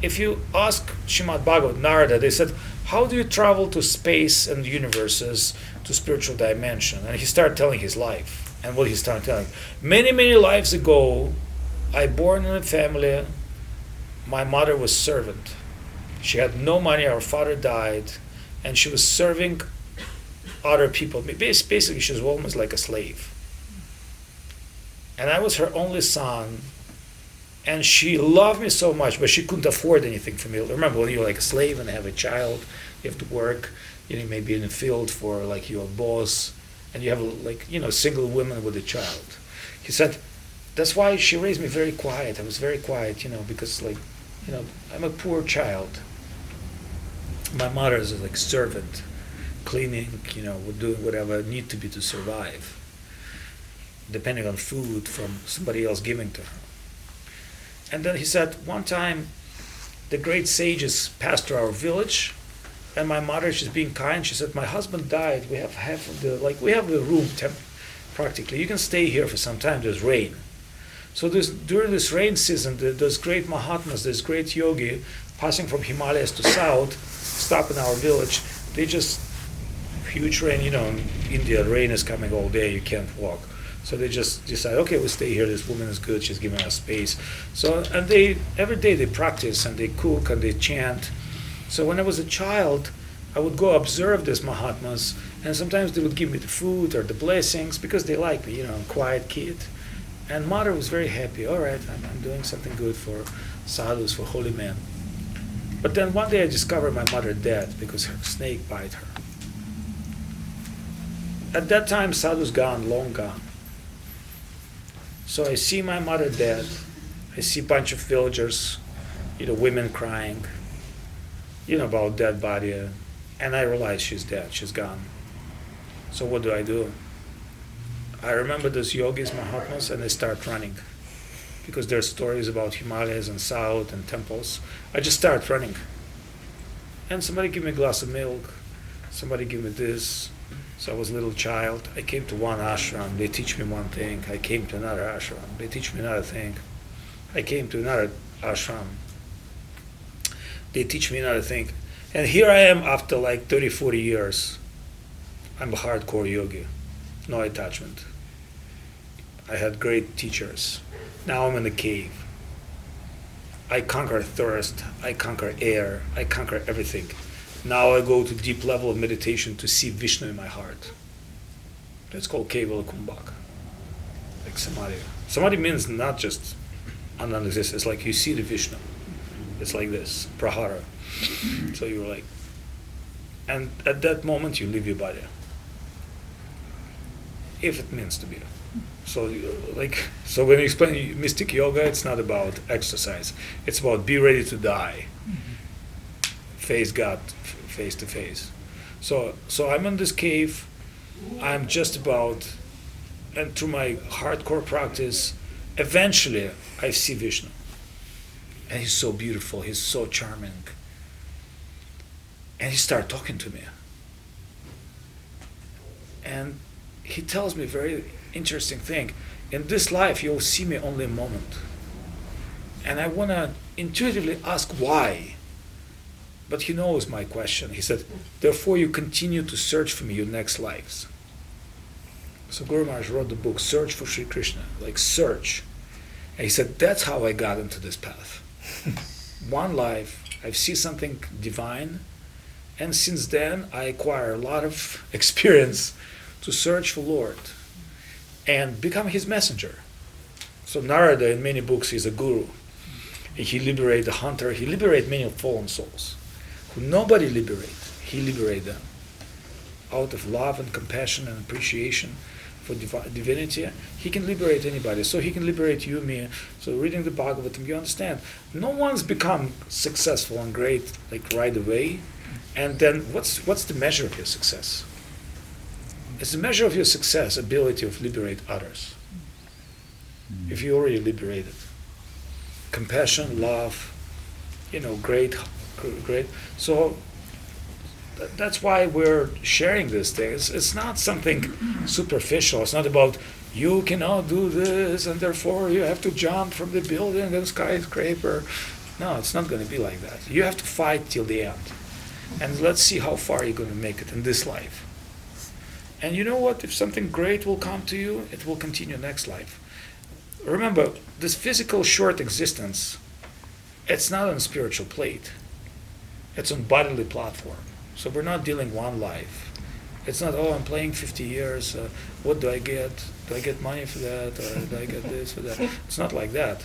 if you ask Srimad Bhagavad Narada, they said, how do you travel to space and universes, to spiritual dimension? And he started telling his life. And what he started telling. Many, many lives ago, I born in a family, my mother was servant. She had no money, our father died, and she was serving other people. Basically, she was almost like a slave. And I was her only son, and she loved me so much, but she couldn't afford anything for me. Remember, when you're like a slave and have a child, you have to work, you may be in the field for like your boss, and you have like, single woman with a child. He said, that's why she raised me very quiet. I was very quiet, because like, I'm a poor child. My mother is like servant, cleaning, doing whatever need to be to survive, depending on food from somebody else giving to her. And then he said, one time, the great sages passed through our village, and my mother, she's being kind, she said, my husband died, we have half of we have the room, practically. You can stay here for some time, there's rain. So during this rain season, there's great Mahatmas, there's great yogi, passing from Himalayas to south, stop in our village, they just, huge rain, in India, rain is coming all day, you can't walk. So they just decide, okay, we'll stay here. This woman is good. She's giving us space. So, and every day they practice and they cook and they chant. So when I was a child, I would go observe these Mahatmas, and sometimes they would give me the food or the blessings because they like me, I'm a quiet kid. And mother was very happy. All right, I'm doing something good for sadhus, for holy men. But then one day I discovered my mother dead because her snake bit her. At that time, sadhu's gone, long gone. So I see my mother dead. I see a bunch of villagers, women crying, about dead body. And I realize she's dead, she's gone. So what do? I remember those yogis, Mahatmas, and I start running. Because there's stories about Himalayas and South and temples. I just start running. And somebody give me a glass of milk. Somebody give me this. So I was a little child. I came to one ashram. They teach me one thing. I came to another ashram. They teach me another thing. I came to another ashram. They teach me another thing. And here I am after like 30, 40 years. I'm a hardcore yogi. No attachment. I had great teachers. Now I'm in the cave. I conquer thirst. I conquer air. I conquer everything. Now I go to deep level of meditation to see Vishnu in my heart. That's called Kevala Kumbhaka. Like Samadhi. Samadhi means not just non-existent. It's like you see the Vishnu. It's like this, prahara. So you're like, and at that moment you leave your body. if it means to be. So when you explain mystic yoga, it's not about exercise. It's about be ready to die, face God face to face. So I'm in this cave. I'm just about, and through my hardcore practice, eventually I see Vishnu. And he's so beautiful, he's so charming. And he started talking to me. And he tells me a very interesting thing. In this life, you'll see me only a moment. And I want to intuitively ask why. But he knows my question. He said, therefore you continue to search for me your next lives. So Guru Maharaj wrote the book, Search for Sri Krishna, like search. And he said, that's how I got into this path. One life, I see something divine, and since then I acquire a lot of experience to search for Lord and become his messenger. So Narada in many books is a guru. He liberates the hunter, he liberates many fallen souls who nobody liberate. He liberates them out of love and compassion and appreciation for divinity. He can liberate anybody. So he can liberate you, me. So reading the Bhagavatam, you understand, no one's become successful and great like right away. And then what's the measure of your success? It's the measure of your success, ability to liberate others. If you already liberated. Compassion, love, great. So that's why we're sharing this thing. It's not something superficial. It's not about you cannot do this and therefore you have to jump from the building and skyscraper. No, it's not going to be like that. You have to fight till the end. And let's see how far you're going to make it in this life. And you know what? If something great will come to you, it will continue next life. Remember, this physical short existence, it's not on a spiritual plate. It's on bodily platform. So we're not dealing one life. It's not, I'm playing 50 years, what do I get? Do I get money for that? Or do I get this for that? It's not like that.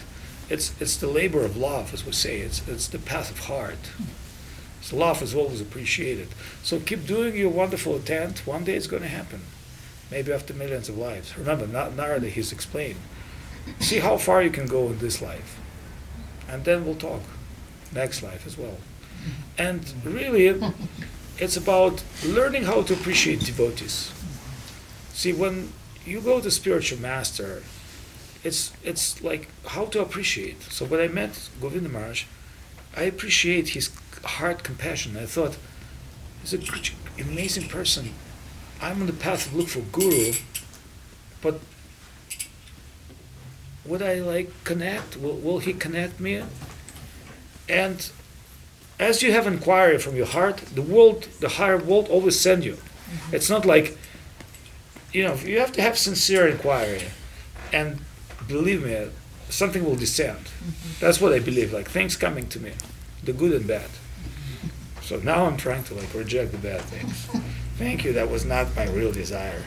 It's the labor of love, as we say. It's the path of heart. So love is always appreciated. So keep doing your wonderful attempt. One day it's going to happen. Maybe after millions of lives. Remember, Narada, he's explained. See how far you can go in this life. And then we'll talk. Next life as well. And really, it's about learning how to appreciate devotees. See, when you go to spiritual master, it's like how to appreciate. So when I met Govinda Maharaj, I appreciate his heart compassion. I thought, he's an amazing person. I'm on the path to look for guru, but would I connect? Will he connect me? And as you have inquiry from your heart, the higher world always send you. Mm-hmm. It's not like, you have to have sincere inquiry. And believe me, something will descend. Mm-hmm. That's what I believe, things coming to me, the good and bad. So now I'm trying to reject the bad things. Thank you, that was not my real desire.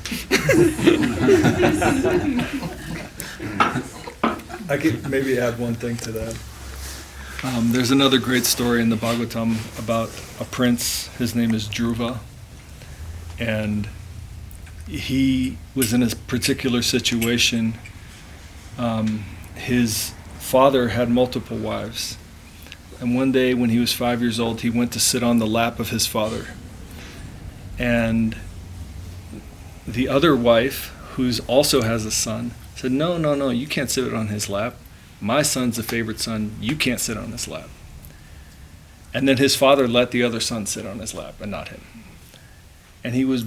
I could maybe add one thing to that. There's another great story in the Bhagavatam about a prince. His name is Dhruva. And he was in a particular situation. His father had multiple wives. And one day when he was 5 years old, he went to sit on the lap of his father. And the other wife, who also has a son, said, no, you can't sit on his lap. My son's a favorite son. You can't sit on his lap. And then his father let the other son sit on his lap and not him. And he was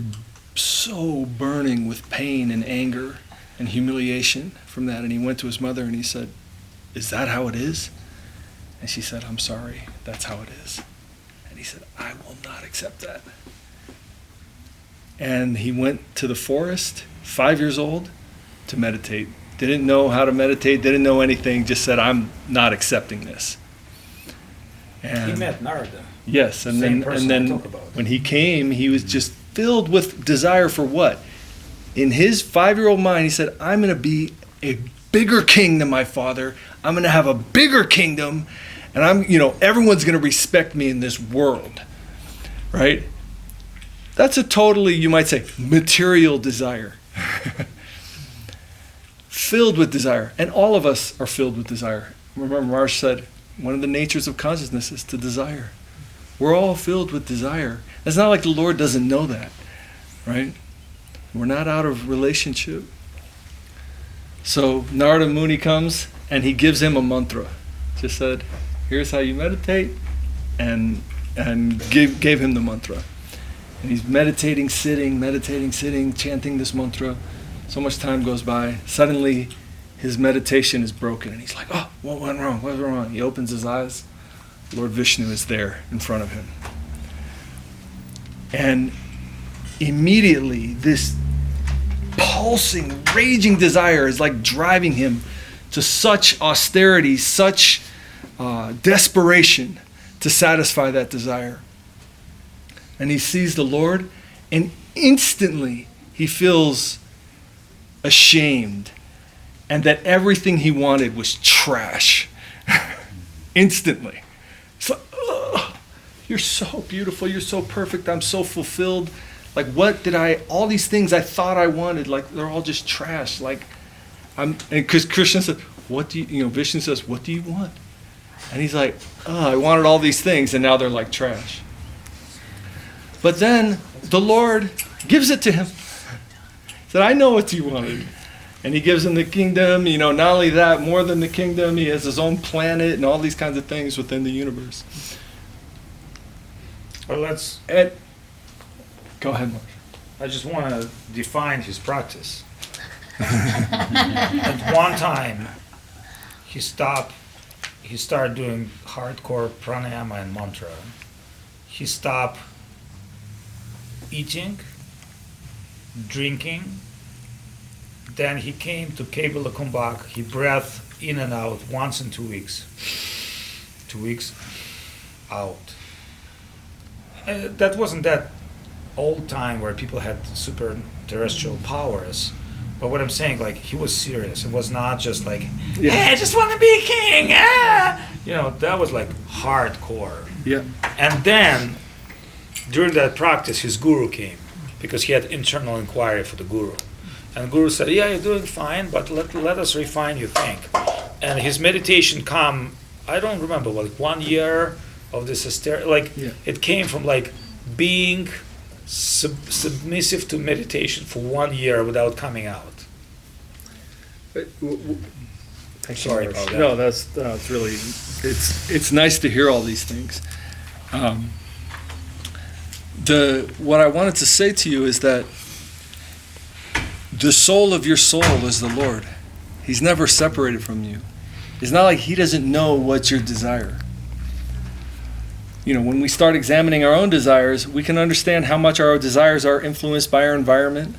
so burning with pain and anger and humiliation from that. And he went to his mother and he said, is that how it is? And she said, I'm sorry, that's how it is. And he said, I will not accept that. And he went to the forest, 5 years old, to meditate. Didn't know how to meditate, didn't know anything, just said, I'm not accepting this. And he met Narada. Yes, and then when he came, he was just filled with desire for what? In his 5-year-old mind, he said, I'm going to be a bigger king than my father. I'm going to have a bigger kingdom, and everyone's going to respect me in this world, right? That's a totally, you might say, material desire. Filled with desire. And all of us are filled with desire. Remember, Marsh said, one of the natures of consciousness is to desire. We're all filled with desire. It's not like the Lord doesn't know that, right? We're not out of relationship. So Narada Muni comes and he gives him a mantra. Just said, here's how you meditate, and gave him the mantra. And he's meditating, sitting, chanting this mantra. So much time goes by. Suddenly, his meditation is broken, and he's like, "Oh, what went wrong? What went wrong?" He opens his eyes. Lord Vishnu is there in front of him. And immediately, this pulsing, raging desire is like driving him to such austerity, such desperation to satisfy that desire. And he sees the Lord, and instantly he feels ashamed, and that everything he wanted was trash. Instantly. It's like, oh, you're so beautiful, you're so perfect, I'm so fulfilled. Like, what did all these things I thought I wanted, like, they're all just trash. Like, and because Krishna said, Vishnu says, what do you want? And he's like, I wanted all these things, and now they're like trash. But then the Lord gives it to him. He said, I know what you wanted. And he gives him the kingdom. Not only that, more than the kingdom, he has his own planet and all these kinds of things within the universe. Well, go ahead, Mark. I just want to define his practice. At one time, he started doing hardcore pranayama and mantra. He stopped eating, drinking. Then he came to Kabila Kumbhak. He breathed in and out once in 2 weeks. 2 weeks out. That wasn't that old time where people had super terrestrial powers. But what I'm saying, like, he was serious. It was not just like, hey, I just want to be a king. That was like hardcore. Yeah. And then, during that practice, his guru came, because he had internal inquiry for the guru. And the guru said, yeah, you're doing fine, but let us refine your think. And his meditation I don't remember, like 1 year of this it came from like being submissive to meditation for 1 year without coming out. Sorry about that. No, that's really, it's nice to hear all these things. What I wanted to say to you is that the soul of your soul is the Lord. He's never separated from you. It's not like he doesn't know what's your desire. When we start examining our own desires, we can understand how much our desires are influenced by our environment,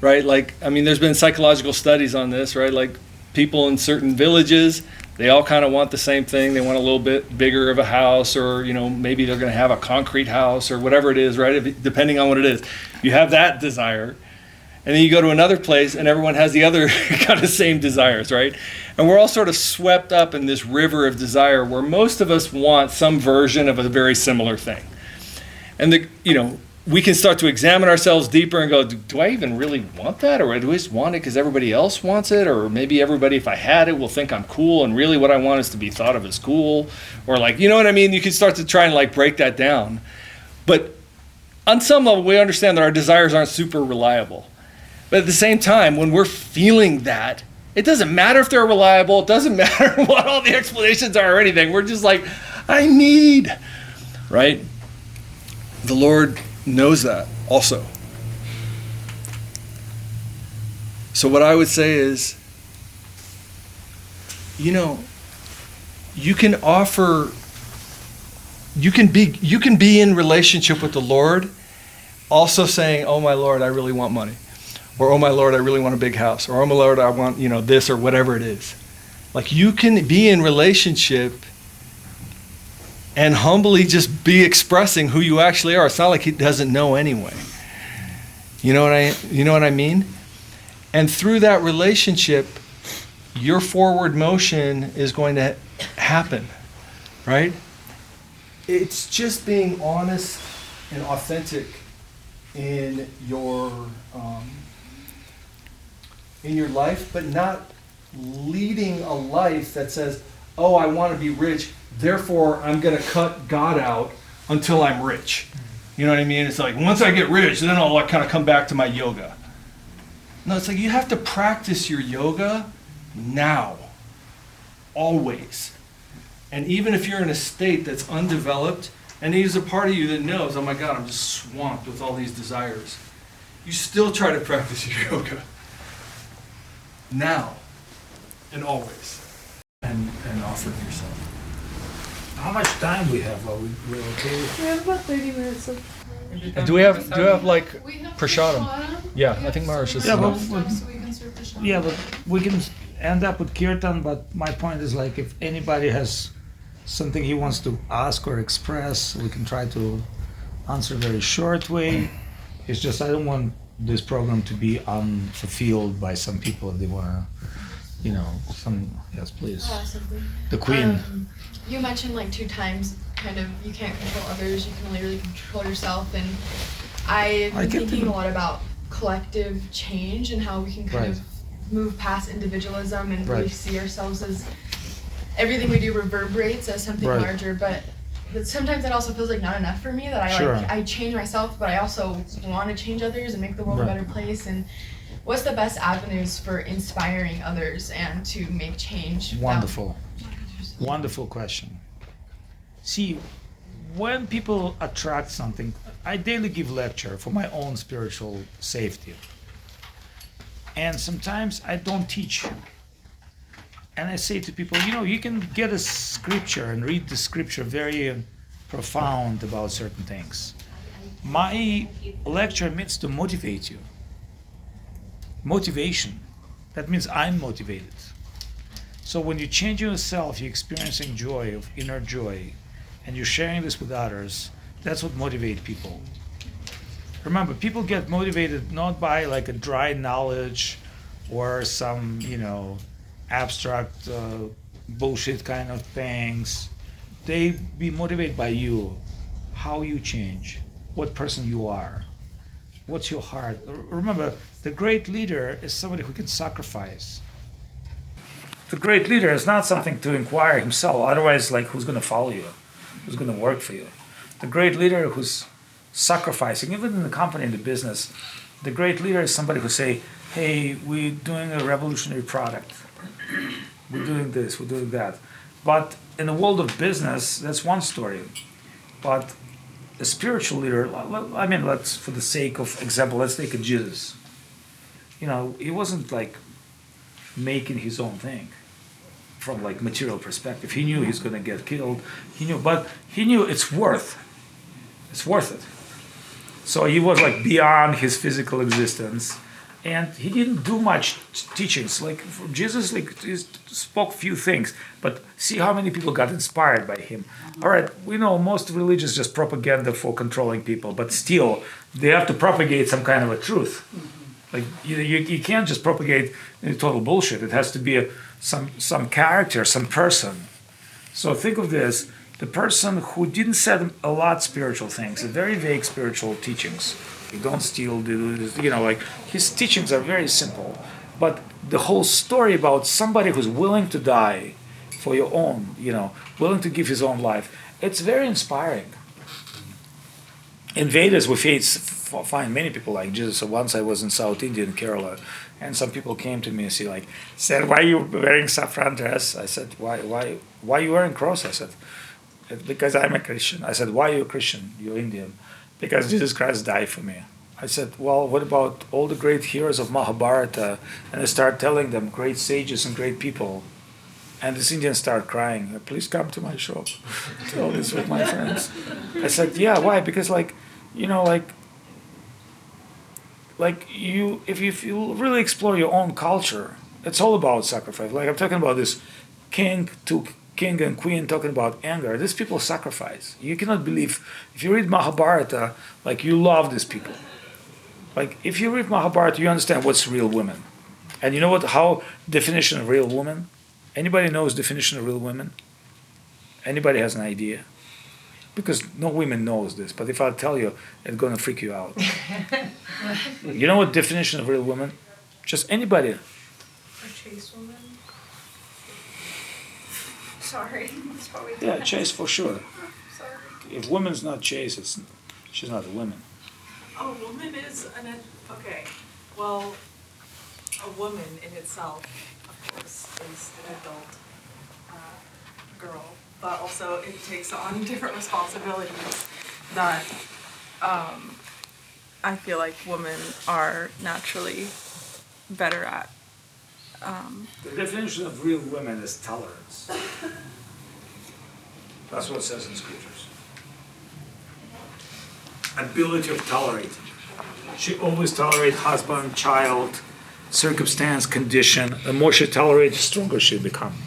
right? There's been psychological studies on this, right? Like, people in certain villages, they all kind of want the same thing. They want a little bit bigger of a house, or, maybe they're going to have a concrete house or whatever it is, right? Depending on what it is. You have that desire. And then you go to another place and everyone has the other kind of same desires, right? And we're all sort of swept up in this river of desire where most of us want some version of a very similar thing. And we can start to examine ourselves deeper and go, do I even really want that? Or do I just want it because everybody else wants it? Or maybe everybody, if I had it, will think I'm cool, and really what I want is to be thought of as cool. Or you know what I mean? You can start to try and break that down. But on some level, we understand that our desires aren't super reliable. But at the same time, when we're feeling that, it doesn't matter if they're reliable. It doesn't matter what all the explanations are or anything. We're just like, I need, right? The Lord knows that also. So what I would say is, you can be in relationship with the Lord, also saying, oh my Lord, I really want money. Or, oh my Lord, I really want a big house. Or, oh my Lord, I want, this or whatever it is. You can be in relationship and humbly just be expressing who you actually are. It's not like he doesn't know anyway. You know what I mean? And through that relationship, your forward motion is going to happen, right? It's just being honest and authentic in your in your life, but not leading a life that says, oh, I want to be rich, therefore I'm going to cut God out until I'm rich. You know what I mean? It's like, once I get rich, then I'll kind of come back to my yoga. No, it's like you have to practice your yoga now, always. And even if you're in a state that's undeveloped, and there's a part of you that knows, oh my God, I'm just swamped with all these desires, you still try to practice your yoga. Now and always. And offering yourself. How much time we have? Are we okay? We have about 30 minutes of. Do we have like have prasadam? prasadam. Yeah, I think Marish is. Yeah, but, So we can serve prasadam. yeah, but we can end up with kirtan. But my point is, like, if anybody has something he wants to ask or express, we can try to answer very short way. It's just I don't want this program to be unfulfilled by some people if they want to, you know, some. Yes, please. Possibly. The queen. You mentioned like 2 times, kind of, you can't control others, you can only really control yourself, and I've been thinking a lot about collective change and how we can kind of move past individualism and really see ourselves as everything we do reverberates as something larger, but sometimes that also feels like not enough for me, that I change myself, but I also want to change others and make the world a better place. And what's the best avenues for inspiring others and to make change? Wonderful. Wonderful question. See, when people attract something, I daily give lecture for my own spiritual safety. And sometimes I don't teach. And I say to people, you know, you can get a scripture and read the scripture very profound about certain things. My lecture means to motivate you. Motivation. That means I'm motivated. So when you change yourself, you're experiencing joy, of inner joy, and you're sharing this with others, that's what motivates people. Remember, people get motivated not by like a dry knowledge or some, you know, abstract bullshit kind of things. They be motivated by you, how you change, what person you are, what's your heart. Remember, the great leader is somebody who can sacrifice. The great leader is not something to inquire himself, otherwise, like, who's going to follow you? Who's going to work for you? The great leader who's sacrificing, even in the company, in the business, the great leader is somebody who say, hey, we're doing a revolutionary product. We're doing this, we're doing that. But in the world of business, that's one story. But a spiritual leader, I mean, let's, for the sake of example, let's take a Jesus. You know, he wasn't like making his own thing from like material perspective. He knew he's going to get killed. He knew it's worth it. So he was like beyond his physical existence, and he didn't do much teachings. Like Jesus, like he spoke few things, but see how many people got inspired by him. All right, we know most religions just propaganda for controlling people, but still they have to propagate some kind of a truth. Like you can't just propagate total bullshit. It has to be some character, some person. So think of this: the person who didn't say a lot spiritual things, very vague spiritual teachings. You don't steal, do this, you know, like his teachings are very simple. But the whole story about somebody who's willing to die for your own, you know, willing to give his own life, it's very inspiring. In Vedas, we find many people like Jesus. So once I was in South India, in Kerala, and some people came to me and said, why are you wearing saffron dress? I said, why are you wearing cross? I said, because I'm a Christian. I said, why are you a Christian? You're Indian. Because Jesus Christ died for me. I said, well, what about all the great heroes of Mahabharata? And I start telling them, great sages and great people. And this Indian started crying, please come to my shop. Tell this with my friends. I said, yeah, why? Because if you really explore your own culture, it's all about sacrifice. Like I'm talking about this king and queen talking about anger. These people sacrifice. You cannot believe, if you read Mahabharata, like you love these people. Like if you read Mahabharata, you understand what's real women. And you know how definition of real woman? Anybody knows definition of real women? Anybody has an idea? Because no women knows this, but if I tell you, it's gonna freak you out. You know what definition of real woman? Just anybody. A chaste woman? Sorry. That's probably Yeah, chaste for sure. Sorry. If woman's not chaste, she's not a woman. A woman is okay. Well, a woman in itself, of course, is an adult girl, but also it takes on different responsibilities that I feel like women are naturally better at. The definition of real women is tolerance. That's what it says in scriptures. Ability of tolerating. She always tolerates husband, child, circumstance, condition. The more she tolerates, the stronger she becomes.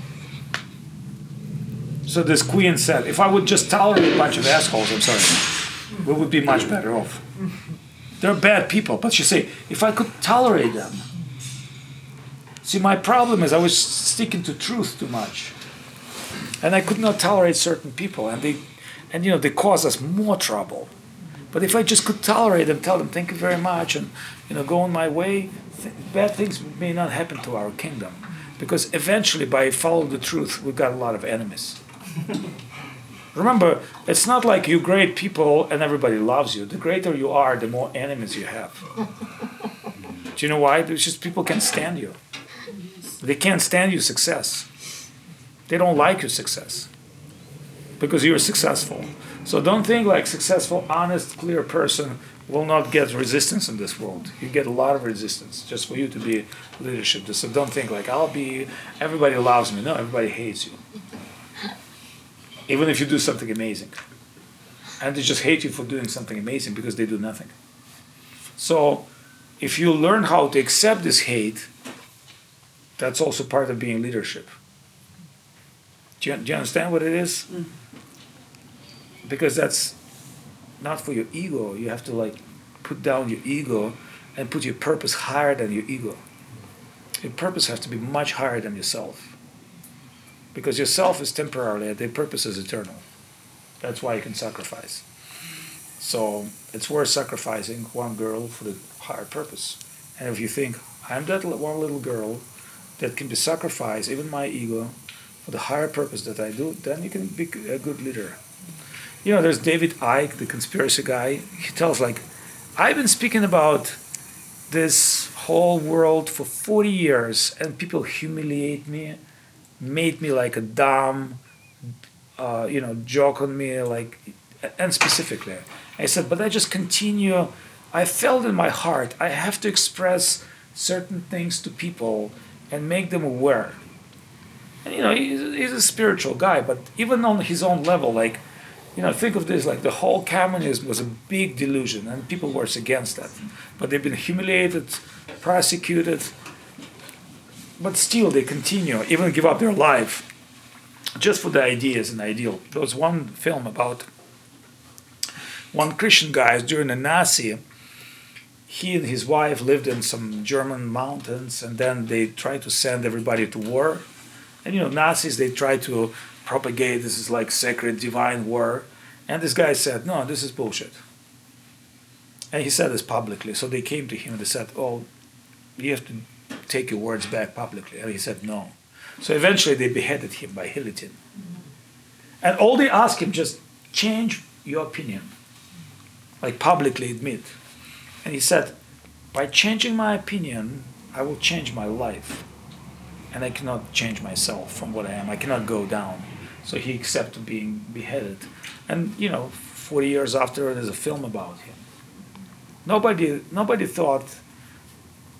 So this queen said, if I would just tolerate a bunch of assholes, I'm sorry, we would be much better off. They're bad people, but she said, if I could tolerate them. See, my problem is I was sticking to truth too much. And I could not tolerate certain people, and they cause us more trouble. But if I just could tolerate them, tell them thank you very much, and go on my way, bad things may not happen to our kingdom, because eventually, by following the truth, we've got a lot of enemies. Remember, it's not like you're great people and everybody loves you. The greater you are, the more enemies you have. Do you know why? It's just people can't stand you. They can't stand your success. They don't like your success because you're successful. So don't think like successful, honest, clear person will not get resistance in this world. You get a lot of resistance just for you to be leadership. So don't think like everybody loves me. No, everybody hates you. Even if you do something amazing. And they just hate you for doing something amazing because they do nothing. So if you learn how to accept this hate, that's also part of being leadership. Do you understand what it is? Because that's not for your ego. You have to put down your ego and put your purpose higher than your ego. Your purpose has to be much higher than yourself. Because yourself is temporary, and their purpose is eternal. That's why you can sacrifice. So it's worth sacrificing one girl for the higher purpose. And if you think, I'm that one little girl that can be sacrificed, even my ego, for the higher purpose that I do, then you can be a good leader. There's David Icke, the conspiracy guy. He tells I've been speaking about this whole world for 40 years, and people humiliate me, made me like a dumb, joke on me, and specifically. I said, but I just continue. I felt in my heart, I have to express certain things to people and make them aware. And he's a spiritual guy, but even on his own level, think of this, the whole communism was a big delusion, and people were against that. But they've been humiliated, prosecuted, but still they continue, even give up their life, just for the ideas and ideal. There was one film about one Christian guy during the Nazi. He and his wife lived in some German mountains, and then they tried to send everybody to war. And Nazis, they tried to propagate this is sacred, divine war. And this guy said, no, this is bullshit. And he said this publicly. So they came to him and they said, oh, you have to take your words back publicly. And he said, no. So eventually they beheaded him by guillotine. And all they asked him, just change your opinion. Publicly admit. And he said, by changing my opinion, I will change my life. And I cannot change myself from what I am. I cannot go down. So he accepted being beheaded. And, 40 years after, there's a film about him. Nobody thought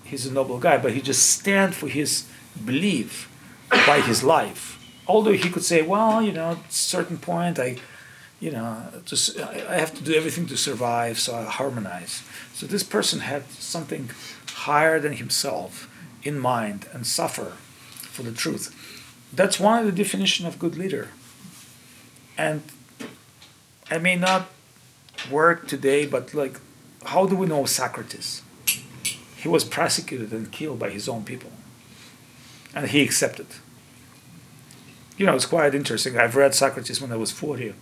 he's a noble guy, but he just stand for his belief by his life. Although he could say, well, at a certain point, I have to do everything to survive, so I harmonize. So this person had something higher than himself in mind and suffer for the truth. That's one of the definition of good leader. And I may not work today, but how do we know Socrates? He was prosecuted and killed by his own people. And he accepted. It's quite interesting. I've read Socrates when I was 40.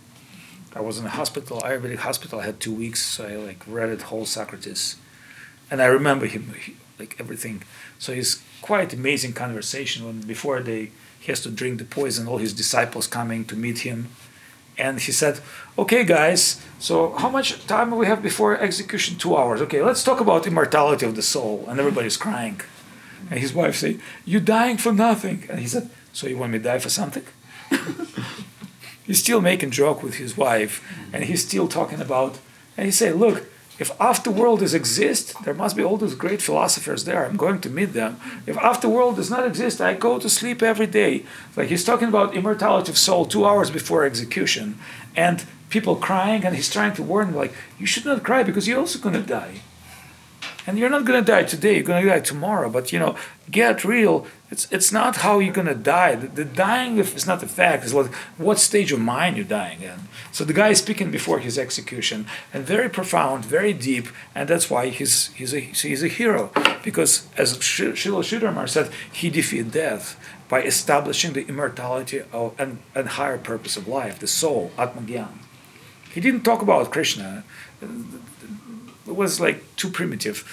I was in a hospital, Ayurvedic hospital. I had 2 weeks, so I read it whole Socrates. And I remember him like everything. So it's quite amazing conversation when before he has to drink the poison, all his disciples coming to meet him. And he said, okay, guys, so how much time we have before execution? 2 hours. Okay, let's talk about immortality of the soul. And everybody's crying. And his wife said, you're dying for nothing. And he said, so you want me to die for something? He's still making joke with his wife. And he's still talking about, and he said, look, if afterworld exist, there must be all those great philosophers there. I'm going to meet them. If afterworld does not exist, I go to sleep every day. Like he's talking about immortality of soul 2 hours before execution, and people crying, and he's trying to warn them, like, you should not cry because you're also going to die. And you're not going to die today, you're going to die tomorrow. But, get real. It's not how you're going to die. The dying is not a fact. It's like what stage of mind you're dying in. So the guy is speaking before his execution, and very profound, very deep, and that's why he's a hero. Because as Srila Sridhar said, he defeated death by establishing the immortality and higher purpose of life, the soul, Atmagyan. He didn't talk about Krishna. It was like too primitive.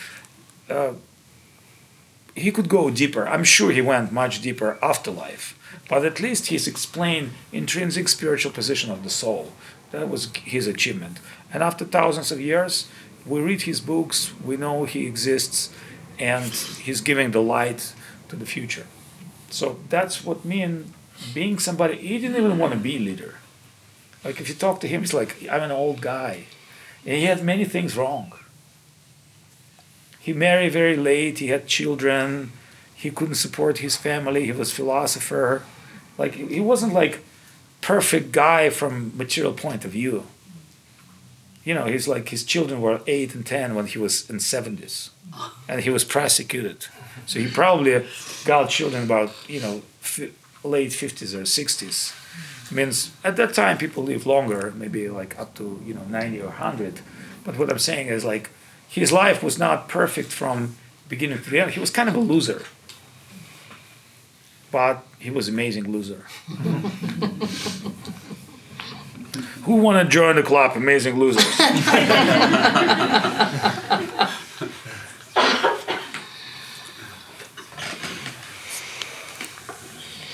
He could go deeper. I'm sure he went much deeper after life. But at least he's explained intrinsic spiritual position of the soul. That was his achievement. And after thousands of years, we read his books, we know he exists, and he's giving the light to the future. So that's what means being somebody. He didn't even want to be leader. Like if you talk to him, he's like, I'm an old guy. And he had many things wrong. He married very late, he had children, he couldn't support his family, he was a philosopher. Like he wasn't like perfect guy from material point of view. He's like his children were 8 and 10 when he was in 70s. And he was prosecuted. So he probably got children about, late 50s or 60s. Means at that time people live longer, maybe like up to 90 or 100. But what I'm saying is like his life was not perfect from beginning to the end. He was kind of a loser, but he was an amazing loser. Who want to join the club, Amazing Losers?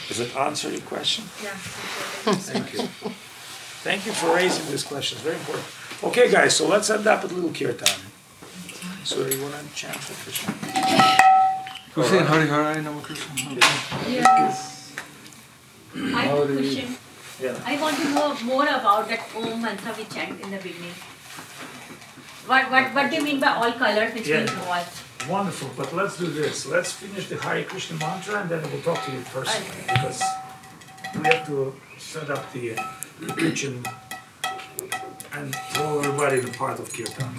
Does it answer your question? Yeah. Thank you. Thank you for raising this question. It's very important. Okay, guys, so let's end up with a little kirtan. So you want to chant for Krishna? Who's saying Harinama Krishna? Yes. I have a question. Yeah. I want to know more about that Om mantra we chant in the beginning. What do you mean by all colors, which means what? Wonderful, but let's do this. Let's finish the Hare Krishna mantra and then we'll talk to you personally because we have to set up the kitchen and throw everybody in the part of Kirtan.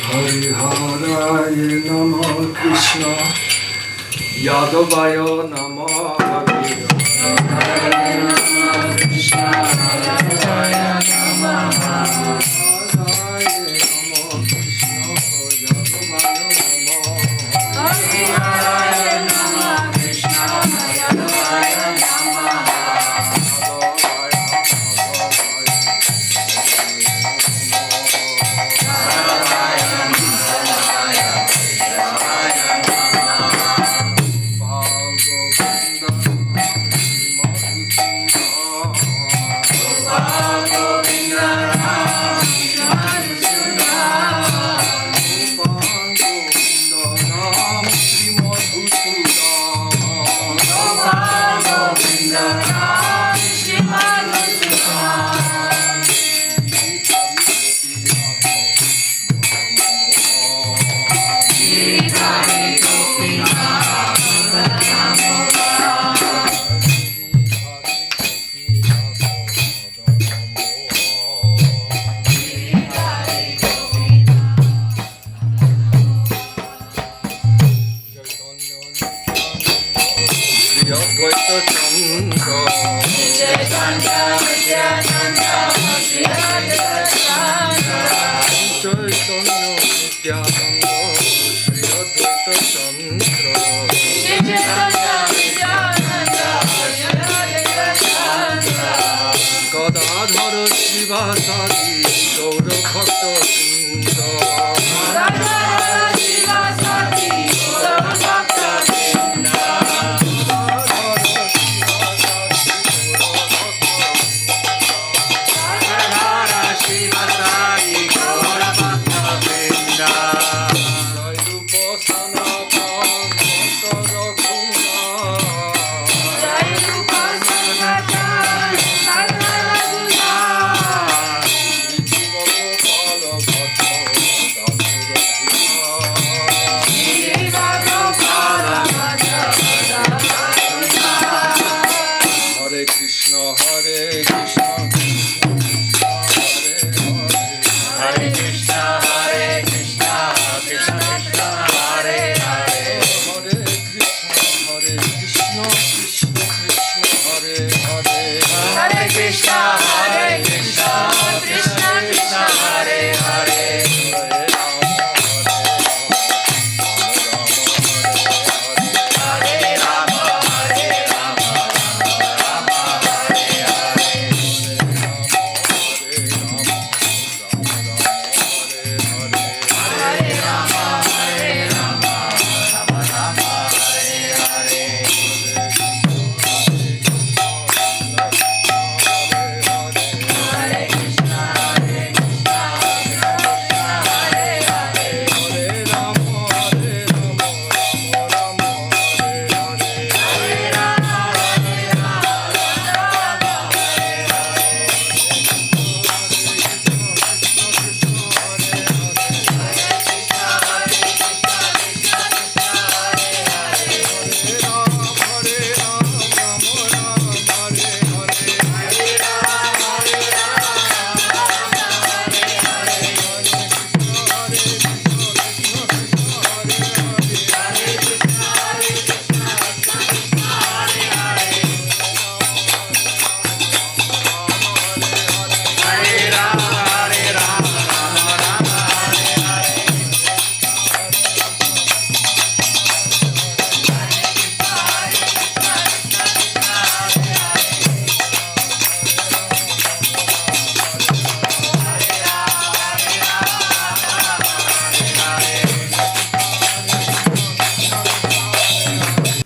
Hari Hare Nama Krishna Yadavaya Nama Hare Krishna Yadavaya Nama Gadadhara Srivasadi Gaura Bhakta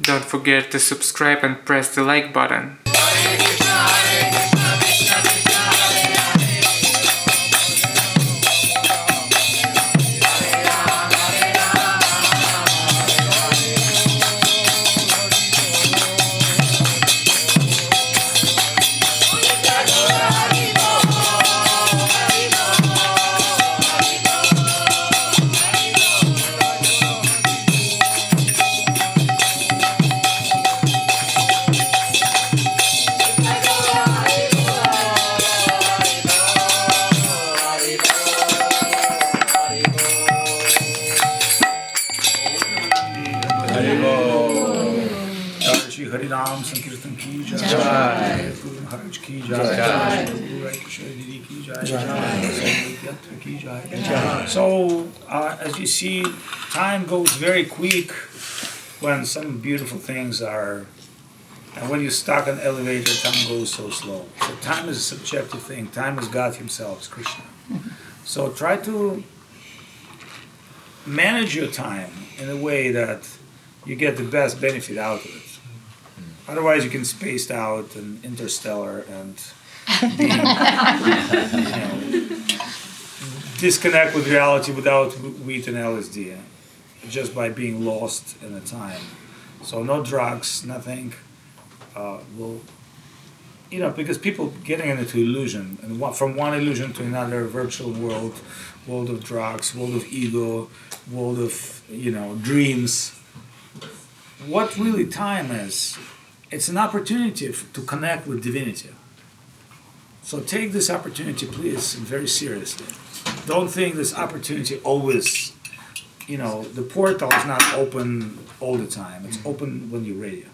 Don't forget to subscribe and press the like button. Harinama Sankirtan ki jai, Guru Maharaj ki jai, Guru Krishna ki jai, ki jai. So, as you see, time goes very quick when some beautiful things are, and when you're stuck in an elevator, time goes so slow. So time is a subjective thing. Time is God Himself, is Krishna. So try to manage your time in a way that you get the best benefit out of it. Otherwise, you can space out and interstellar and be, disconnect with reality without wheat and LSD, just by being lost in the time. So no drugs, nothing will, because people getting into illusion, and from one illusion to another, virtual world of drugs, world of ego, world of dreams. What really time is? It's an opportunity to connect with divinity. So take this opportunity, please, very seriously. Don't think this opportunity always, the portal is not open all the time. It's open when you're ready.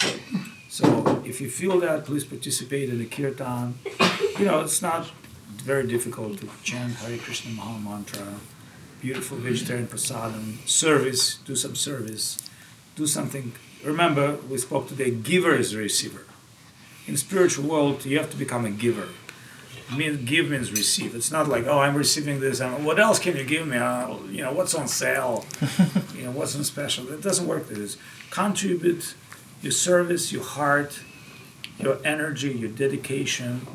So if you feel that, please participate in the Kirtan. It's not very difficult to chant Hare Krishna Maha Mantra, beautiful vegetarian prasadam, service, do some service, do something. Remember, we spoke today, giver is a receiver. In spiritual world, you have to become a giver. Give means receive. It's not like, I'm receiving this, and what else can you give me? What's on sale? What's on special? It doesn't work like this. Contribute your service, your heart, your energy, your dedication.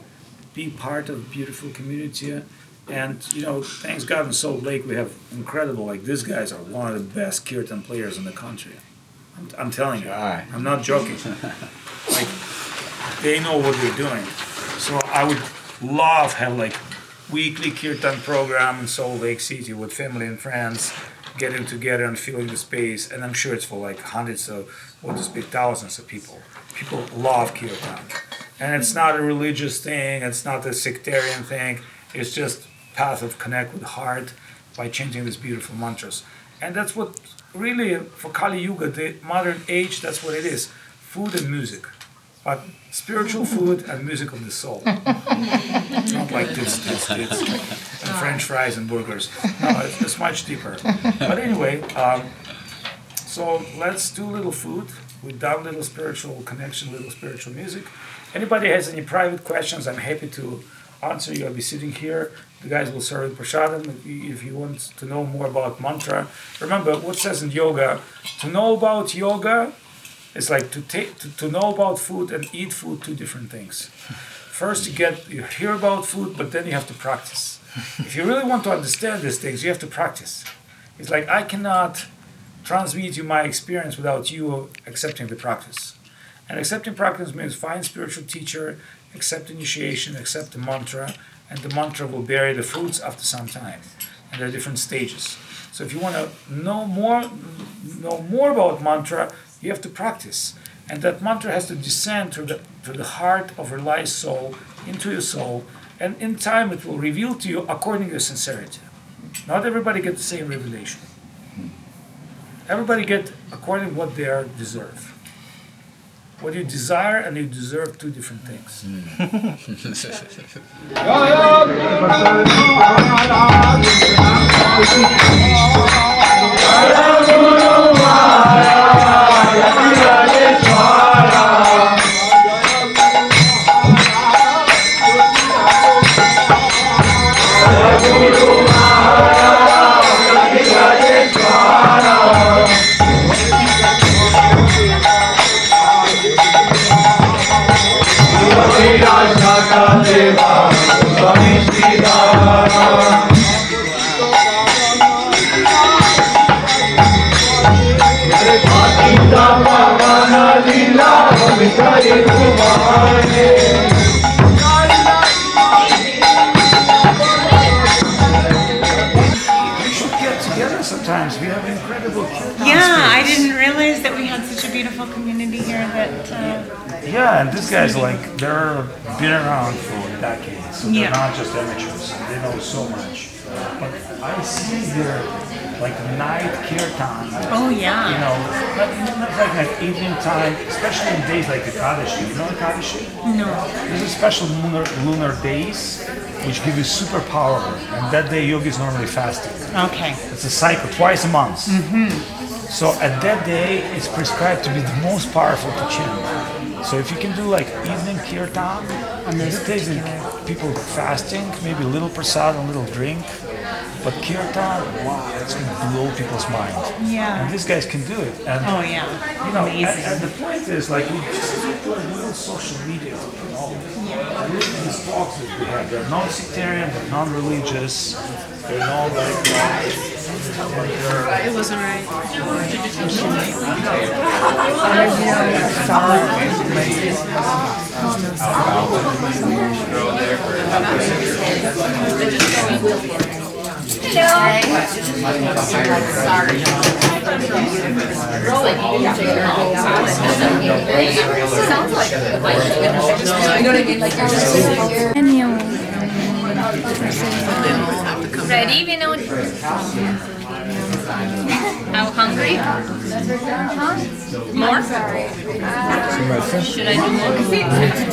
Be part of a beautiful community. And, thanks God in Salt Lake, we have incredible, these guys are one of the best Kirtan players in the country. I'm telling you, I'm not joking. They know what they're doing. So I would love have weekly Kirtan program in Salt Lake City with family and friends, getting together and filling the space. And I'm sure it's for hundreds of, thousands of people. People love Kirtan. And it's not a religious thing. It's not a sectarian thing. It's just path of connect with heart by chanting these beautiful mantras. And that's what really, for Kali Yuga, the modern age, that's what it is. Food and music. But spiritual food and music of the soul. Not like this, and French fries and burgers. No, it's much deeper. But anyway, so let's do a little food. We've done little spiritual connection, little spiritual music. Anybody has any private questions, I'm happy to answer you. I'll be sitting here. The guys will serve prasadam if you want to know more about mantra. Remember what it says in yoga, to know about yoga is like to know about food and eat food, two different things. First you hear about food, but then you have to practice. If you really want to understand these things, you have to practice. It's like I cannot transmit you my experience without you accepting the practice. And accepting practice means find spiritual teacher, accept initiation, accept the mantra, and the mantra will bear the fruits after some time. And there are different stages. So if you want to know more about mantra, you have to practice. And that mantra has to descend through the heart of your light soul, into your soul, and in time it will reveal to you according to your sincerity. Not everybody gets the same revelation. Everybody get according to what they deserve. What you desire and you deserve, two different things. Sometimes we have incredible Kirtan I didn't realize that we had such a beautiful community here that... Yeah, and these guys, like, they're been around for decades, so they're not just amateurs, they know so much. But I see their, like, night Kirtan. Oh, yeah. You know, not like at evening time, especially in days like Ekadashi. You know Ekadashi? No. These are special lunar days which give you super power, and that day yogi is normally fasting. Okay. It's a cycle, twice a month. So at that day, it's prescribed to be the most powerful to chant. So if you can do like evening kirtan, these days people fasting, maybe a little prasad, a little drink, but kirtan, wow, it's going to blow people's mind. Yeah. And these guys can do it. And, oh yeah. You know, and the point is, like, we just need to have little social media, you know. And look at these talks that we have. They're non-sectarian, they're non-religious, they're It was alright. Ready? We know. How hungry? More? Should I do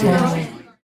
more?